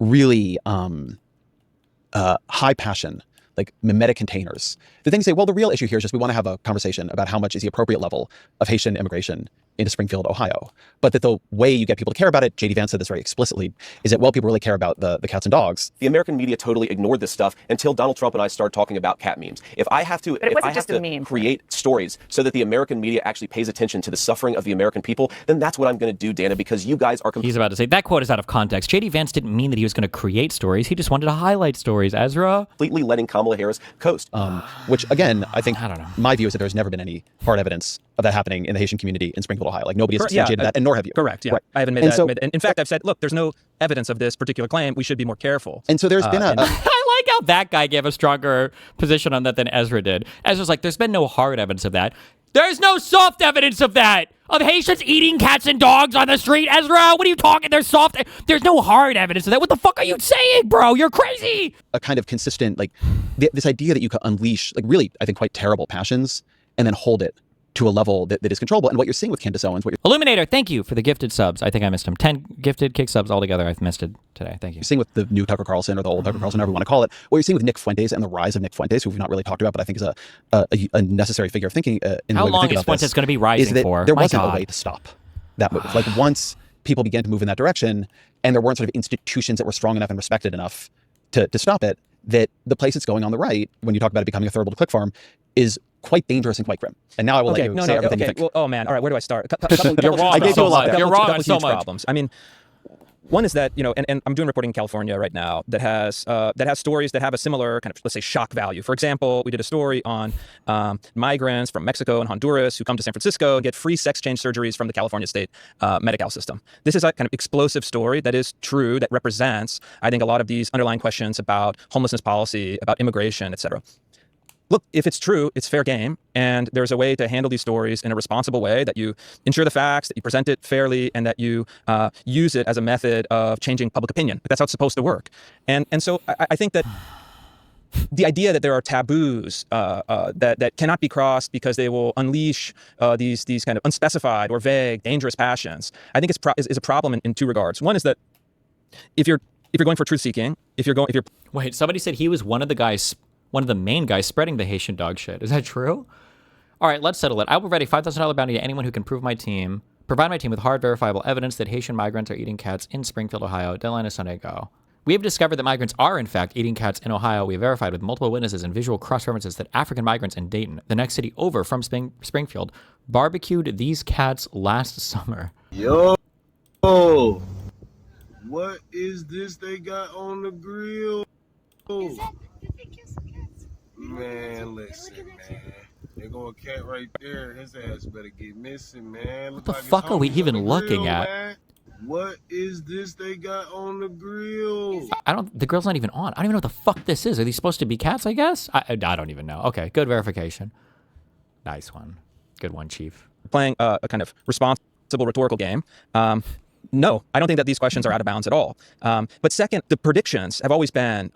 really high passion, like mimetic containers. The thing say, well, the real issue here is just we want to have a conversation about how much is the appropriate level of Haitian immigration into Springfield, Ohio. But that the way you get people to care about it, J.D. Vance said this very explicitly, is that, well, people really care about the cats and dogs. The American media totally ignored this stuff until Donald Trump and I started talking about cat memes. If I have to, create stories so that the American media actually pays attention to the suffering of the American people, then that's what I'm going to do, Dana, because you guys are... He's about to say, that quote is out of context. J.D. Vance didn't mean that he was going to create stories. He just wanted to highlight stories, Ezra. Completely letting Kamala Harris coast. Which, again, I think my view is that there's never been any hard evidence of that happening in the Haitian community in Springfield, Ohio. Like, nobody has substantiated that, and nor have you. Correct, yeah. Right. I haven't made that. And in fact, I've said, look, there's no evidence of this particular claim. We should be more careful. And so there's been I like how that guy gave a stronger position on that than Ezra did. Ezra's like, there's been no hard evidence of that. There's no soft evidence of that. Of Haitians eating cats and dogs on the street, Ezra. What are you talking? There's soft. There's no hard evidence of that. What the fuck are you saying, bro? You're crazy. A kind of consistent, like, this idea that you could unleash, like, really, I think, quite terrible passions and then hold it to a level that is controllable. And what you're seeing with Candace Owens, Illuminator, thank you for the gifted subs. I think I missed him. 10 gifted kick subs altogether. I've missed it today. Thank you. You're seeing with the new Tucker Carlson or the old Tucker Carlson, whatever you want to call it, what you're seeing with Nick Fuentes and the rise of Nick Fuentes, who we've not really talked about, but I think is a necessary figure of thinking in How the way long we think is about Fuentes this, going to be rising is that for? there wasn't a way to stop that move. Like, once people began to move in that direction and there weren't sort of institutions that were strong enough and respected enough to stop it, that the place it's going on the right, when you talk about it becoming a third world click farm, is quite dangerous and quite grim. And now I will let you say everything you think. Well, oh man, all right, where do I start? You're wrong. I gave you a lot. You're wrong on so much. Problems. I mean, one is that, and I'm doing reporting in California right now that has stories that have a similar kind of, let's say, shock value. For example, we did a story on migrants from Mexico and Honduras who come to San Francisco and get free sex change surgeries from the California state Medi-Cal system. This is a kind of explosive story that is true, that represents, I think, a lot of these underlying questions about homelessness policy, about immigration, et cetera. Look, if it's true, it's fair game, and there's a way to handle these stories in a responsible way, that you ensure the facts, that you present it fairly, and that you use it as a method of changing public opinion. That's how it's supposed to work. And so I think that the idea that there are taboos that cannot be crossed because they will unleash these kind of unspecified or vague, dangerous passions, I think is a problem in two regards. One is that if you're going for truth seeking, Wait, somebody said he was one of the main guys spreading the Haitian dog shit. Is that true? All right, let's settle it. I will write a $5,000 bounty to anyone who can provide my team with hard, verifiable evidence that Haitian migrants are eating cats in Springfield, Ohio. Deadline is Sunday. Go. We have discovered that migrants are, in fact, eating cats in Ohio. We have verified with multiple witnesses and visual cross-references that African migrants in Dayton, the next city over from Springfield, barbecued these cats last summer. Yo, what is this they got on the grill? Man, listen, man. There go a cat right there. His ass better get missing, man. What the fuck are we even looking at? Man. What is this they got on the grill? The grill's not even on. I don't even know what the fuck this is. Are these supposed to be cats, I guess? I don't even know. Okay, good verification. Nice one. Good one, Chief. Playing a kind of responsible rhetorical game. No, I don't think that these questions are out of bounds at all. But second, the predictions have always been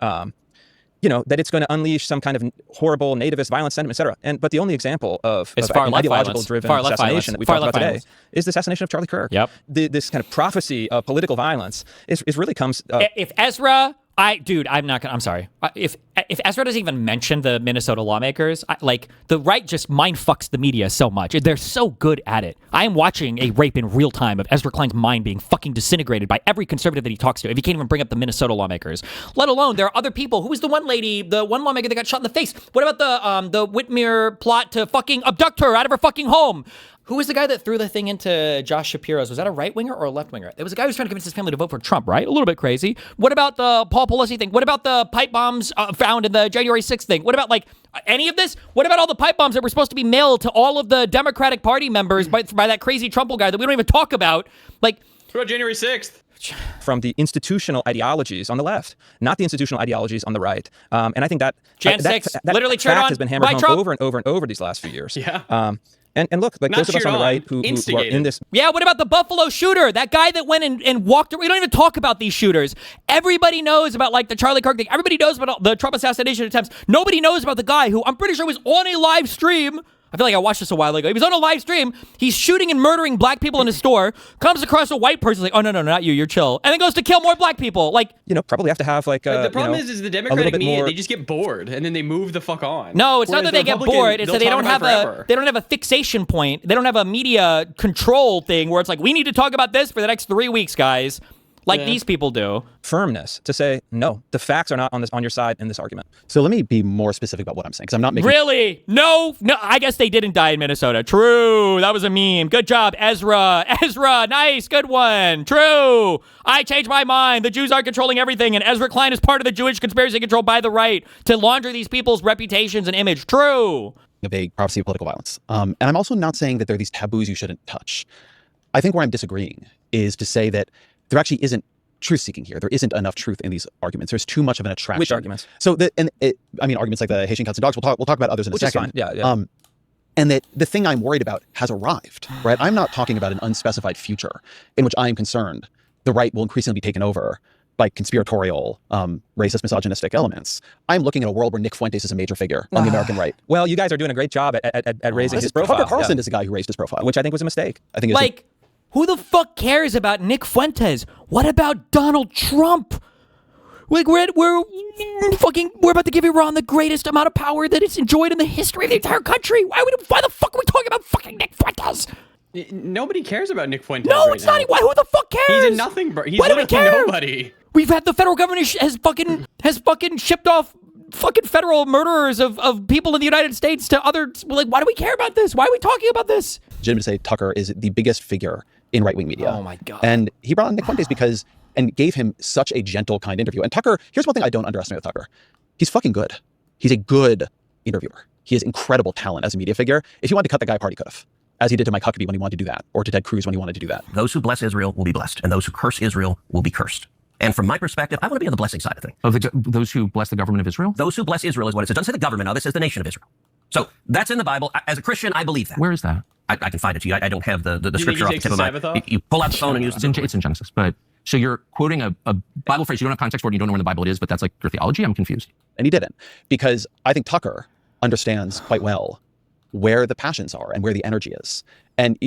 that it's going to unleash some kind of horrible nativist violence sentiment, et cetera. But the only example of an ideological-driven assassination that we talked about today is the assassination of Charlie Kirk. Yep. This kind of prophecy of political violence is really comes... If Ezra... I'm sorry. If Ezra doesn't even mention the Minnesota lawmakers, the right just mind fucks the media so much. They're so good at it. I am watching a rape in real time of Ezra Klein's mind being fucking disintegrated by every conservative that he talks to. If he can't even bring up the Minnesota lawmakers, let alone there are other people. Who was the one lady, the one lawmaker that got shot in the face? What about the Whitmer plot to fucking abduct her out of her fucking home? Who was the guy that threw the thing into Josh Shapiro's? Was that a right winger or a left winger? There was a guy who was trying to convince his family to vote for Trump, right? A little bit crazy. What about the Paul Pelosi thing? What about the pipe bombs found in the January 6th thing? What about any of this? What about all the pipe bombs that were supposed to be mailed to all of the Democratic Party members by that crazy Trump guy that we don't even talk about? What about January 6th? From the institutional ideologies on the left, not the institutional ideologies on the right. And I think that Jan 6 literally fact on has been hammered home Trump. over and over and over these last few years. Yeah. And look, those of us on the right who are in this... Yeah, what about the Buffalo shooter? That guy that went and walked... We don't even talk about these shooters. Everybody knows about, the Charlie Kirk thing. Everybody knows about the Trump assassination attempts. Nobody knows about the guy who I'm pretty sure was on a live stream. I feel like I watched this a while ago. He was on a live stream. He's shooting and murdering black people in a store. Comes across a white person, like, oh no, not you, you're chill, and then goes to kill more black people. Like, probably have to have like. The problem is the Democratic media, they just get bored and then they move the fuck on. No, it's not that they get bored. It's that they don't have a fixation point. They don't have a media control thing where it's like, we need to talk about this for the next 3 weeks, guys. Like these people do. Firmness to say, no, the facts are not on your side in this argument. So let me be more specific about what I'm saying, because I'm not making... Really? No, I guess they didn't die in Minnesota. True. That was a meme. Good job, Ezra. Nice. Good one. True. I changed my mind. The Jews are controlling everything, and Ezra Klein is part of the Jewish conspiracy controlled by the right to launder these people's reputations and image. True. A vague prophecy of political violence. And I'm also not saying that there are these taboos you shouldn't touch. I think where I'm disagreeing is to say that there actually isn't truth-seeking here. There isn't enough truth in these arguments. There's too much of an attraction. Which arguments? So, arguments like the Haitian cats and dogs. We'll talk about others in a second. Which is fine. Yeah. And that the thing I'm worried about has arrived, right? I'm not talking about an unspecified future in which I am concerned the right will increasingly be taken over by conspiratorial, racist, misogynistic elements. I'm looking at a world where Nick Fuentes is a major figure on the American right. Well, you guys are doing a great job at raising his profile. Tucker Carlson is the guy who raised his profile, which I think was a mistake. I think who the fuck cares about Nick Fuentes? What about Donald Trump? Like we're about to give Iran the greatest amount of power that it's enjoyed in the history of the entire country. Why the fuck are we talking about fucking Nick Fuentes? Nobody cares about Nick Fuentes. No, it's not. Why? Who the fuck cares? He's a nothing, bro. He's why do we care? Nobody. We've had the federal government has fucking shipped off fucking federal murderers of people in the United States to others. Like, why do we care about this? Why are we talking about this? Legitimate to say Tucker is the biggest figure in right-wing media. Oh my God. And he brought on Nick Fuentes and gave him such a gentle, kind interview. And Tucker, here's one thing I don't underestimate with Tucker. He's fucking good. He's a good interviewer. He has incredible talent as a media figure. If he wanted to cut the guy apart, he could have. As he did to Mike Huckabee when he wanted to do that, or to Ted Cruz when he wanted to do that. Those who bless Israel will be blessed, and those who curse Israel will be cursed. And from my perspective, I want to be on the blessing side of things. Those who bless the government of Israel? Those who bless Israel is what it says. It doesn't say the government of it, says the nation of Israel. So that's in the Bible. As a Christian, I believe that. Where is that? I can find it to you. I don't have the scripture off the tip of my... You pull out the phone and use it. It's in Genesis. But so you're quoting a Bible phrase. You don't have context for it. You don't know where in the Bible it is, but that's like your theology? I'm confused. And he didn't. Because I think Tucker understands quite well where the passions are and where the energy is. And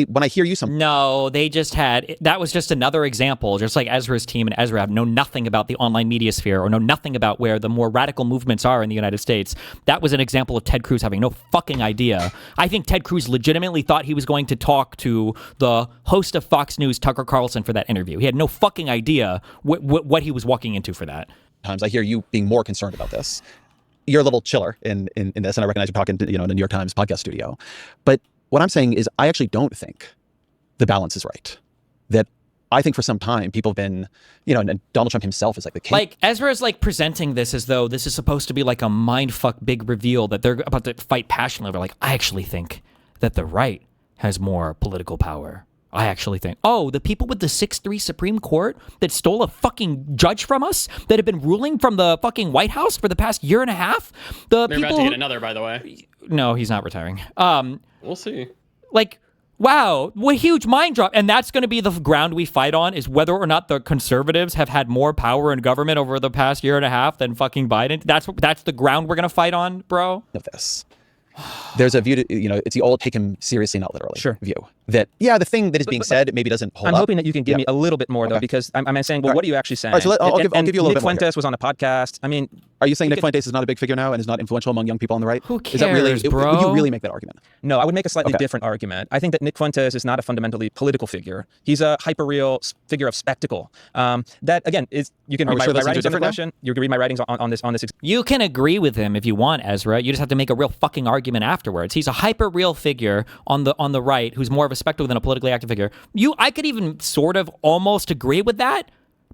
when I hear you No, that was just another example, just like Ezra's team and Ezra know nothing about the online media sphere or know nothing about where the more radical movements are in the United States. That was an example of Ted Cruz having no fucking idea. I think Ted Cruz legitimately thought he was going to talk to the host of Fox News, Tucker Carlson, for that interview. He had no fucking idea what he was walking into for that. Times I hear you being more concerned about this. You're a little chiller in this, and I recognize you're talking to, in a New York Times podcast studio. But what I'm saying is I actually don't think the balance is right. That I think for some time people have been, and Donald Trump himself is like the king. Like Ezra is like presenting this as though this is supposed to be like a mindfuck big reveal that they're about to fight passionately over. Like, I actually think that the right has more political power. I actually think, the people with the 6'3" Supreme Court that stole a fucking judge from us, that have been ruling from the fucking White House for the past year and a half. They're about to get another, by the way. No, he's not retiring. We'll see. Like, wow, what a huge mind drop. And that's going to be the ground we fight on, is whether or not the conservatives have had more power in government over the past year and a half than fucking Biden. That's the ground we're going to fight on, bro. Of this. There's a view to, it's the old take him seriously, not literally view. That, the thing that is being said maybe doesn't hold up. I'm hoping that you can give me a little bit more, though, because I'm saying, what are you actually saying? All right, so I'll give you a little Nick bit more. Nick Fuentes was on a podcast. I mean... Are you saying Nick Fuentes is not a big figure now and is not influential among young people on the right? Who cares, is that really, bro? Would you really make that argument? No, I would make a slightly different argument. I think that Nick Fuentes is not a fundamentally political figure. He's a hyper-real figure of spectacle. That, again, you can read my writings on the question. You can read my writings on this. You can agree with him if you want, Ezra. You just have to make a real fucking argument afterwards. He's a hyper-real figure on the right who's more of a spectacle than a politically active figure. I could even sort of almost agree with that,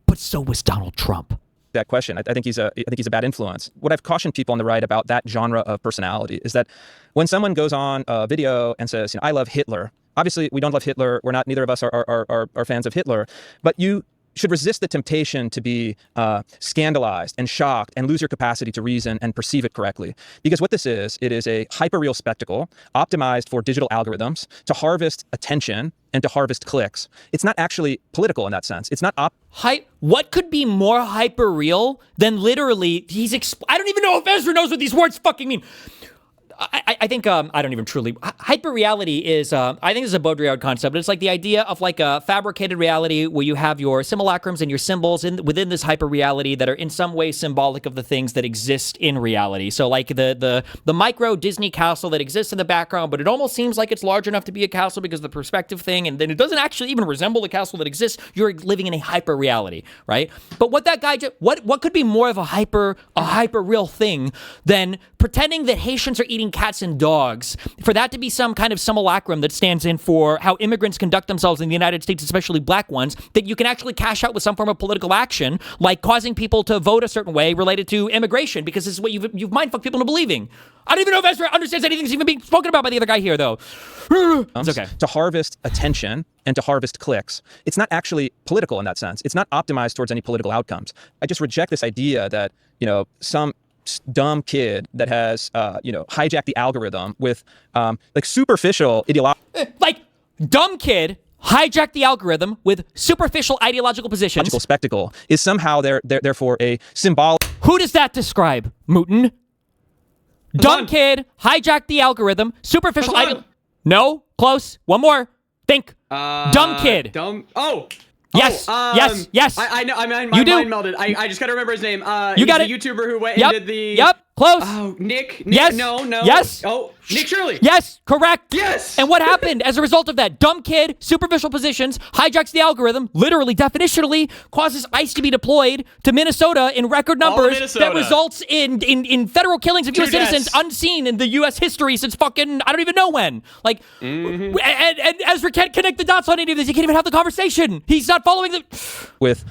but so was Donald Trump. That question. I think he's a bad influence. What I've cautioned people on the right about that genre of personality is that when someone goes on a video and says, I love Hitler. Obviously, we don't love Hitler. Neither of us are fans of Hitler. But you should resist the temptation to be scandalized and shocked and lose your capacity to reason and perceive it correctly. Because what this is, it is a hyper-real spectacle optimized for digital algorithms to harvest attention and to harvest clicks. It's not actually political in that sense. It's not what could be more hyper-real than literally I don't even know if Ezra knows what these words fucking mean. I think I don't even truly hyper reality is I think this is a Baudrillard concept, but it's like the idea of like a fabricated reality where you have your simulacrums and your symbols within this hyper reality that are in some way symbolic of the things that exist in reality. So like the micro Disney castle that exists in the background, but it almost seems like it's large enough to be a castle because of the perspective thing, and then it doesn't actually even resemble the castle that exists. You're living in a hyper reality, right? But what that guy what could be more of a hyper real thing than pretending that Haitians are eating cats and dogs, for that to be some kind of simulacrum that stands in for how immigrants conduct themselves in the United States, especially black ones, that you can actually cash out with some form of political action, like causing people to vote a certain way related to immigration, because this is what you've mindfucked people into believing. I don't even know if Ezra understands anything's even being spoken about by the other guy here, though. It's okay. To harvest attention and to harvest clicks. It's not actually political in that sense. It's not optimized towards any political outcomes. I just reject this idea that, some dumb kid that has, hijacked the algorithm with, superficial ideology. Like, dumb kid hijacked the algorithm with superficial ideological positions. Spectacle is somehow therefore a symbolic. Who does that describe, Mooten? Dumb kid hijacked the algorithm. Superficial No, close. One more. Think. Dumb kid. Oh. Yes. Yes. I know. My mind melded. I just gotta remember his name. You got it. The YouTuber who went and did the. Yep. Close. Oh, Nick. Yes. No. Yes. Oh, Nick Shirley. Yes. Correct. Yes. And what happened as a result of that? Dumb kid, superficial positions, hijacks the algorithm, literally, definitionally, causes ICE to be deployed to Minnesota in record numbers that results in federal killings of U.S. citizens unseen in the U.S. history since fucking, I don't even know when. Like, and Ezra can't connect the dots on any of this. He can't even have the conversation. He's not following the... With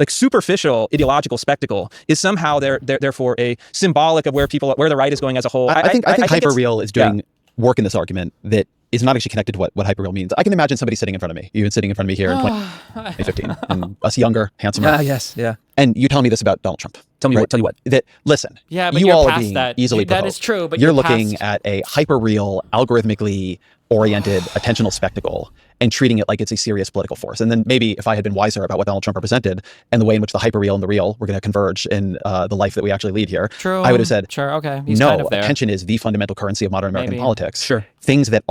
superficial ideological spectacle is somehow therefore a symbolic of where the right is going as a whole. I think hyperreal is doing work in this argument that is not actually connected to what hyperreal means. I can imagine somebody sitting in front of me, even sitting in front of me here in 2015, and us younger, handsomer. Yes. And you tell me this about Donald Trump. Tell me what? That, listen, but you you're all are past being that. easily provoked. That is true, but you're looking at a hyperreal, algorithmically oriented, attentional spectacle and treating it like it's a serious political force. And then maybe if I had been wiser about what Donald Trump represented and the way in which the hyperreal and the real were going to converge in the life that we actually lead here, I would have said, sure, okay, he's no, kind of there. attention is the fundamental currency of modern American politics. Sure. Things that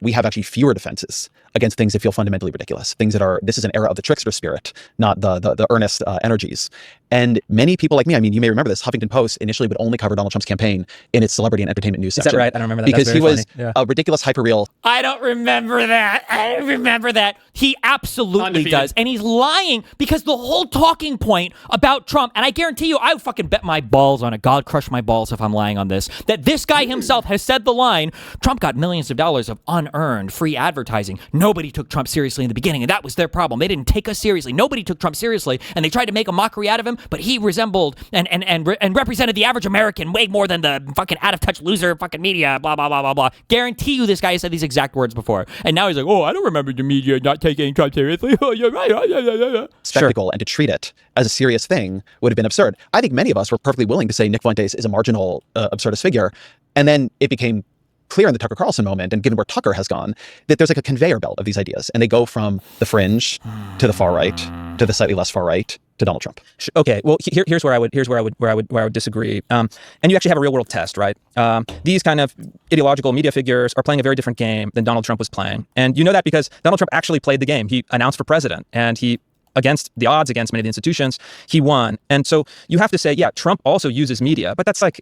we have actually fewer defenses against things that feel fundamentally ridiculous. Things that this is an era of the trickster spirit, not the earnest energies. And many people like me, I mean, you may remember this, Huffington Post initially would only cover Donald Trump's campaign in its celebrity and entertainment news section. Is that right? I don't remember that. Because he was funny. a ridiculous hyperreal. I don't remember that. He absolutely does. And he's lying because the whole talking point about Trump, and I guarantee you, I fucking bet my balls on it. God crush my balls if I'm lying on this, that this guy himself has said the line, Trump got millions of dollars of unearned free advertising. Nobody took Trump seriously in the beginning, and that was their problem. They didn't take us seriously. Nobody took Trump seriously, and they tried to make a mockery out of him, but he resembled and represented the average American way more than the fucking out-of-touch loser fucking media, blah, blah, blah, blah, blah. Guarantee you this guy has said these exact words before. And now he's like, oh, I don't remember the media not taking Trump seriously. Oh, you're right. Spectacle, and to treat it as a serious thing would have been absurd. I think many of us were perfectly willing to say Nick Fuentes is a marginal, absurdist figure. And then it became clear in the Tucker Carlson moment, and given where Tucker has gone, that there's like a conveyor belt of these ideas, and they go from the fringe to the far right to the slightly less far right to Donald Trump. Okay, well, here's where I would disagree. And you actually have a real world test, right? These kind of ideological media figures are playing a very different game than Donald Trump was playing, and you know that because Donald Trump actually played the game. He announced for president, and he, against the odds, against many of the institutions, he won. And so you have to say, yeah, Trump also uses media, but that's like,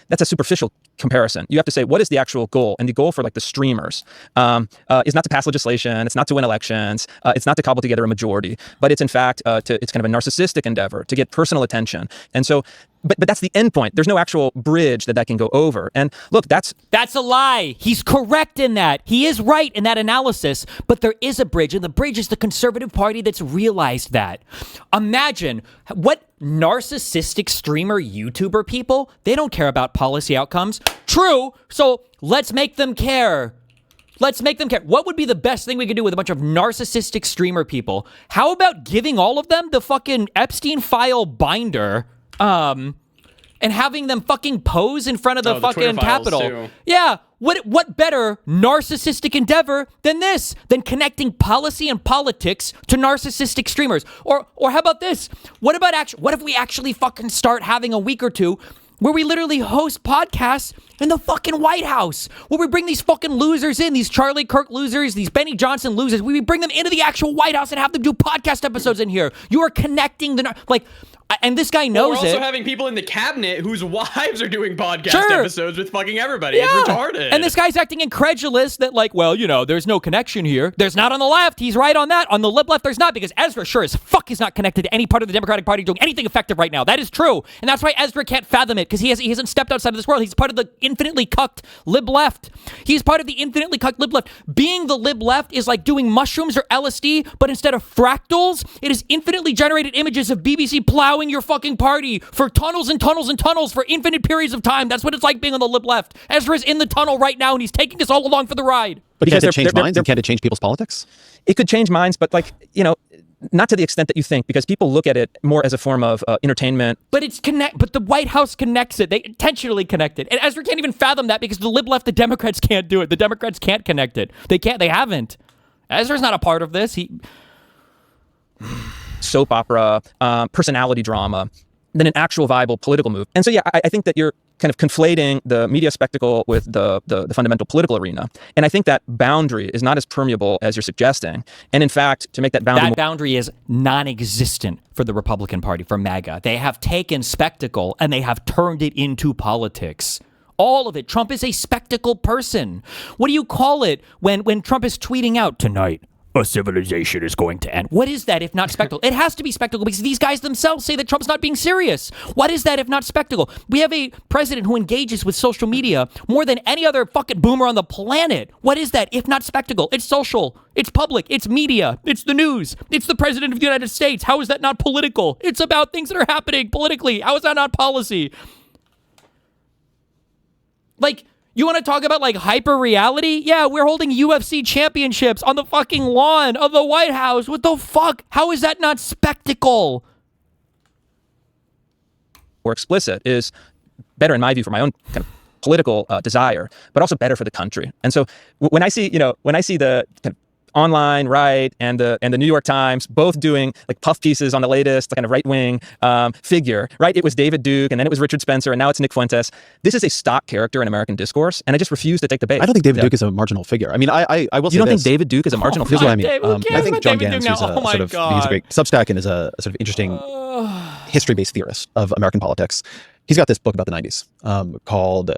that's a superficial comparison. You have to say, what is the actual goal? And the goal for like the streamers is not to pass legislation. It's not to win elections. It's not to cobble together a majority, but it's in fact, it's kind of a narcissistic endeavor to get personal attention. And so, but that's the end point. There's no actual bridge that can go over. And look, that's a lie. He's correct in that. He is right in that analysis, but there is a bridge, and the bridge is the Conservative Party that's realized that. Imagine what narcissistic streamer YouTuber people, they don't care about policy outcomes. True. So let's make them care. Let's make them care. What would be the best thing we could do with a bunch of narcissistic streamer people? How about giving all of them the fucking Epstein file binder, and having them fucking pose in front of the fucking Capitol? Too. Yeah. What better narcissistic endeavor than this? Than connecting policy and politics to narcissistic streamers? Or how about this? What if we actually fucking start having a week or two where we literally host podcasts in the fucking White House, where we bring these fucking losers in, these Charlie Kirk losers, these Benny Johnson losers. We bring them into the actual White House and have them do podcast episodes in here. You are connecting and this guy knows We're also having people in the cabinet whose wives are doing podcast episodes with fucking everybody. Yeah. It's retarded. And this guy's acting incredulous that there's no connection here. There's not on the left. He's right on that. On the left, there's not, because Ezra sure as fuck is not connected to any part of the Democratic Party doing anything effective right now. That is true. And that's why Ezra can't fathom it, because he hasn't stepped outside of this world. He's part of the infinitely cucked lib left. He's part of the infinitely cucked lib left. Being the lib left is like doing mushrooms or LSD, but instead of fractals, it is infinitely generated images of BBC plowing your fucking party for tunnels and tunnels and tunnels for infinite periods of time. That's what it's like being on the lib left. Ezra's in the tunnel right now, and he's taking us all along for the ride. But can't it change minds? And can't it change people's politics? It could change minds, but not to the extent that you think, because people look at it more as a form of entertainment. But But the White House connects it. They intentionally connect it, and Ezra can't even fathom that, because the lib left, the Democrats can't do it. The Democrats can't connect it. They can't. They haven't. Ezra's not a part of this. Soap opera, personality drama, than an actual viable political move. And so, yeah, I think that you're kind of conflating the media spectacle with the fundamental political arena. And I think that boundary is not as permeable as you're suggesting. And in fact, to make that boundary... That boundary is non-existent for the Republican Party, for MAGA. They have taken spectacle and they have turned it into politics. All of it. Trump is a spectacle person. What do you call it when Trump is tweeting out, "Tonight, a civilization is going to end"? What is that if not spectacle? It has to be spectacle, because these guys themselves say that Trump's not being serious. What is that if not spectacle? We have a president who engages with social media more than any other fucking boomer on the planet. What is that if not spectacle? It's social. It's public. It's media. It's the news. It's the president of the United States. How is that not political? It's about things that are happening politically. How is that not policy? You want to talk about hyper reality? Yeah, we're holding UFC championships on the fucking lawn of the White House. What the fuck? How is that not spectacle? Or explicit is better, in my view, for my own kind of political desire, but also better for the country. And so when I see the kind of online right and the New York Times both doing puff pieces on the latest kind of right-wing figure, right? It was David Duke, and then it was Richard Spencer, and now it's Nick Fuentes. This is a stock character in American discourse, and I just refuse to take the bait. I don't think David Duke is a marginal figure. I mean, I will say You don't think David Duke is a marginal figure? Here's what I mean. I think John Gans, who's he's a great Substack and is a sort of interesting history-based theorist of American politics. He's got this book about the 90s called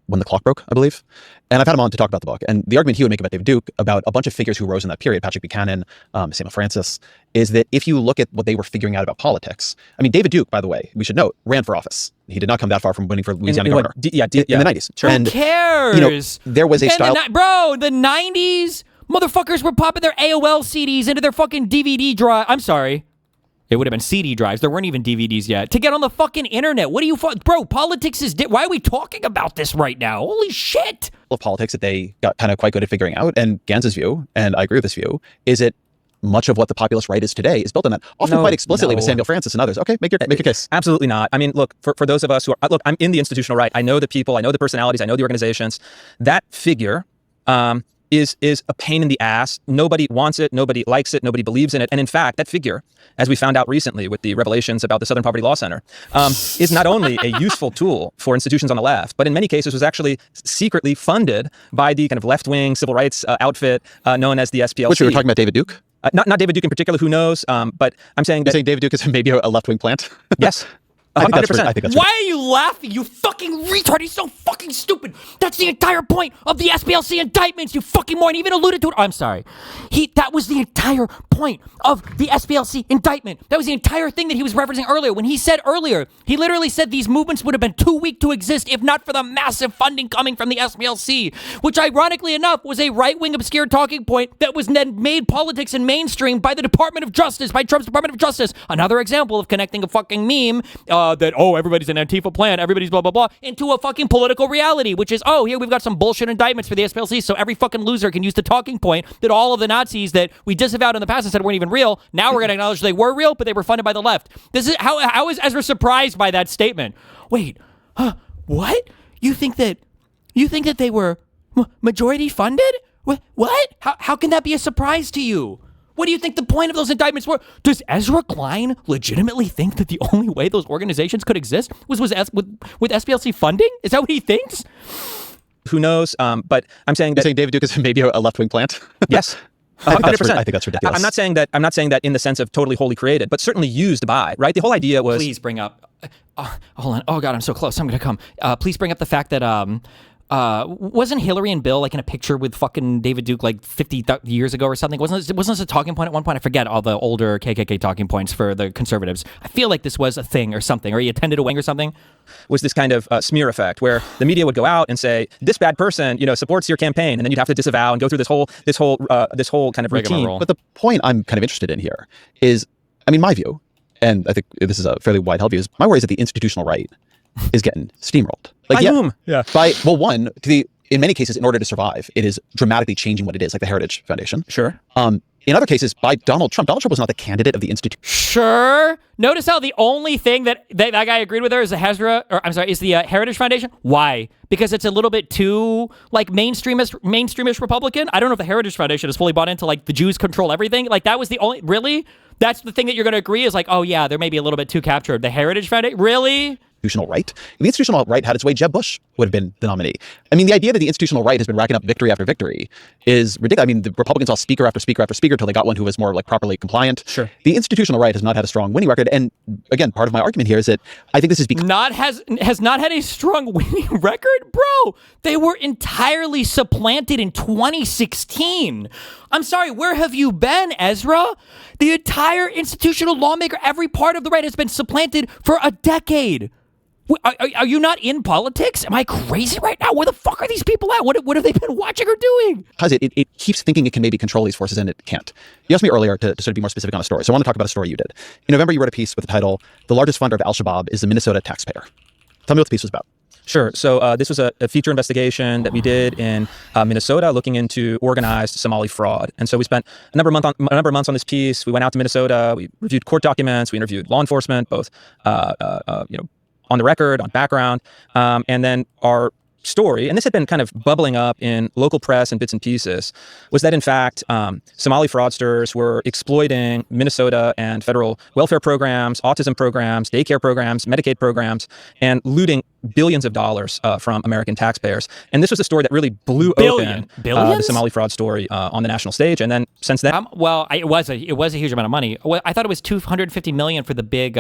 When the Clock Broke, I believe. And I've had him on to talk about the book. And the argument he would make about David Duke, about a bunch of figures who rose in that period, Patrick Buchanan, Samuel Francis, is that if you look at what they were figuring out about politics, I mean, David Duke, by the way, we should note, ran for office. He did not come that far from winning for Louisiana governor. In the 90s. Sure. Who cares? There was a style... the 90s? Motherfuckers were popping their AOL CDs into their fucking DVD drive. I'm sorry. It would have been CD drives. There weren't even DVDs yet. To get on the fucking internet. What do you... Bro, politics is... Why are we talking about this right now? Holy shit. Of politics that they got kind of quite good at figuring out. And Gans's view, and I agree with this view, is that much of what the populist right is today is built on that. Often quite explicitly with Samuel Francis and others. Okay, make your case. Absolutely not. I mean, look, for those of us who are... Look, I'm in the institutional right. I know the people. I know the personalities. I know the organizations. That figure... is a pain in the ass. Nobody wants it. Nobody likes it. Nobody believes in it. And in fact, that figure, as we found out recently with the revelations about the Southern Poverty Law Center, is not only a useful tool for institutions on the left, but in many cases was actually secretly funded by the kind of left-wing civil rights outfit known as the SPLC. Which we were talking about David Duke? Not David Duke in particular, who knows? But I'm saying that... You're saying David Duke is maybe a left-wing plant? Yes. I think that's Why are you laughing, you fucking retard? He's so fucking stupid. That's the entire point of the SPLC indictments, you fucking moron. He even alluded to it. I'm sorry. That was the entire point of the SPLC indictment. That was the entire thing that he was referencing earlier. When he said earlier, he literally said these movements would have been too weak to exist if not for the massive funding coming from the SPLC, which ironically enough was a right-wing obscure talking point that was then made politics and mainstream by the Department of Justice, by Trump's Department of Justice. Another example of connecting a fucking meme that, everybody's an Antifa plan, everybody's blah, blah, blah, into a fucking political reality, which is, here we've got some bullshit indictments for the SPLC, so every fucking loser can use the talking point that all of the Nazis that we disavowed in the past and said weren't even real, now we're going to acknowledge they were real, but they were funded by the left. This is how is Ezra surprised by that statement? Wait, what? You think that they were majority funded? What? How can that be a surprise to you? What do you think the point of those indictments were? Does Ezra Klein legitimately think that the only way those organizations could exist was with SPLC funding? Is that what he thinks? Who knows? But I'm saying that... You're saying David Duke is maybe a left-wing plant? Yes. 100%. I think that's ridiculous. I'm not saying that in the sense of totally wholly created, but certainly used by, right? The whole idea was... Please bring up... hold on. Oh, God, I'm so close. I'm going to come. Please bring up the fact that... wasn't Hillary and Bill like in a picture with fucking David Duke like 50 years ago or something? Wasn't this a talking point at one point? I forget all the older KKK talking points for the conservatives. I feel like this was a thing or something, or he attended a wedding or something. Was this kind of smear effect where the media would go out and say, this bad person, supports your campaign, and then you'd have to disavow and go through this whole kind of routine. But the point I'm kind of interested in here is, my view, and I think this is a fairly wide held view, is my worry is that the institutional right is getting steamrolled. By whom? Yeah. In many cases, in order to survive, it is dramatically changing what it is, like the Heritage Foundation. Sure. In other cases, by Donald Trump. Donald Trump was not the candidate of the institution. Sure. Notice how the only thing that guy agreed with her is the Heritage Foundation. Why? Because it's a little bit too like mainstreamish Republican. I don't know if the Heritage Foundation is fully bought into like the Jews control everything. Like that was the only really. That's the thing that you're going to agree is like, oh yeah, they're maybe a little bit too captured. The Heritage Foundation, really? Institutional right. If the institutional right had its way, Jeb Bush would have been the nominee. The idea that the institutional right has been racking up victory after victory is ridiculous. The Republicans saw speaker after speaker after speaker until they got one who was more like properly compliant. Sure. The institutional right has not had a strong winning record. And again, part of my argument here is that I think this is because has not had a strong winning record, bro. They were entirely supplanted in 2016. I'm sorry, where have you been, Ezra? The entire institutional lawmaker, every part of the right has been supplanted for a decade. Are you not in politics? Am I crazy right now? Where the fuck are these people at? What have they been watching or doing? Because it keeps thinking it can maybe control these forces and it can't. You asked me earlier to sort of be more specific on a story. So I want to talk about a story you did. In November, you wrote a piece with the title, "The Largest Funder of Al-Shabaab is the Minnesota Taxpayer." Tell me what the piece was about. Sure. So this was a feature investigation that we did in Minnesota looking into organized Somali fraud. And so we spent a number of months on this piece. We went out to Minnesota. We reviewed court documents. We interviewed law enforcement, both on the record, on background, and then our story, and this had been kind of bubbling up in local press and bits and pieces, was that in fact, Somali fraudsters were exploiting Minnesota and federal welfare programs, autism programs, daycare programs, Medicaid programs, and looting billions of dollars from American taxpayers. And this was a story that really blew open the Somali fraud story on the national stage. And then since then, it was a huge amount of money. I thought it was $250 million for the big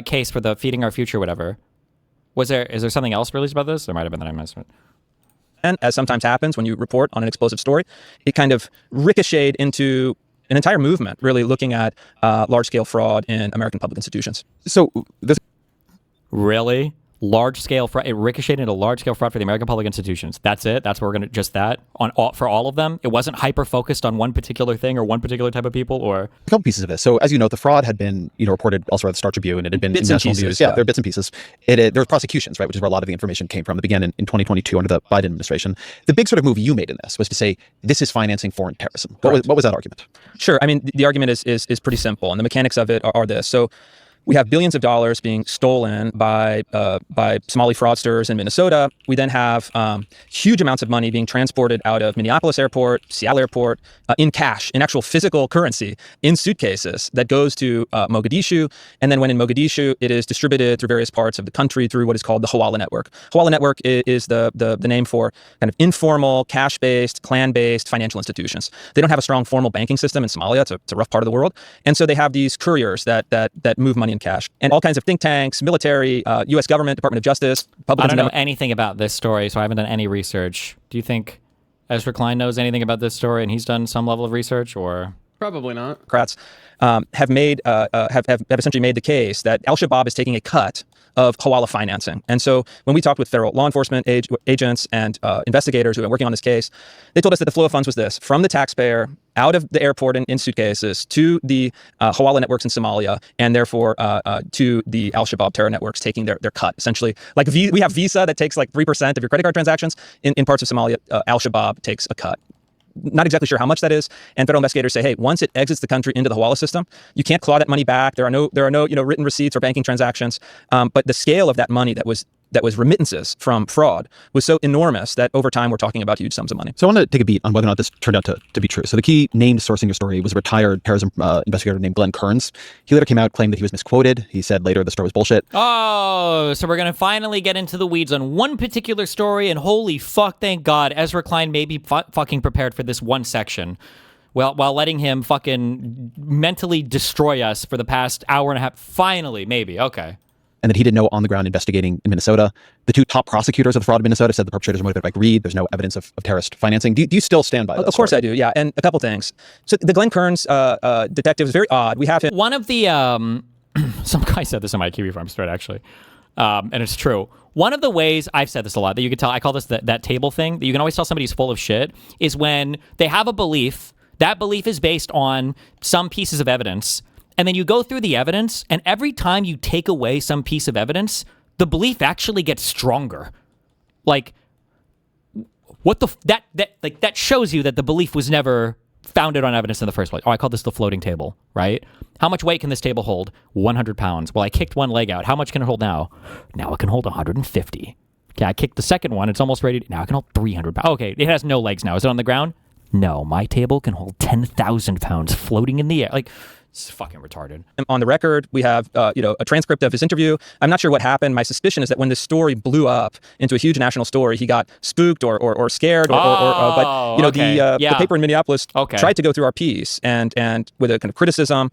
case for the Feeding Our Future, whatever. Is there something else released about this? There might have been that I missed it. And as sometimes happens when you report on an explosive story, it kind of ricocheted into an entire movement, really looking at large-scale fraud in American public institutions. So this really large-scale fraud. It ricocheted into large-scale fraud for the American public institutions. That's it. That's where we're going to for all of them. It wasn't hyper-focused on one particular thing or one particular type of people, or a couple pieces of this. So as you know, the fraud had been reported elsewhere at the Star Tribune, and it had been bits in national and pieces, news. Yeah, there are bits and pieces. There were prosecutions, right, which is where a lot of the information came from. It began in 2022 under the Biden administration. The big sort of move you made in this was to say this is financing foreign terrorism. What was that argument? Sure. The argument is pretty simple, and the mechanics of it are this. So we have billions of dollars being stolen by Somali fraudsters in Minnesota. We then have huge amounts of money being transported out of Minneapolis Airport, Seattle Airport, in cash, in actual physical currency, in suitcases that goes to Mogadishu. And then when in Mogadishu, it is distributed through various parts of the country through what is called the Hawala Network. Hawala Network is the name for kind of informal, cash-based, clan-based financial institutions. They don't have a strong formal banking system in Somalia. It's a rough part of the world. And so they have these couriers that move money in cash, and all kinds of think tanks, military, U.S. government, Department of Justice. I don't know anything about this story, so I haven't done any research. Do you think Ezra Klein knows anything about this story, and he's done some level of research, or probably not? Democrats have essentially made the case that Al-Shabaab is taking a cut of Hawala financing. And so when we talked with federal law enforcement agents and investigators who have been working on this case, they told us that the flow of funds was this: from the taxpayer out of the airport in suitcases to the Hawala networks in Somalia, and therefore to the Al-Shabaab terror networks taking their cut. Essentially, like we have Visa that takes like 3% of your credit card transactions. In parts of Somalia, Al-Shabaab takes a cut. Not exactly sure how much that is, and federal investigators say, hey, once it exits the country into the Hawala system, you can't claw that money back. There are no written receipts or banking transactions. But the scale of that money that was that was remittances from fraud was so enormous that over time we're talking about huge sums of money. So I want to take a beat on whether or not this turned out to be true. So the key named source in your story was a retired terrorism investigator named Glenn Kearns. He later came out, claimed that he was misquoted. He said later the story was bullshit. Oh, so we're going to finally get into the weeds on one particular story, and holy fuck, thank God, Ezra Klein may be fucking prepared for this one section. Well, while letting him fucking mentally destroy us for the past hour and a half. Finally, maybe. Okay. And that he did no on-the-ground investigating in Minnesota. The two top prosecutors of the fraud in Minnesota said the perpetrators were motivated by greed. There's no evidence of terrorist financing. Do you still stand by this? Of course I do, yeah. And a couple things. So the Glenn Kearns detective is very odd. We have him. One of the, some guy said this in my Kiwi Farms thread, actually. And it's true. One of the ways, I've said this a lot, that you can tell, I call this that table thing, that you can always tell somebody's full of shit, is when they have a belief. That belief is based on some pieces of evidence, and then you go through the evidence, and every time you take away some piece of evidence, the belief actually gets stronger. Like, what that shows you that the belief was never founded on evidence in the first place. Oh, I call this the floating table, right? How much weight can this table hold? 100 pounds. Well, I kicked one leg out. How much can it hold now? Now it can hold 150. Okay, I kicked the second one. It's almost ready. Now it can hold 300 pounds. Okay, it has no legs now. Is it on the ground? No, my table can hold 10,000 pounds floating in the air. Like, it's fucking retarded. On the record, we have a transcript of his interview. I'm not sure what happened. My suspicion is that when this story blew up into a huge national story, he got spooked or scared. But the paper in Minneapolis tried to go through our piece and with a kind of criticism,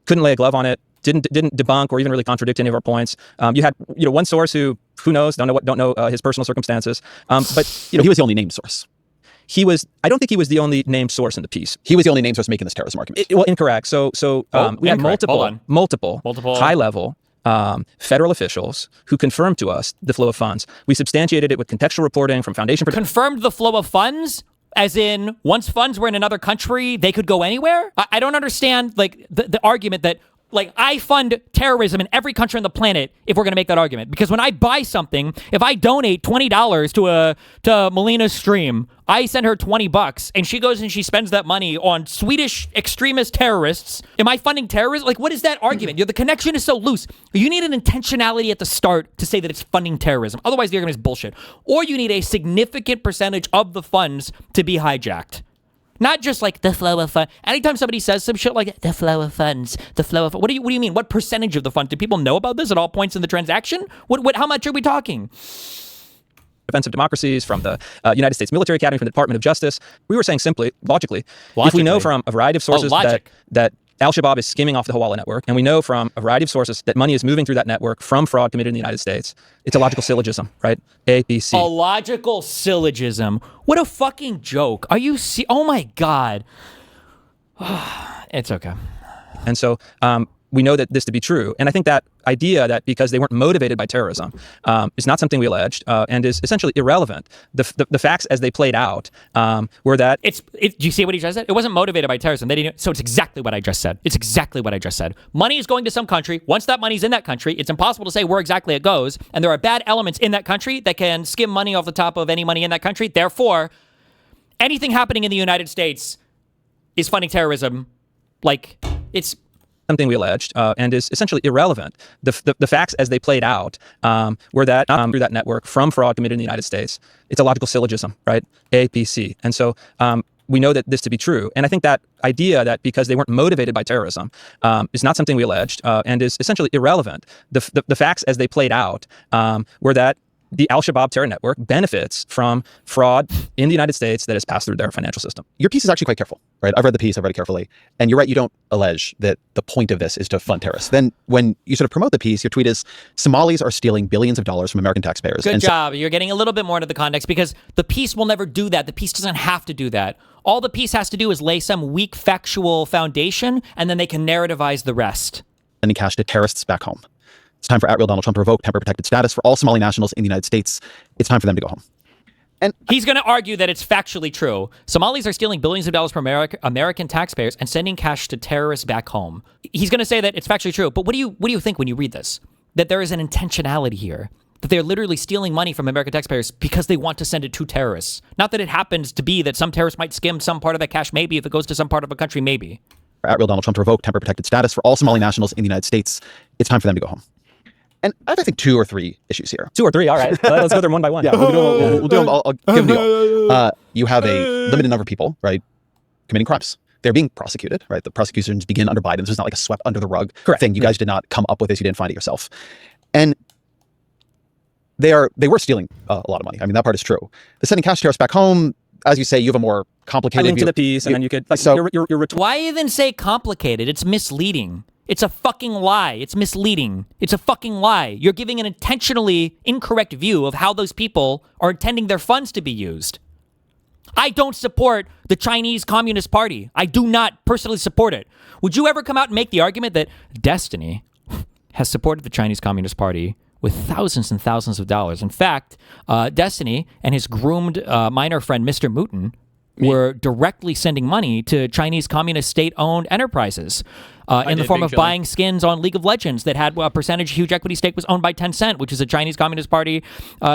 couldn't lay a glove on it. Didn't debunk or even really contradict any of our points. You had one source who knows, don't know his personal circumstances. But he was the only named source. I don't think he was the only named source in the piece. He was the only named source making this terrorism argument. Well, incorrect. So we had multiple high-level federal officials who confirmed to us the flow of funds. We substantiated it with contextual reporting from Foundation for... Confirmed the flow of funds? As in, once funds were in another country, they could go anywhere? I don't understand, like, the argument that, like, I fund terrorism in every country on the planet if we're going to make that argument. Because when I buy something, if I donate $20 to Melina's stream, I send her $20 and she goes and she spends that money on Swedish extremist terrorists. Am I funding terrorism? Like, what is that argument? The connection is so loose. You need an intentionality at the start to say that it's funding terrorism. Otherwise, the argument is bullshit. Or you need a significant percentage of the funds to be hijacked. Not just like the flow of funds. Anytime somebody says some shit like the flow of funds, what do you mean? What percentage of the funds? Do people know about this at all points in the transaction? How much are we talking? Defense of Democracies, from the United States Military Academy, from the Department of Justice. We were saying simply, logically, if we know from a variety of sources that Al-Shabaab is skimming off the Hawala network, and we know from a variety of sources that money is moving through that network from fraud committed in the United States, it's a logical syllogism, right? A, B, C. A logical syllogism. What a fucking joke. Are you oh my God. It's okay. And so we know that this to be true. And I think that idea that because they weren't motivated by terrorism is not something we alleged and is essentially irrelevant. The facts as they played out were that... Do you see what he just said? It wasn't motivated by terrorism. They didn't. So it's exactly what I just said. It's exactly what I just said. Money is going to some country. Once that money's in that country, it's impossible to say where exactly it goes. And there are bad elements in that country that can skim money off the top of any money in that country. Therefore, anything happening in the United States is funding terrorism. Like, it's... something we alleged and is essentially irrelevant. The facts as they played out were that through that network from fraud committed in the United States, it's a logical syllogism, right? A, B, C. And so we know that this to be true. And I think that idea that because they weren't motivated by terrorism is not something we alleged and is essentially irrelevant. The facts as they played out were that the Al-Shabaab terror network benefits from fraud in the United States that has passed through their financial system. Your piece is actually quite careful, right? I've read the piece, I've read it carefully. And you're right, you don't allege that the point of this is to fund terrorists. Then when you sort of promote the piece, your tweet is, Somalis are stealing billions of dollars from American taxpayers. Good job. You're getting a little bit more into the context because the piece will never do that. The piece doesn't have to do that. All the piece has to do is lay some weak factual foundation and then they can narrativize the rest. Sending cash to terrorists back home. It's time for @real Donald Trump to revoke temporary protected status for all Somali nationals in the United States. It's time for them to go home. And he's going to argue that it's factually true. Somalis are stealing billions of dollars from American taxpayers and sending cash to terrorists back home. He's going to say that it's factually true. But what do you think when you read this? That there is an intentionality here. That they're literally stealing money from American taxpayers because they want to send it to terrorists. Not that it happens to be that some terrorists might skim some part of that cash, maybe, if it goes to some part of a country, maybe. @real Donald Trump to revoke temporary protected status for all Somali nationals in the United States. It's time for them to go home. And I have, I think, 2 or 3 issues here. 2 or 3, all right. Let's go through them one by one. Yeah, we'll do them. I'll give them to you. You have a limited number of people, right, committing crimes. They're being prosecuted, right? The prosecutions begin under Biden. This is not like a swept under the rug thing. You guys did not come up with this. You didn't find it yourself. And they were stealing a lot of money. I mean, that part is true. The sending cash tariffs back home, as you say, you have a more complicated I linked to the piece, and then you could... Like, so, why even say complicated? It's misleading. It's a fucking lie. It's misleading. It's a fucking lie. You're giving an intentionally incorrect view of how those people are intending their funds to be used. I don't support the Chinese Communist Party. I do not personally support it. Would you ever come out and make the argument that Destiny has supported the Chinese Communist Party with thousands and thousands of dollars? In fact, Destiny and his groomed minor friend, Mr. Mutin, were directly sending money to Chinese communist state-owned enterprises in the form of buying skins on League of Legends that had a percentage huge equity stake was owned by Tencent, which is a Chinese Communist Party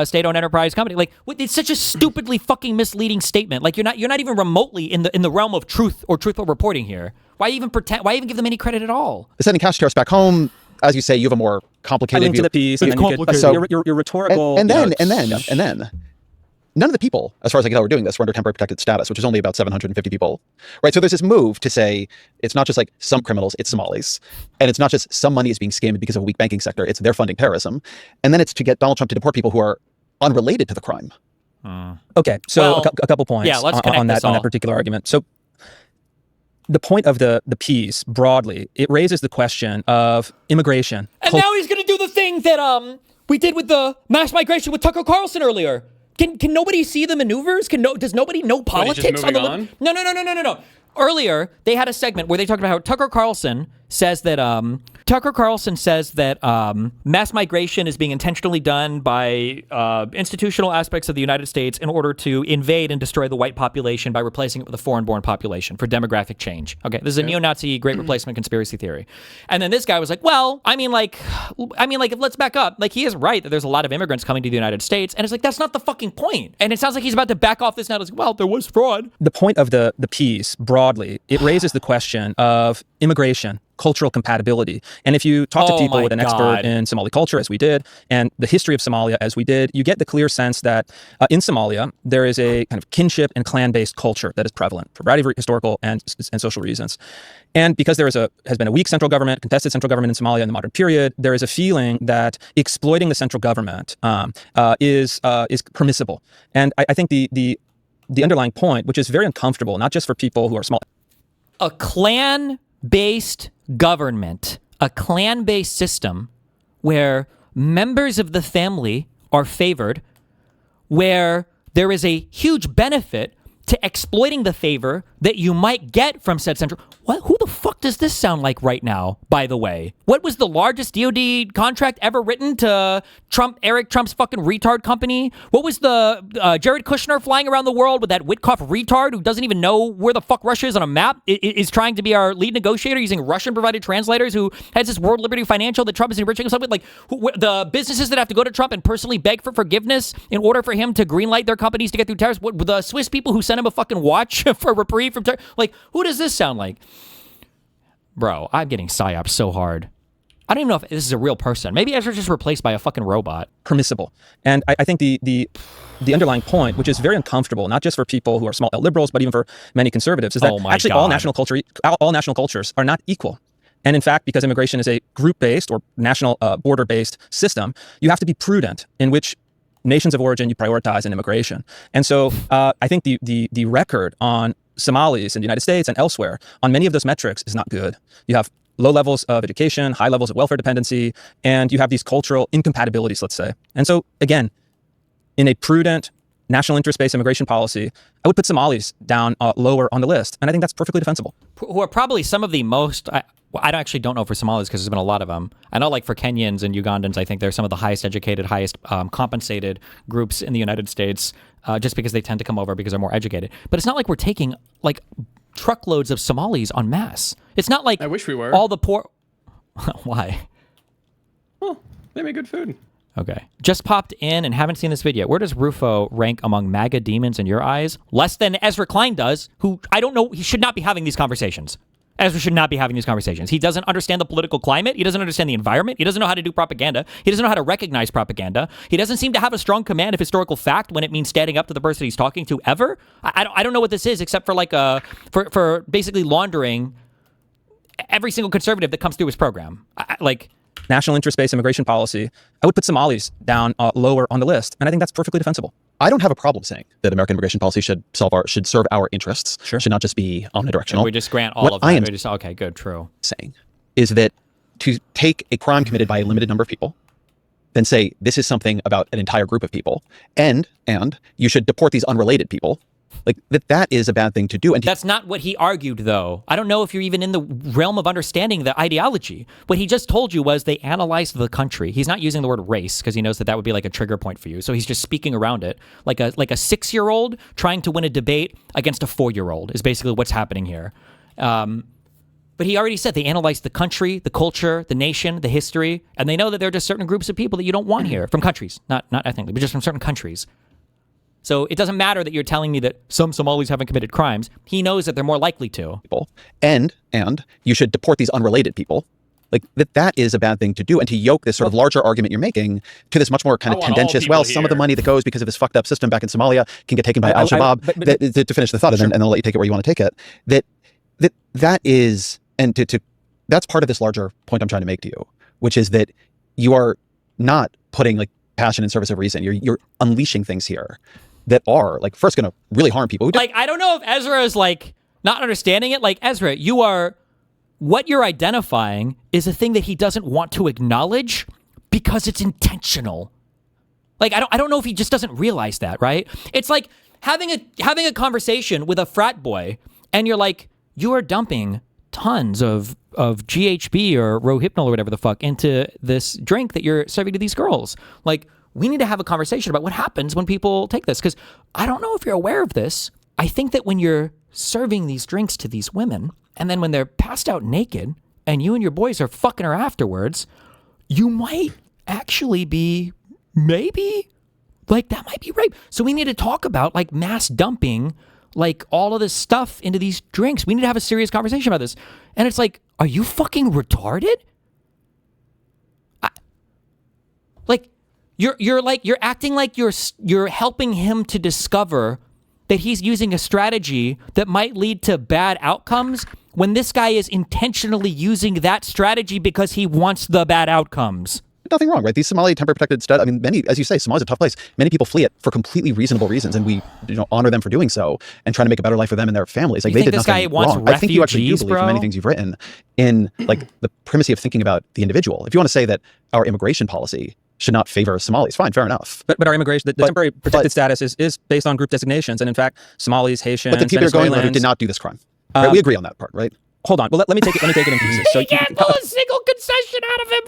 state-owned enterprise company. Like, it's such a stupidly fucking misleading statement. Like, you're not even remotely in the realm of truth or truthful reporting here. Why even pretend? Why even give them any credit at all? The sending cash tariffs back home, as you say, you have a more complicated I linked to the piece, and then you could... So your rhetorical... And then, none of the people, as far as I can tell, were doing this, were under temporary protected status, which is only about 750 people, right? So there's this move to say it's not just like some criminals, it's Somalis. And it's not just some money is being scammed because of a weak banking sector, it's they're funding terrorism. And then it's to get Donald Trump to deport people who are unrelated to the crime. Okay, so a couple points on that particular argument. So the point of the piece, broadly, it raises the question of immigration. And now he's going to do the thing that we did with the mass migration with Tucker Carlson earlier. Can nobody see the maneuvers? Does nobody know politics on the No. Earlier, they had a segment where they talked about how Tucker Carlson says that mass migration is being intentionally done by institutional aspects of the United States in order to invade and destroy the white population by replacing it with a foreign-born population for demographic change. Okay, this is a neo-Nazi Great Replacement conspiracy theory. And then this guy was like, well, let's back up. Like, he is right that there's a lot of immigrants coming to the United States, and it's like, that's not the fucking point. And it sounds like he's about to back off this now. It's like, well, there was fraud. The point of the piece, broadly, it raises the question of immigration, cultural compatibility. And if you talk to people with an expert in Somali culture, as we did, and the history of Somalia, as we did, you get the clear sense that in Somalia, there is a kind of kinship and clan-based culture that is prevalent for a variety of historical and social reasons. And because there has been a weak central government, contested central government in Somalia in the modern period, there is a feeling that exploiting the central government is permissible. And I think the underlying point, which is very uncomfortable, not just for people who are small. A clan-based government, a clan-based system where members of the family are favored, where there is a huge benefit to exploiting the favor that you might get from said central... Who the fuck does this sound like right now, by the way? What was the largest DoD contract ever written to Eric Trump's fucking retard company? What was the Jared Kushner flying around the world with that Witkoff retard who doesn't even know where the fuck Russia is on a map, is trying to be our lead negotiator using Russian-provided translators, who has this World Liberty Financial that Trump is enriching himself with? Like, the businesses that have to go to Trump and personally beg for forgiveness in order for him to greenlight their companies to get through tariffs? The Swiss people who sent him a fucking watch for reprieve from tariffs? Like, who does this sound like? Bro, I'm getting psyoped so hard. I don't even know if this is a real person. Maybe Ezra's just replaced by a fucking robot. Permissible. And I think the underlying point, which is very uncomfortable, not just for people who are small L liberals, but even for many conservatives, is that actually all national cultures are not equal. And in fact, because immigration is a group-based or national border-based system, you have to be prudent in which nations of origin you prioritize in immigration. And so I think the record on Somalis in the United States and elsewhere on many of those metrics is not good. You have low levels of education, high levels of welfare dependency, and you have these cultural incompatibilities, let's say. And so, again, in a prudent national interest-based immigration policy, I would put Somalis down lower on the list, and I think that's perfectly defensible. Who are probably some of the most... I actually don't know for Somalis because there's been a lot of them. I know, like, for Kenyans and Ugandans, I think they're some of the highest educated, highest compensated groups in the United States, just because they tend to come over because they're more educated. But it's not like we're taking, like, truckloads of Somalis en masse. It's not like... I wish we were. All the poor... Why? Well, they make good food. Okay. Just popped in and haven't seen this video. Where does Rufo rank among MAGA demons in your eyes? Less than Ezra Klein does, who, I don't know, he should not be having these conversations. Ezra should not be having these conversations. He doesn't understand the political climate. He doesn't understand the environment. He doesn't know how to do propaganda. He doesn't know how to recognize propaganda. He doesn't seem to have a strong command of historical fact when it means standing up to the person he's talking to ever. I don't know what this is except for like for basically laundering every single conservative that comes through his program. National interest-based immigration policy, I would put Somalis down lower on the list, and I think that's perfectly defensible. I don't have a problem saying that American immigration policy should serve our interests. Sure. Should not just be omnidirectional. We just grant all of that. Okay, good, true. Saying is that to take a crime committed by a limited number of people, then say this is something about an entire group of people, and you should deport these unrelated people. Like that is a bad thing to do. And that's not what he argued, though. I don't know if you're even in the realm of understanding the ideology. What he just told you was they analyzed the country. He's not using the word race because he knows that would be like a trigger point for you. So he's just speaking around it. Like a 6-year-old trying to win a debate against a 4-year-old is basically what's happening here. But he already said they analyzed the country, the culture, the nation, the history, and they know that there are just certain groups of people that you don't want here from countries, not ethnically, but just from certain countries. So it doesn't matter that you're telling me that some Somalis haven't committed crimes. He knows that they're more likely to. And you should deport these unrelated people. Like that is a bad thing to do. And to yoke this sort of larger argument you're making to this much more kind of tendentious, some of the money that goes because of this fucked up system back in Somalia can get taken by Al-Shabaab. To finish the thought, and then I'll let you take it where you want to take it. That is, and that's part of this larger point I'm trying to make to you, which is that you are not putting like passion in service of reason. You're unleashing things here that are like first going to really harm people. I don't know if Ezra is like not understanding it. Like Ezra, what you're identifying is a thing that he doesn't want to acknowledge because it's intentional. Like I don't know if he just doesn't realize that, right? It's like having a conversation with a frat boy and you're like, you are dumping tons of GHB or Rohypnol or whatever the fuck into this drink that you're serving to these girls. Like, we need to have a conversation about what happens when people take this. Because I don't know if you're aware of this. I think that when you're serving these drinks to these women, and then when they're passed out naked, and you and your boys are fucking her afterwards, you might actually be, maybe, like, that might be rape. So we need to talk about, like, mass dumping, like, all of this stuff into these drinks. We need to have a serious conversation about this. And it's like, are you fucking retarded? You're acting like you're helping him to discover that he's using a strategy that might lead to bad outcomes when this guy is intentionally using that strategy because he wants the bad outcomes. Nothing wrong, right? These Somali temporary protected status, I mean, many, as you say, Somalia's a tough place. Many people flee it for completely reasonable reasons, and we honor them for doing so and trying to make a better life for them and their families. Like, they did nothing wrong. I think you actually do believe in many things you've written in like the primacy of thinking about the individual. If you want to say that our immigration policy should not favor Somalis, fine, fair enough. But our immigration, the temporary protected status is based on group designations, and in fact, Somalis, Haitians, but the people are going there who did not do this crime. Right? We agree on that part, right? Hold on. Well, let me take it in pieces. So you can't pull a single concession out of him.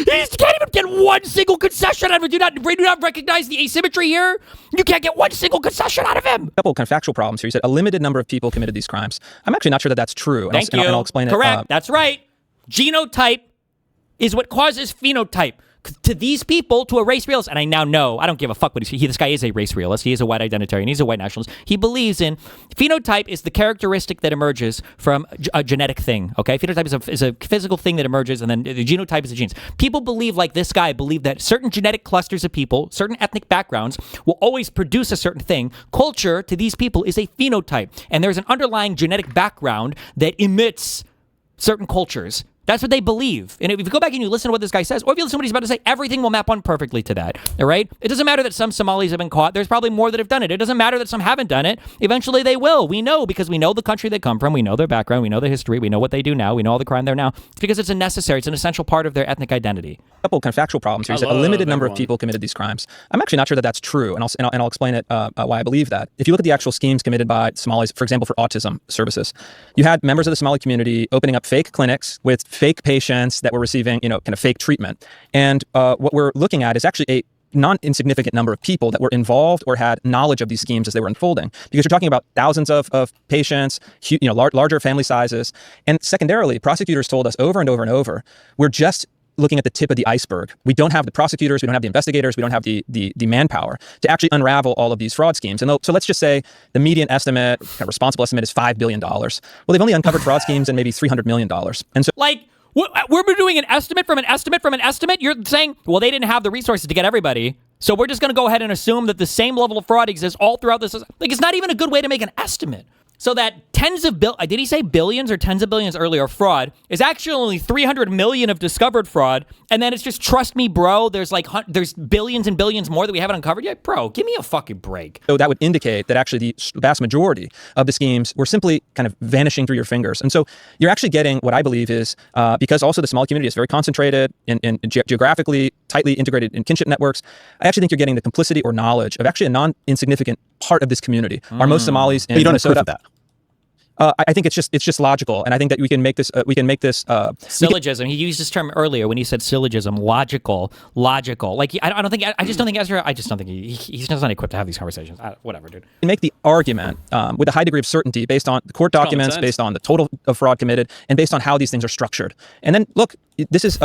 He can't even get one single concession out of him. Do not recognize the asymmetry here? You can't get one single concession out of him. A couple kind of factual problems here. You said a limited number of people committed these crimes. I'm actually not sure that that's true. Thank you. And I'll explain it. Correct. That's right. Genotype is what causes phenotype. To these people, to a race realist, and I now know, I don't give a fuck what this guy is a race realist. He is a white identitarian. He's a white nationalist. He believes in phenotype is the characteristic that emerges from a genetic thing. Okay, phenotype is a physical thing that emerges, and then the genotype is the genes. People believe, like this guy, believe that certain genetic clusters of people, certain ethnic backgrounds, will always produce a certain thing. Culture to these people is a phenotype, and there's an underlying genetic background that emits certain cultures. That's what they believe. And if you go back and you listen to what this guy says, or if you listen to what he's about to say, everything will map on perfectly to that. All right? It doesn't matter that some Somalis have been caught. There's probably more that have done it. It doesn't matter that some haven't done it. Eventually they will. We know, because we know the country they come from. We know their background. We know their history. We know what they do now. We know all the crime there now. It's because it's it's an essential part of their ethnic identity. A couple kind of factual problems here. You said a limited number of people committed these crimes. I'm actually not sure that that's true, and I'll explain it why I believe that. If you look at the actual schemes committed by Somalis, for example, for autism services, you had members of the Somali community opening up fake clinics with fake patients that were receiving, kind of fake treatment. And what we're looking at is actually a non-insignificant number of people that were involved or had knowledge of these schemes as they were unfolding. Because you're talking about thousands of patients, larger family sizes. And secondarily, prosecutors told us over and over and over, we're just looking at the tip of the iceberg. We don't have the prosecutors, we don't have the investigators, we don't have the manpower to actually unravel all of these fraud schemes. And so let's just say the median estimate, kind of responsible estimate, is $5 billion. Well, they've only uncovered fraud schemes in maybe $300 million. And so, like, we're doing an estimate from an estimate from an estimate. You're saying, well, they didn't have the resources to get everybody, so we're just going to go ahead and assume that the same level of fraud exists all throughout this. Like, it's not even a good way to make an estimate. So that tens of did he say billions or tens of billions earlier fraud is actually only 300 million of discovered fraud. And then it's just, trust me, bro, there's billions and billions more that we haven't uncovered yet. Bro, give me a fucking break. So that would indicate that actually the vast majority of the schemes were simply kind of vanishing through your fingers. And so you're actually getting what I believe is, because also the Somali community is very concentrated in geographically tightly integrated in kinship networks, I actually think you're getting the complicity or knowledge of actually a non-insignificant part of this community. Are most Somalis in you don't Minnesota? approve of that. I think it's just logical, and I think that we can make this syllogism. He used this term earlier when he said syllogism, logical. Like I just don't think Ezra. I just don't think he's just not equipped to have these conversations. Whatever, dude. You make the argument with a high degree of certainty based on the court documents, based on the total of fraud committed, and based on how these things are structured. And then look, this is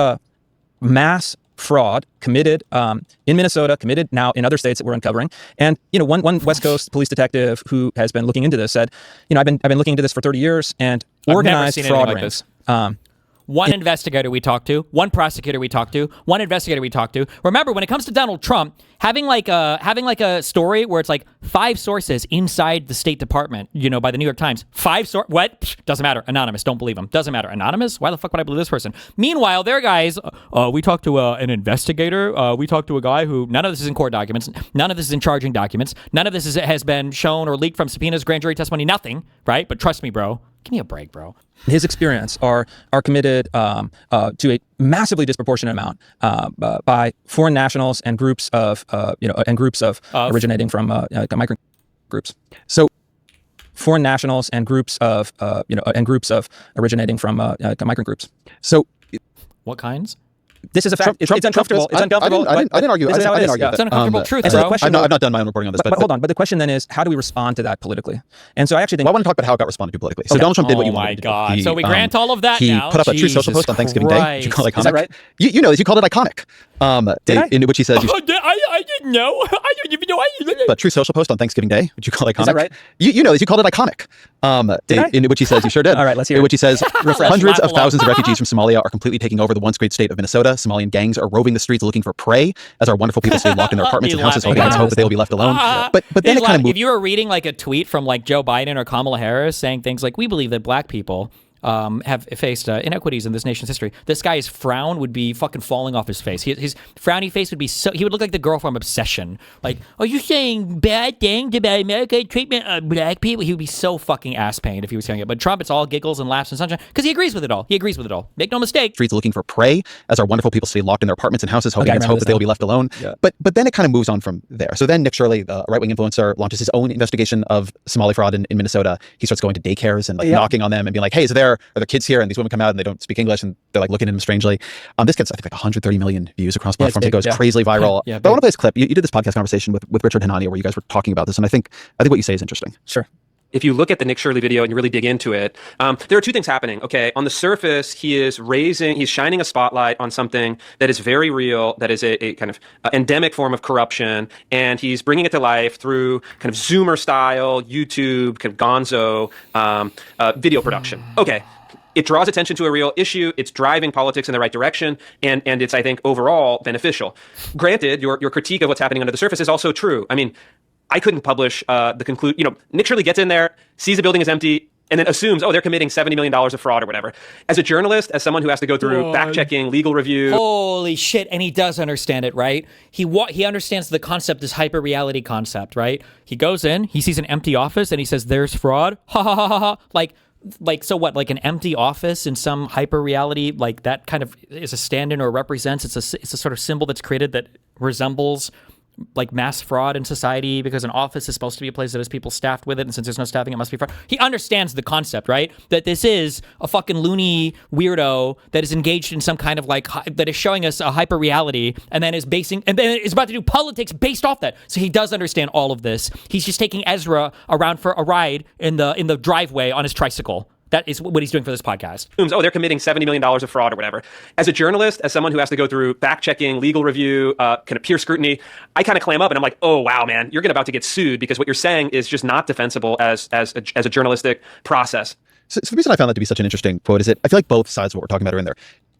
mass fraud committed in Minnesota, committed now in other states that we're uncovering. And one West Coast police detective who has been looking into this said, I've been looking into this for 30 years, and organized fraud rings. One investigator we talked to, one prosecutor we talked to, one investigator we talked to. Remember, when it comes to Donald Trump, having like a story where it's like 5 sources inside the State Department, by the New York Times. 5 what? Doesn't matter. Anonymous. Don't believe him. Doesn't matter. Anonymous? Why the fuck would I believe this person? Meanwhile, their guys, we talked to an investigator. We talked to a guy who, none of this is in court documents. None of this is in charging documents. None of this has been shown or leaked from subpoenas, grand jury testimony, nothing, right? But trust me, bro. Give me a break, bro. His experience are committed to a massively disproportionate amount by foreign nationals and groups of originating from migrant groups. So foreign nationals and groups of originating from migrant groups. So what kinds? This is a fact. It's uncomfortable. It's uncomfortable. I didn't argue. I didn't argue. It's uncomfortable truth, bro. I've not done my own reporting on this, but hold on. But the question then is, how do we respond to that politically? And so I actually think I want to talk about how it got responded to politically. So Donald Trump did what you wanted. Oh my God! So we grant all of that he now. He put up a Truth Social post on Thanksgiving Day. Did you call it iconic? Is that right? You know this. You called it iconic. In which he says, I didn't know. I didn't even know. But Truth Social post on Thanksgiving Day. Did you call it iconic? Is that right? You know this. You called it iconic. In which he says, you sure did. All right, let's hear it. In which he says, hundreds of thousands of refugees from Somalia are completely taking over the once great state of Minnesota. Somalian gangs are roving the streets looking for prey as our wonderful people stay locked in their apartments and houses, hoping against hope that they will be left alone. But then it kind of moved. If you were reading like a tweet from like Joe Biden or Kamala Harris saying things like, we believe that black people have faced inequities in this nation's history, this guy's frown would be fucking falling off his face. His frowny face would be he would look like the girl from Obsession. Like, are you saying bad things about American treatment of black people? He would be so fucking ass pained if he was saying it. But Trump, it's all giggles and laughs and sunshine because he agrees with it all. Make no mistake. Streets looking for prey as our wonderful people stay locked in their apartments and houses, hoping against hope that they will be left alone. Yeah. But then it kind of moves on from there. So then Nick Shirley, the right-wing influencer, launches his own investigation of Somali fraud in Minnesota. He starts going to daycares and knocking on them and being like, hey, are there kids here? And these women come out and they don't speak English and they're like looking at him strangely. This gets, I think, like 130 million views across platforms. It goes crazily viral. But I want to play this clip. You did this podcast conversation with Richard Hanania where you guys were talking about this, and I think what you say is interesting. Sure. If you look at the Nick Shirley video and you really dig into it, there are 2 things happening. Okay, on the surface, he's shining a spotlight on something that is very real, that is a kind of endemic form of corruption, and he's bringing it to life through kind of Zoomer style, YouTube, kind of gonzo video production. Okay. It draws attention to a real issue. It's driving politics in the right direction, and it's, I think, overall beneficial. Granted, your critique of what's happening under the surface is also true. I mean, I couldn't publish the conclusion. Nick Shirley gets in there, sees the building is empty, and then assumes, they're committing $70 million of fraud or whatever. As a journalist, as someone who has to go through fact-checking, legal review. Holy shit, and he does understand it, right? He understands the concept, this hyper-reality concept, right? He goes in, he sees an empty office, and he says, there's fraud. Ha ha ha ha ha. Like, so what, like an empty office in some hyper reality, like that kind of is a stand-in or represents, it's a sort of symbol that's created that resembles like mass fraud in society because an office is supposed to be a place that has people staffed with it, and since there's no staffing, it must be fraud. He understands the concept, right? That this is a fucking loony weirdo that is engaged in some kind of like, that is showing us a hyper reality and then is about to do politics based off that. So he does understand all of this. He's just taking Ezra around for a ride in the driveway on his tricycle. That is what he's doing for this podcast. Oh, they're committing $70 million of fraud or whatever. As a journalist, as someone who has to go through fact-checking, legal review, kind of peer scrutiny, I kind of clam up and I'm like, oh, wow, man, you're about to get sued because what you're saying is just not defensible as a journalistic process. So the reason I found that to be such an interesting quote is that I feel like both sides of what we're talking about are in there.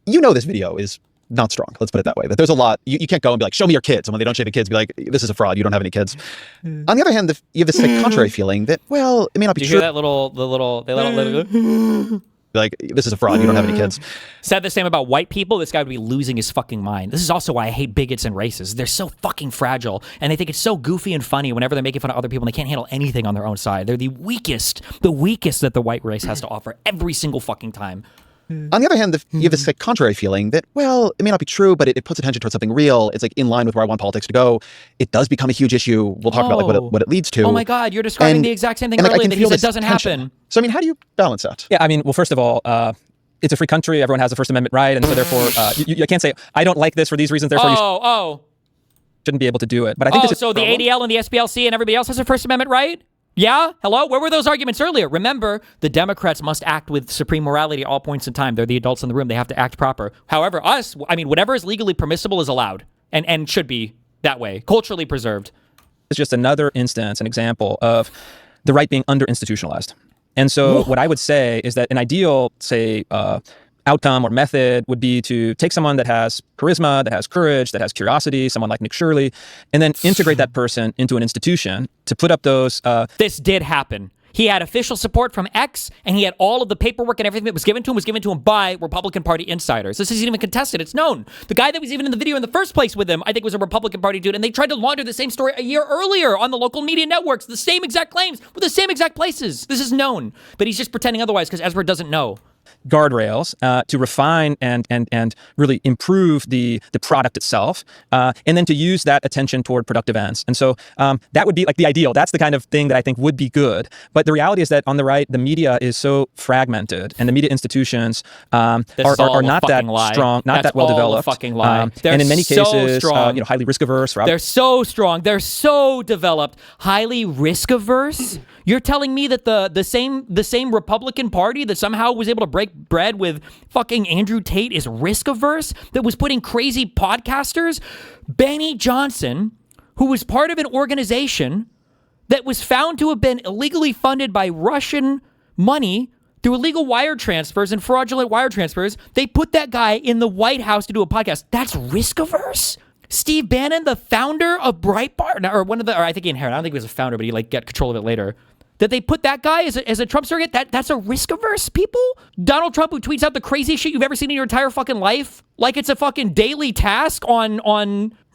You know, this video is not strong. Let's put it that way. That there's a lot. You can't go and be like, show me your kids. And when they don't show the kids, be like, this is a fraud. You don't have any kids. On the other hand, you have this like, contrary feeling that, well, it may not be Did true. You hear that like, this is a fraud. You don't have any kids. Said the same about white people. This guy would be losing his fucking mind. This is also why I hate bigots and racists. They're so fucking fragile. And they think it's so goofy and funny whenever they're making fun of other people and they can't handle anything on their own side. They're the weakest that the white race has to offer every single fucking time. On the other hand, you have this like, contrary feeling that, well, it may not be true, but it puts attention towards something real. It's like in line with where I want politics to go. It does become a huge issue. We'll talk about like what it leads to. Oh my God, you're describing the exact same thing earlier that he said doesn't happen. So I mean, how do you balance that? Yeah, I mean, well, first of all, it's a free country. Everyone has a First Amendment right, and so therefore, you can't say I don't like this for these reasons. Therefore, you shouldn't be able to do it. But I think so the ADL and the SPLC and everybody else has a First Amendment right. Yeah? Hello? Where were those arguments earlier? Remember, the Democrats must act with supreme morality at all points in time. They're the adults in the room. They have to act proper. However, whatever is legally permissible is allowed and should be that way, culturally preserved. It's just another instance, an example of the right being under-institutionalized. And so what I would say is that an ideal, say, outcome or method would be to take someone that has charisma, that has courage, that has curiosity, someone like Nick Shirley, and then integrate that person into an institution to put up those... This did happen. He had official support from X, and he had all of the paperwork and everything that was given to him by Republican Party insiders. This isn't even contested. It's known. The guy that was even in the video in the first place with him, I think was a Republican Party dude, and they tried to launder the same story a year earlier on the local media networks. The same exact claims with the same exact places. This is known. But he's just pretending otherwise because Ezra doesn't know. Guardrails to refine and really improve the product itself, and then to use that attention toward productive ends. And so that would be like the ideal. That's the kind of thing that I think would be good. But the reality is that on the right, the media is so fragmented, and the media institutions are not that strong, not that well developed. Fucking lie. And in many cases, highly risk averse. They're so strong. They're so developed. Highly risk averse. You're telling me that the same Republican Party that somehow was able to break bread with fucking Andrew Tate is risk averse, that was putting crazy podcasters? Benny Johnson, who was part of an organization that was found to have been illegally funded by Russian money through illegal wire transfers and fraudulent wire transfers, they put that guy in the White House to do a podcast. That's risk averse? Steve Bannon, the founder of Breitbart, or I think he inherited, I don't think he was a founder, but he got control of it later. That they put that guy as a Trump surrogate? That's a risk-averse people? Donald Trump, who tweets out the craziest shit you've ever seen in your entire fucking life? Like it's a fucking daily task on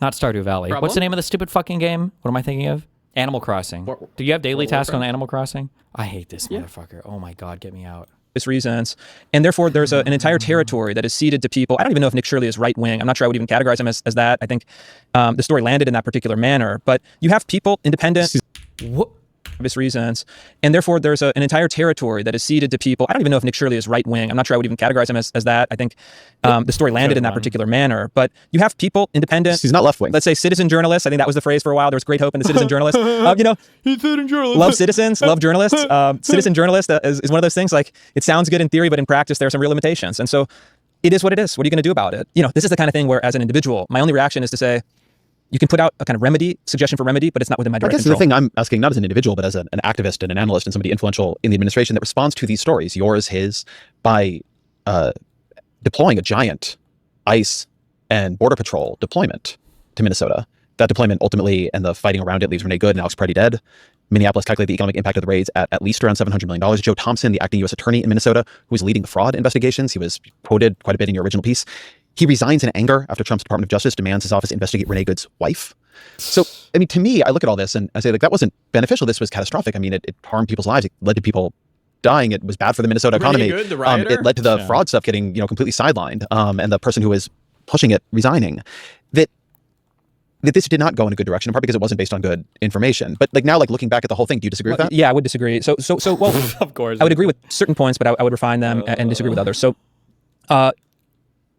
not Stardew Valley. Problem? What's the name of the stupid fucking game? What am I thinking of? Animal Crossing. Do you have daily tasks on Animal Crossing? I hate this motherfucker. Oh my God, get me out. Reasons. And therefore, there's an entire territory that is ceded to people. I don't even know if Nick Shirley is right-wing. I'm not sure I would even categorize him as that. I think the story landed in that particular manner. But you have people, independent... obvious reasons, and therefore there's an entire territory that is ceded to people. I don't even know if Nick Shirley is right-wing. I'm not sure I would even categorize him as that. I think the story landed in that particular manner. But you have people, independent. He's not left-wing. Let's say citizen journalists. I think that was the phrase for a while. There was great hope in the citizen journalists. Love citizens, love journalists. Citizen journalist is one of those things. Like, it sounds good in theory, but in practice there are some real limitations. And so it is what it is. What are you going to do about it? This is the kind of thing where, as an individual, my only reaction is to say, you can put out a kind of suggestion for remedy, but it's not within my direct control. I guess the thing I'm asking, not as an individual, but as an activist and an analyst and somebody influential in the administration that responds to these stories, yours, his, by deploying a giant ICE and Border Patrol deployment to Minnesota. That deployment ultimately, and the fighting around it, leaves Renee Good and Alex Preddy dead. Minneapolis calculated the economic impact of the raids at least around $700 million. Joe Thompson, the acting U.S. attorney in Minnesota, who was leading the fraud investigations, he was quoted quite a bit in your original piece. He resigns in anger after Trump's Department of Justice demands his office investigate Renee Good's wife. So, I mean, to me, I look at all this and I say, like, that wasn't beneficial. This was catastrophic. I mean, it harmed people's lives. It led to people dying. It was bad for the Minnesota economy. Good, the rioter? It led to the fraud stuff getting, completely sidelined. And the person who was pushing it resigning. That this did not go in a good direction, in part because it wasn't based on good information. But now, looking back at the whole thing, do you disagree with that? Yeah, I would disagree. So well, of course, I would agree with certain points, but I would refine them and disagree with others. So, I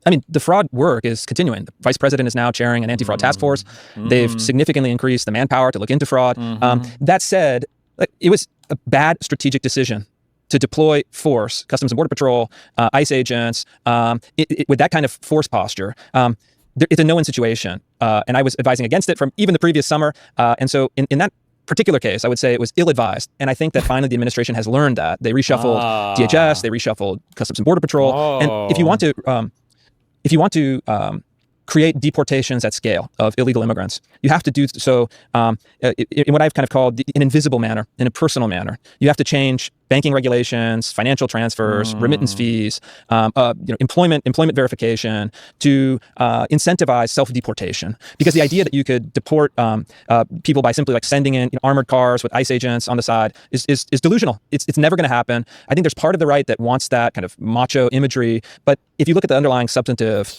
mean, the fraud work is continuing. The vice president is now chairing an anti-fraud task force. They've significantly increased the manpower to look into fraud. That said, it was a bad strategic decision to deploy force, Customs and Border Patrol, ICE agents, with that kind of force posture, it's a no-win situation. And I was advising against it from even the previous summer. And so in that particular case, I would say it was ill-advised. And I think that finally the administration has learned that. They reshuffled DHS, they reshuffled Customs and Border Patrol. And if you want to create deportations at scale of illegal immigrants, you have to do so in what I've kind of called an invisible manner, in a personal manner. You have to change banking regulations, financial transfers, remittance fees, employment verification to incentivize self-deportation. Because the idea that you could deport people by simply like sending in armored cars with ICE agents on the side is delusional. It's never going to happen. I think there's part of the right that wants that kind of macho imagery, but if you look at the underlying substantive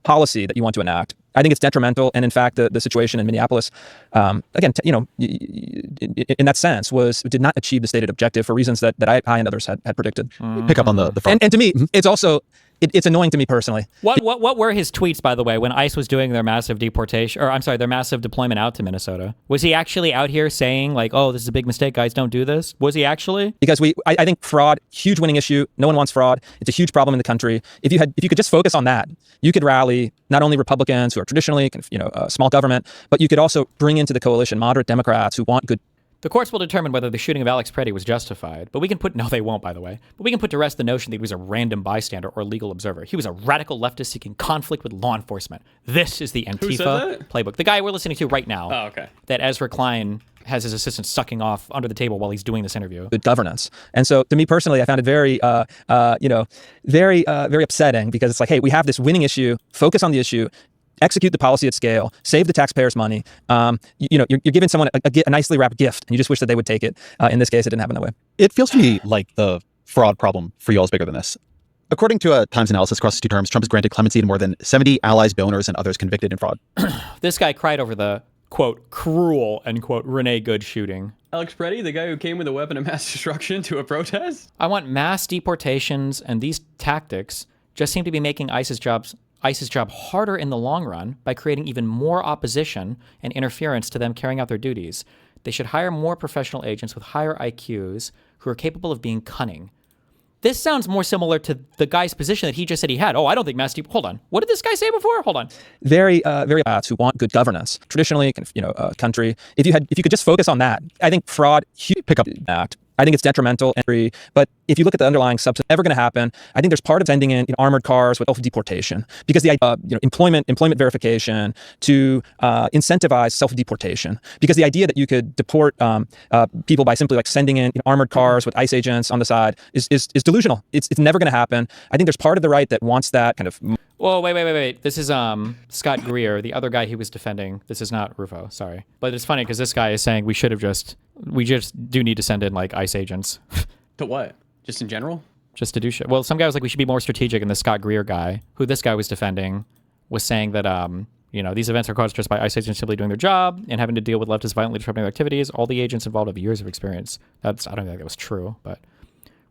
policy that you want to enact, I think it's detrimental. And in fact, the situation in Minneapolis, again, in that sense, did not achieve the stated objective for reasons that I and others had predicted. Pick up on the front. And to me, it's also it's annoying to me personally. What were his tweets, by the way, when ICE was doing their massive deportation, or I'm sorry, their massive deployment out to Minnesota? Was he actually out here saying like, "Oh, this is a big mistake, guys, don't do this"? Was he actually? Because I think fraud, huge winning issue. No one wants fraud. It's a huge problem in the country. If you could just focus on that, you could rally not only Republicans who are traditionally small government, but you could also bring into the coalition moderate Democrats who want good. The courts will determine whether the shooting of Alex Preddy was justified, but we can no, they won't, by the way. But we can put to rest the notion that he was a random bystander or legal observer. He was a radical leftist seeking conflict with law enforcement. This is the Antifa playbook. The guy we're listening to right now. Oh, okay. That Ezra Klein has his assistant sucking off under the table while he's doing this interview. Good governance. And so to me personally, I found it very, very upsetting because it's like, hey, we have this winning issue, focus on the issue, execute the policy at scale, save the taxpayers' money. You're giving someone a nicely wrapped gift, and you just wish that they would take it. In this case, it didn't happen that way. It feels to me like the fraud problem for y'all is bigger than this. According to a Times analysis across the two terms, Trump has granted clemency to more than 70 allies, donors, and others convicted in fraud. This guy cried over the, quote, cruel, end quote, Renee Good shooting. Alex Preddy, the guy who came with a weapon of mass destruction to a protest? I want mass deportations, and these tactics just seem to be making ICE's job harder in the long run by creating even more opposition and interference to them carrying out their duties. They should hire more professional agents with higher IQs who are capable of being cunning. This sounds more similar to the guy's position that he just said he had. Oh, I don't think mass hold on. What did this guy say before? Hold on. Very who want good governance. Traditionally, country. If you could just focus on that, I think fraud, pick up act. I think it's detrimental and free. But if you look at the underlying substance, never going to happen. I think there's part of sending in armored cars with self-deportation because the employment verification to incentivize self-deportation. Because the idea that you could deport people by simply like sending in armored cars with ICE agents on the side is delusional. It's never going to happen. I think there's part of the right that wants that kind of. Whoa, wait. This is Scott Greer, the other guy he was defending. This is not Rufo, sorry. But it's funny because this guy is saying we just do need to send in like ICE agents. To what? Just in general? Just to do shit. Well, some guy was like, we should be more strategic, and the Scott Greer guy, who this guy was defending, was saying that these events are caused just by ICE agents simply doing their job and having to deal with leftists violently disrupting their activities. All the agents involved have years of experience. I don't think that was true, but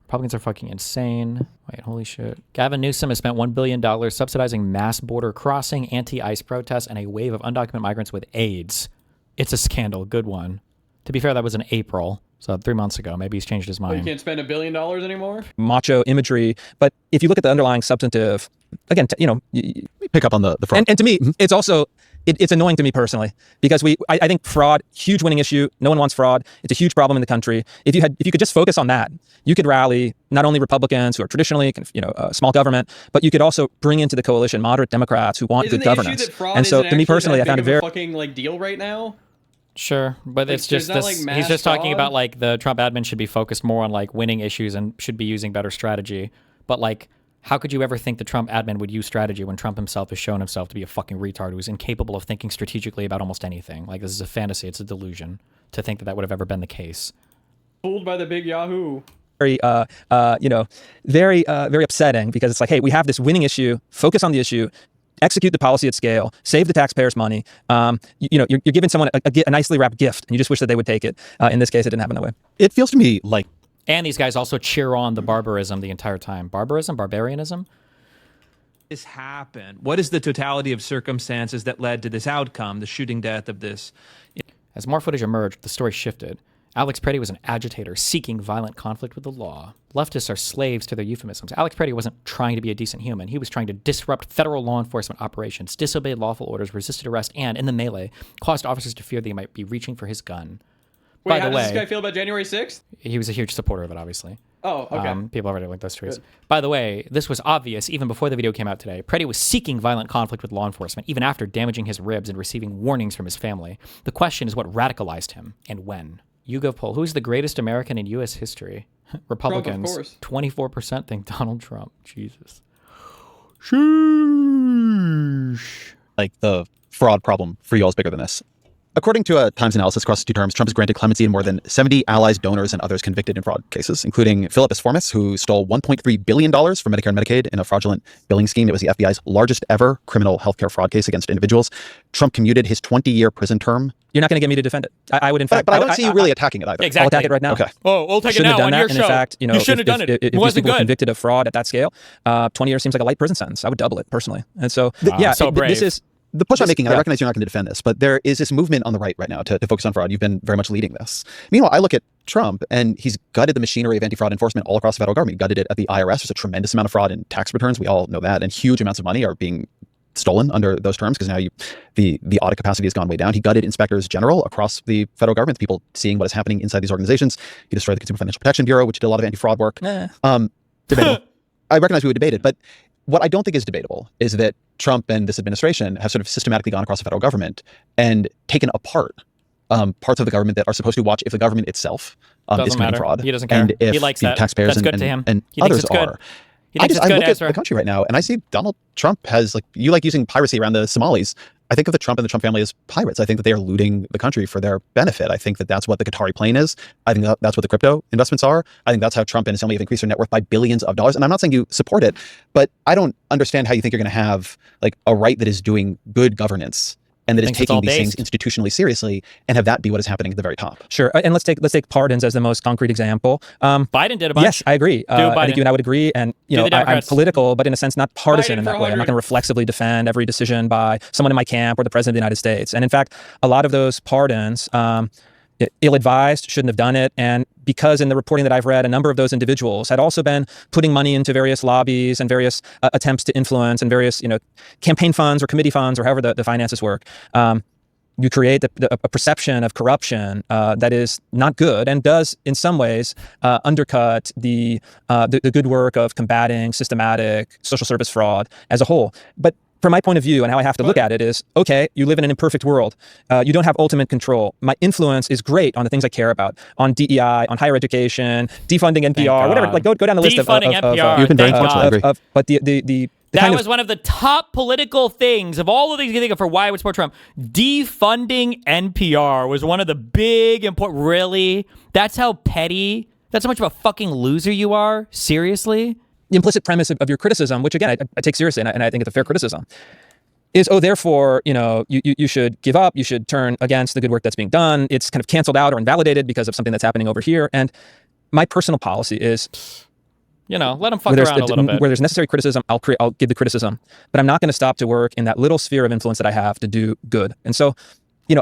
Republicans are fucking insane. Wait, holy shit. Gavin Newsom has spent $1 billion subsidizing mass border crossing, anti-ICE protests, and a wave of undocumented migrants with AIDS. It's a scandal. Good one. To be fair, that was in April, so 3 months ago. Maybe he's changed his mind. You can't spend $1 billion anymore? Macho imagery. But if you look at the underlying substantive, again, pick up on the front. And to me, it's also, it's annoying to me personally because I think fraud, huge winning issue. No one wants fraud. It's a huge problem in the country. If you could just focus on that, you could rally not only Republicans who are traditionally small government, but you could also bring into the coalition moderate Democrats who want good governance. Issue that fraud and so to me personally, I found it very fucking deal right now. Sure, but it's just this. He's just talking about like the Trump admin should be focused more on like winning issues and should be using better strategy. But like, how could you ever think the Trump admin would use strategy when Trump himself has shown himself to be a fucking retard who's incapable of thinking strategically about almost anything? Like, this is a fantasy. It's a delusion to think that would have ever been the case. Fooled by the big Yahoo. Very upsetting because it's like, hey, we have this winning issue. Focus on the issue. Execute the policy at scale, save the taxpayers' money. You're giving someone a nicely wrapped gift, and you just wish that they would take it. In this case, it didn't happen that way. It feels to me like... And these guys also cheer on the barbarism the entire time. Barbarianism? This happened? What is the totality of circumstances that led to this outcome, the shooting death of this? As more footage emerged, the story shifted. Alex Preddy was an agitator seeking violent conflict with the law. Leftists are slaves to their euphemisms. Alex Preddy wasn't trying to be a decent human. He was trying to disrupt federal law enforcement operations, disobeyed lawful orders, resisted arrest, and, in the melee, caused officers to fear they might be reaching for his gun. Wait, By how the way, does this guy feel about January 6th? He was a huge supporter of it, obviously. Oh, okay. People already linked those tweets. Good. By the way, this was obvious even before the video came out today. Preddy was seeking violent conflict with law enforcement, even after damaging his ribs and receiving warnings from his family. The question is what radicalized him and when. YouGov poll, who's the greatest American in U.S. history? Republicans, Trump, of course. 24% think Donald Trump. Jesus. Sheesh. Like, the fraud problem for you all is bigger than this. According to a Times analysis across the 2 terms, Trump has granted clemency to more than 70 allies, donors, and others convicted in fraud cases, including Philip Formis, who stole $1.3 billion from Medicare and Medicaid in a fraudulent billing scheme. It was the FBI's largest ever criminal healthcare fraud case against individuals. Trump commuted his 20-year prison term. You're not going to get me to defend it. I would, in fact... But I don't see you really attacking it either. Exactly. I'll attack it right now. Okay. Oh, we'll take it now on your show. And in fact, you shouldn't have done it. If It wasn't people were good. convicted of fraud at that scale, 20 years seems like a light prison sentence. I would double it, personally. And so, this is... The push I'm making, and I recognize you're not going to defend this, but there is this movement on the right now to focus on fraud. You've been very much leading this. Meanwhile, I look at Trump, and he's gutted the machinery of anti-fraud enforcement all across the federal government. He gutted it at the IRS. There's a tremendous amount of fraud in tax returns. We all know that. And huge amounts of money are being stolen under those terms because now the audit capacity has gone way down. He gutted inspectors general across the federal government, people seeing what is happening inside these organizations. He destroyed the Consumer Financial Protection Bureau, which did a lot of anti-fraud work. Debatable. I recognize we would debate it, but what I don't think is debatable is that Trump and this administration have sort of systematically gone across the federal government and taken apart parts of the government that are supposed to watch if the government itself is committing fraud. He doesn't care. And if He likes that. taxpayers That's good to him. and He thinks others it's good. are. I look at the country right now and I see Donald Trump has, like, you like using piracy around the Somalis. I think of the Trump and the Trump family as pirates. I think that they are looting the country for their benefit. I think that that's what the Qatari plane is. I think that's what the crypto investments are. I think that's how Trump and his family have increased their net worth by billions of dollars. And I'm not saying you support it, but I don't understand how you think you're going to have, like, a right that is doing good governance and that is taking these things institutionally seriously and have that be what is happening at the very top. Sure. And let's take pardons as the most concrete example. Biden did a bunch. Yes, I agree. I think you and I would agree. And, I'm political, but in a sense, not partisan in that way. I'm not going to reflexively defend every decision by someone in my camp or the president of the United States. And in fact, a lot of those pardons, ill-advised, shouldn't have done it. And because in the reporting that I've read, a number of those individuals had also been putting money into various lobbies and various attempts to influence and various, campaign funds or committee funds or however the finances work. You create a perception of corruption that is not good and does, in some ways, undercut the good work of combating systematic social service fraud as a whole. But from my point of view and how I have to look at it is, okay, you live in an imperfect world. You don't have ultimate control. My influence is great on the things I care about, on DEI, on higher education, defunding NPR, whatever. Like go down the list of NPR. You've been very fortunate. I agree. But that was one of the top political things of all the things you think of for why I would support Trump. Defunding NPR was one of the big important. Really? That's how petty. That's how much of a fucking loser you are. Seriously. The implicit premise of your criticism, which again I take seriously, and I think it's a fair criticism, is therefore you should give up, you should turn against the good work that's being done. It's kind of canceled out or invalidated because of something that's happening over here. And my personal policy is, let them fuck around a little bit. Where there's necessary criticism, I'll give the criticism, but I'm not going to stop to work in that little sphere of influence that I have to do good. And so,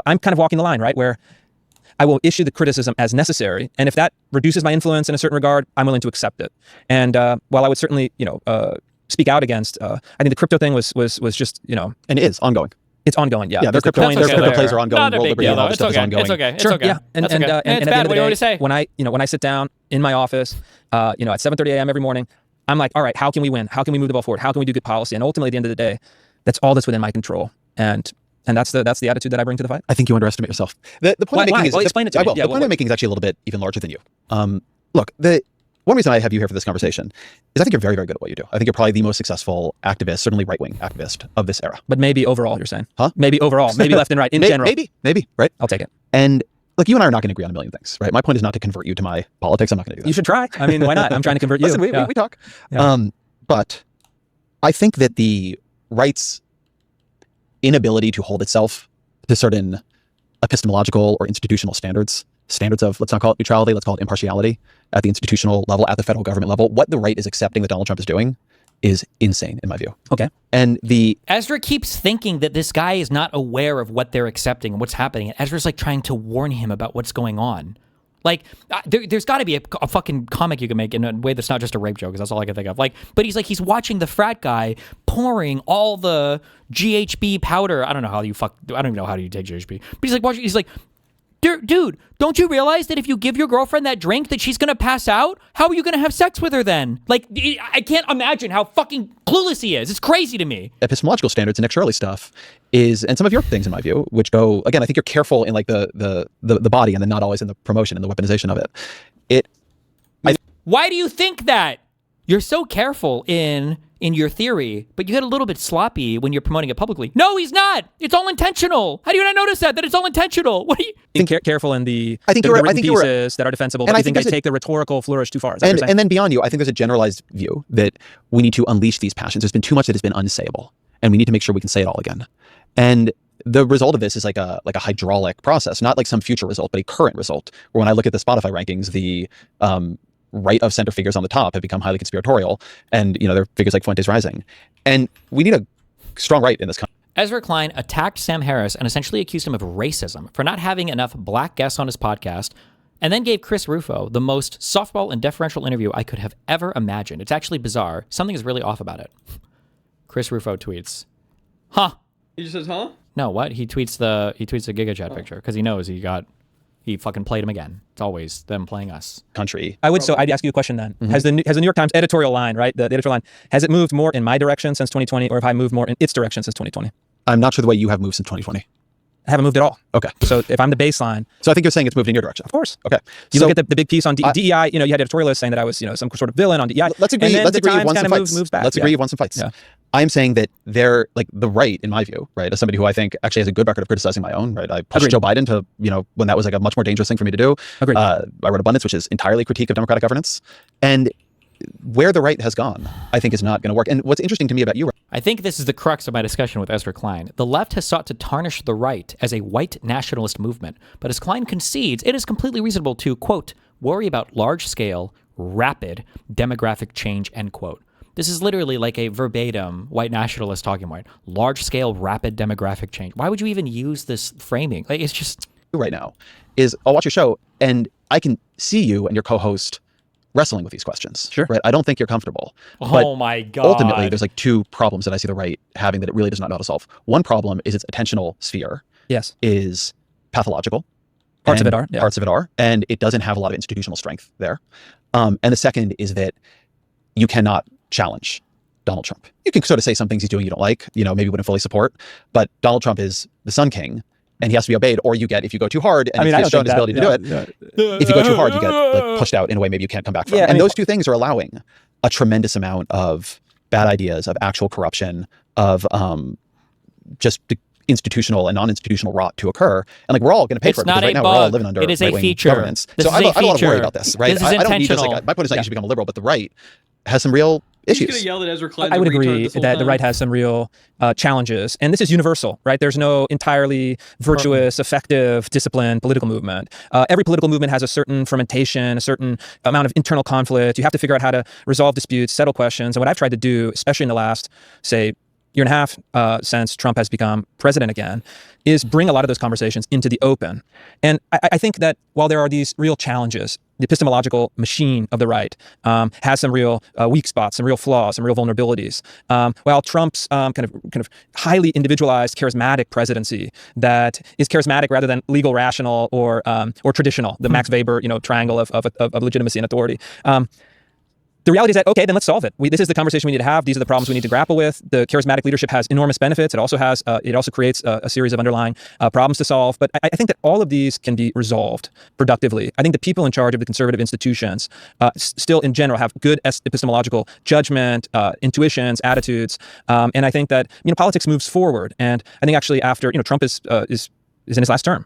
I'm kind of walking the line, right, where I will issue the criticism as necessary, and if that reduces my influence in a certain regard, I'm willing to accept it. And while I would certainly, speak out against, I think the crypto thing was just, and it is ongoing. It's ongoing, yeah. Yeah, their crypto plays are ongoing. Not a big deal, though. It's okay. It's okay. Sure, yeah. And at the end of the day, when I sit down in my office, at 7:30 a.m. every morning, I'm like, all right, how can we win? How can we move the ball forward? How can we do good policy? And ultimately, at the end of the day, that's all that's within my control. And that's the attitude that I bring to the fight. I think you underestimate yourself. The point I'm making is, explain it to me. The point I'm making is actually a little bit even larger than you. Look, the one reason I have you here for this conversation is I think you're very, very good at what you do. I think you're probably the most successful activist, certainly right-wing activist of this era. But maybe overall, you're saying? Huh? Maybe overall, maybe left and right in general. Maybe, right? I'll take it. And look, you and I are not going to agree on a million things, right? My point is not to convert you to my politics. I'm not going to do that. You should try. I mean, why not? I'm trying to convert you. Listen, we talk. Yeah. But I think that the right's inability to hold itself to certain epistemological or institutional standards of, let's not call it neutrality, let's call it impartiality at the institutional level, at the federal government level, what the right is accepting that Donald Trump is doing is insane in my view. Okay. And Ezra keeps thinking that this guy is not aware of what they're accepting and what's happening. And Ezra's like trying to warn him about what's going on. Like, there's got to be a fucking comic you can make in a way that's not just a rape joke, because that's all I can think of. Like, but he's watching the frat guy pouring all the GHB powder. I don't even know how you take GHB. But he's like, dude, don't you realize that if you give your girlfriend that drink that she's going to pass out? How are you going to have sex with her then? Like, I can't imagine how fucking clueless he is. It's crazy to me. Epistemological standards and Nick Shirley stuff is, and some of your things in my view, which go, again, I think you're careful in like the body and then not always in the promotion and the weaponization of it. Why do you think that? You're so careful in your theory, but you get a little bit sloppy when you're promoting it publicly. No, he's not. It's all intentional. How do you not notice that it's all intentional? What do you think? Careful in the written pieces that are defensible, but I think I take the rhetorical flourish too far. And then beyond you, I think there's a generalized view that we need to unleash these passions. There's been too much that has been unsayable, and we need to make sure we can say it all again. And the result of this is like a hydraulic process, not like some future result, but a current result. Where when I look at the Spotify rankings, the right of center figures on the top have become highly conspiratorial, and there are figures like Fuentes Rising, and we need a strong right in this country. Ezra Klein attacked Sam Harris and essentially accused him of racism for not having enough black guests on his podcast, and then gave Chris Rufo the most softball and deferential interview I could have ever imagined. It's actually bizarre. Something is really off about it. Chris Rufo tweets, "Huh?" He just says, "Huh?" No, what? He tweets the GigaChat picture because he knows he fucking played him again. It's always them playing us. Country. I'd ask you a question then. Mm-hmm. Has the New York Times editorial line, right? The editorial line, has it moved more in my direction since 2020, or have I moved more in its direction since 2020? I'm not sure the way you have moved since 2020. I haven't moved at all. Okay. So if I'm the baseline. So I think you're saying it's moved in your direction. Of course. Okay. You look at the big piece on DEI, you had editorialists saying that I was, some sort of villain on DEI. Let's agree. And Let's agree. Times Once kind some of fights. moves back. Let's agree. Once some fights. Yeah. I'm saying that they're like the right, in my view, right, as somebody who I think actually has a good record of criticizing my own, right. I pushed Joe Biden to, when that was like a much more dangerous thing for me to do. Agreed. I wrote Abundance, which is entirely a critique of democratic governance. And where the right has gone, I think is not going to work. And what's interesting to me about you, I think this is the crux of my discussion with Ezra Klein. The left has sought to tarnish the right as a white nationalist movement, but as Klein concedes, it is completely reasonable to, quote, worry about large-scale, rapid demographic change, end quote. This is literally like a verbatim white nationalist talking point. Large-scale, rapid demographic change. Why would you even use this framing? Like, it's just... Right now is I'll watch your show and I can see you and your co-host wrestling with these questions. Sure. Right. I don't think you're comfortable. Oh my God. Ultimately, there's like two problems that I see the right having that it really does not know how to solve. One problem is its attentional sphere. Yes. Is pathological. Parts of it are. Yeah. Parts of it are. And it doesn't have a lot of institutional strength there. And the second is that you cannot challenge Donald Trump. You can sort of say some things he's doing you don't like, maybe wouldn't fully support, but Donald Trump is the Sun King and he has to be obeyed, or you get, if you go too hard, and he's shown his ability to do it, if you go too hard, you get like pushed out in a way maybe you can't come back from. And those two things are allowing a tremendous amount of bad ideas, of actual corruption, of just institutional and non-institutional rot to occur. And like we're all going to pay for it because right now we're all living under right-wing governance. So I don't want to worry about this, right? I don't need this. Like, my point is not you should become a liberal, but the right has some real issues. He's going to yell at Ezra Klein. I would agree that the right has some real challenges. And this is universal, right? There's no entirely virtuous, effective, disciplined political movement. Every political movement has a certain fermentation, a certain amount of internal conflict. You have to figure out how to resolve disputes, settle questions. And what I've tried to do, especially in the last, say, year and a half since Trump has become president again, is bring a lot of those conversations into the open. And I think that while there are these real challenges, the epistemological machine of the right has some real weak spots, some real flaws, some real vulnerabilities. While Trump's kind of highly individualized, charismatic presidency that is charismatic rather than legal, rational, or traditional, the Max Weber triangle of legitimacy and authority. The reality is that, okay, then let's solve it. This is the conversation we need to have. These are the problems we need to grapple with. The charismatic leadership has enormous benefits. It also creates a series of underlying problems to solve. But I think that all of these can be resolved productively. I think the people in charge of the conservative institutions still, in general, have good epistemological judgment, intuitions, attitudes. And I think that politics moves forward. And I think actually after Trump is in his last term.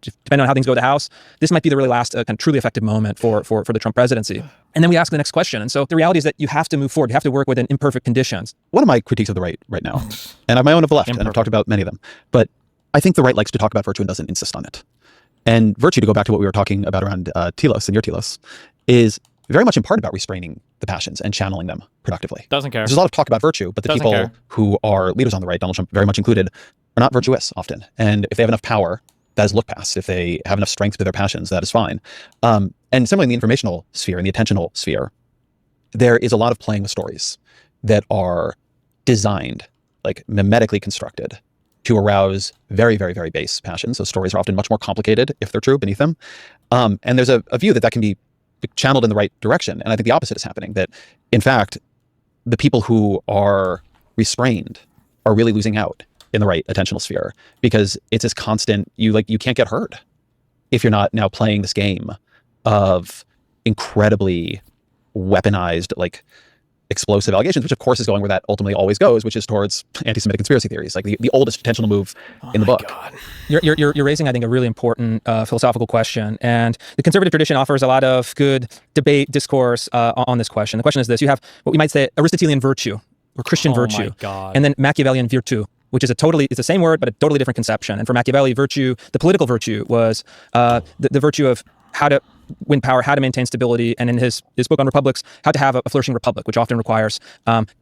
Depending on how things go with the House, this might be the really last kind of truly effective moment for the Trump presidency. And then we ask the next question. And so the reality is that you have to move forward. You have to work within imperfect conditions. One of my critiques of the right now, and I have my own of the left, and I've talked about many of them, but I think the right likes to talk about virtue and doesn't insist on it. And virtue, to go back to what we were talking about around telos and your telos, is very much in part about restraining the passions and channeling them productively. Doesn't care. There's a lot of talk about virtue, but the people who are leaders on the right, Donald Trump very much included, are not virtuous often. And if they have enough power, that is looked past. If they have enough strength to their passions, that is fine. And similarly in the informational sphere, in the attentional sphere, there is a lot of playing with stories that are designed, like mimetically constructed, to arouse very, very, very base passions. Those stories are often much more complicated, if they're true, beneath them. And there's a view that can be channeled in the right direction. And I think the opposite is happening, that in fact, the people who are restrained are really losing out in the right attentional sphere, because it's this constant, you can't get heard if you're not now playing this game of incredibly weaponized, like explosive allegations, which of course is going where that ultimately always goes, which is towards anti-Semitic conspiracy theories, like the oldest intentional move in the book. God. You're raising, I think, a really important philosophical question, and the conservative tradition offers a lot of good debate, discourse on this question. The question is this: you have what we might say Aristotelian virtue or Christian virtue, and then Machiavellian virtue, which is it's the same word, but a totally different conception. And for Machiavelli, virtue, the political virtue, was the virtue of how to win power, how to maintain stability, and in his book on republics, how to have a flourishing republic, which often requires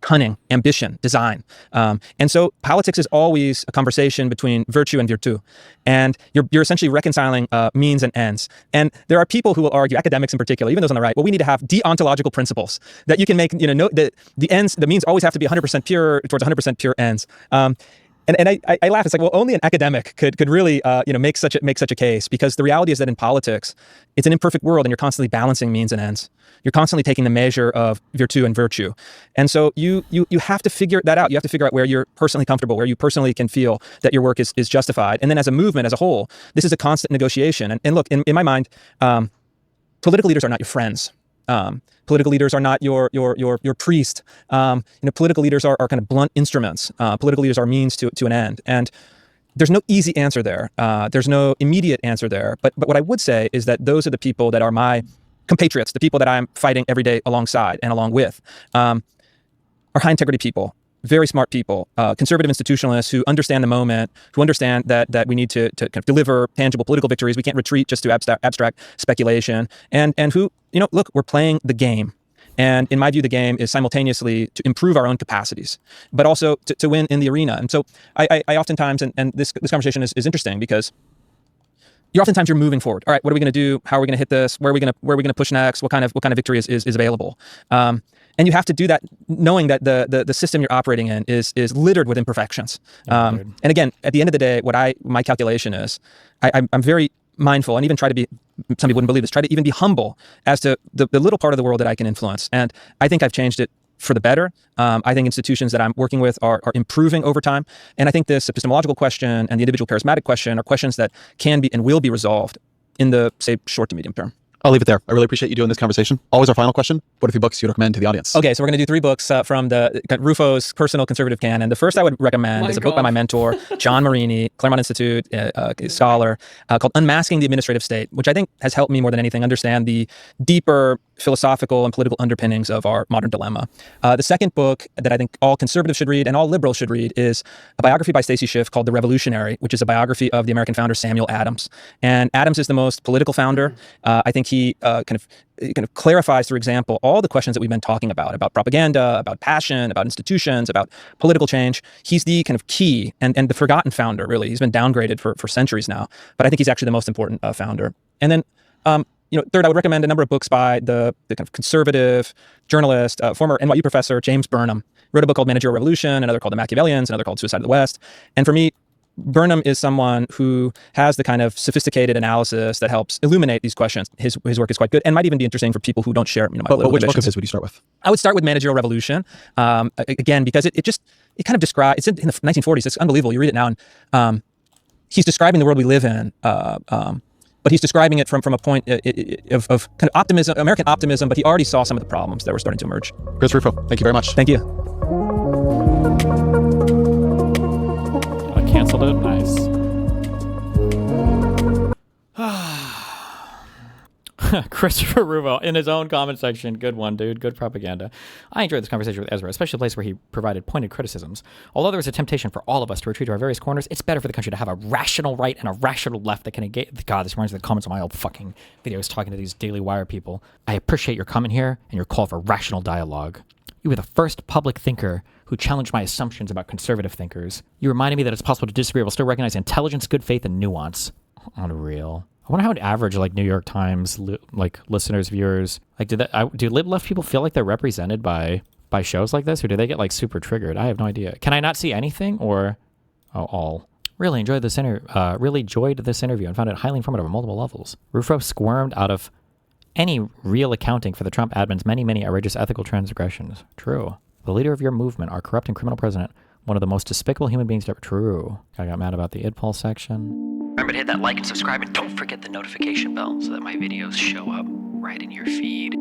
cunning, ambition, design. And so politics is always a conversation between virtue and virtu. And you're essentially reconciling means and ends. And there are people who will argue, academics in particular, even those on the right, well, we need to have deontological principles that you can make, the means always have to be 100% pure towards 100% pure ends. And I laugh. It's like, well, only an academic could really make such a case, because the reality is that in politics, it's an imperfect world, and you're constantly balancing means and ends. You're constantly taking the measure of virtue and virtue, and so you have to figure that out. You have to figure out where you're personally comfortable, where you personally can feel that your work is justified, and then as a movement, as a whole, this is a constant negotiation. And look, in my mind, political leaders are not your friends. Political leaders are not your priest. Political leaders are kind of blunt instruments. Political leaders are means to an end. And there's no easy answer there. There's no immediate answer there. But what I would say is that those are the people that are my compatriots, the people that I'm fighting every day alongside and along with, are high integrity people, very smart people, conservative institutionalists who understand the moment, who understand that we need to kind of deliver tangible political victories. We can't retreat just to abstract speculation, and who, look, we're playing the game. And in my view, the game is simultaneously to improve our own capacities, but also to win in the arena. And so I oftentimes, and this conversation is interesting, because oftentimes you're moving forward. All right, what are we going to do? How are we going to hit this? Where are we going to push next? What kind of victory is available? And you have to do that knowing that the system you're operating in is littered with imperfections. And again, at the end of the day, my calculation is, I'm very mindful, and even try to be, some people wouldn't believe this, try to even be humble as to the little part of the world that I can influence. And I think I've changed it for the better. I think institutions that I'm working with are improving over time. And I think this epistemological question and the individual charismatic question are questions that can be and will be resolved in the, say, short to medium term. I'll leave it there. I really appreciate you doing this conversation. Always our final question: what are 3 books you recommend to the audience? Okay, so we're going to do 3 books from the Rufo's personal conservative canon. The first I would recommend is a book by my mentor, John Marini, Claremont Institute scholar, called Unmasking the Administrative State, which I think has helped me more than anything understand the deeper philosophical and political underpinnings of our modern dilemma. The second book that I think all conservatives should read and all liberals should read is a biography by Stacey Schiff called The Revolutionary, which is a biography of the American founder Samuel Adams. And Adams is the most political founder. I think he kind of clarifies, through example, all the questions that we've been talking about propaganda, about passion, about institutions, about political change. He's the kind of key and the forgotten founder, really. He's been downgraded for centuries now, but I think he's actually the most important founder. And then, third, I would recommend a number of books by the kind of conservative journalist, former NYU professor, James Burnham. Wrote a book called Managerial Revolution, another called The Machiavellians, another called Suicide of the West. And for me, Burnham is someone who has the kind of sophisticated analysis that helps illuminate these questions. His work is quite good and might even be interesting for people who don't share my political But which book ambitions. of his would you start with? I would start with Managerial Revolution, again, because it kind of describes, it's in the 1940s. It's unbelievable. You read it now, and he's describing the world we live in, but he's describing it from a point of kind of optimism, American optimism, but he already saw some of the problems that were starting to emerge. Chris Rufo, thank you very much. Thank you. Canceled it. Nice. Christopher Rufo in his own comment section. Good one, dude. Good propaganda. I enjoyed this conversation with Ezra, especially a place where he provided pointed criticisms. Although there is a temptation for all of us to retreat to our various corners, it's better for the country to have a rational right and a rational left that can engage. God, this reminds me of the comments on my old fucking videos talking to these Daily Wire people. I appreciate your comment here and your call for rational dialogue. You were the first public thinker who challenged my assumptions about conservative thinkers. You reminded me that it's possible to disagree while still recognize intelligence, good faith, and nuance. Unreal. I wonder how an average like New York Times like listeners, viewers, like do lib left people feel like they're represented by shows like this, or do they get like super triggered? I have no idea. Can I not see anything, or all? Really enjoyed this interview and found it highly informative on multiple levels. Rufo squirmed out of any real accounting for the Trump admin's many outrageous ethical transgressions. True. The leader of your movement, our corrupt and criminal president, one of the most despicable human beings ever. True. I got mad about the idpol section. Remember to hit that like and subscribe, and don't forget the notification bell so that my videos show up right in your feed.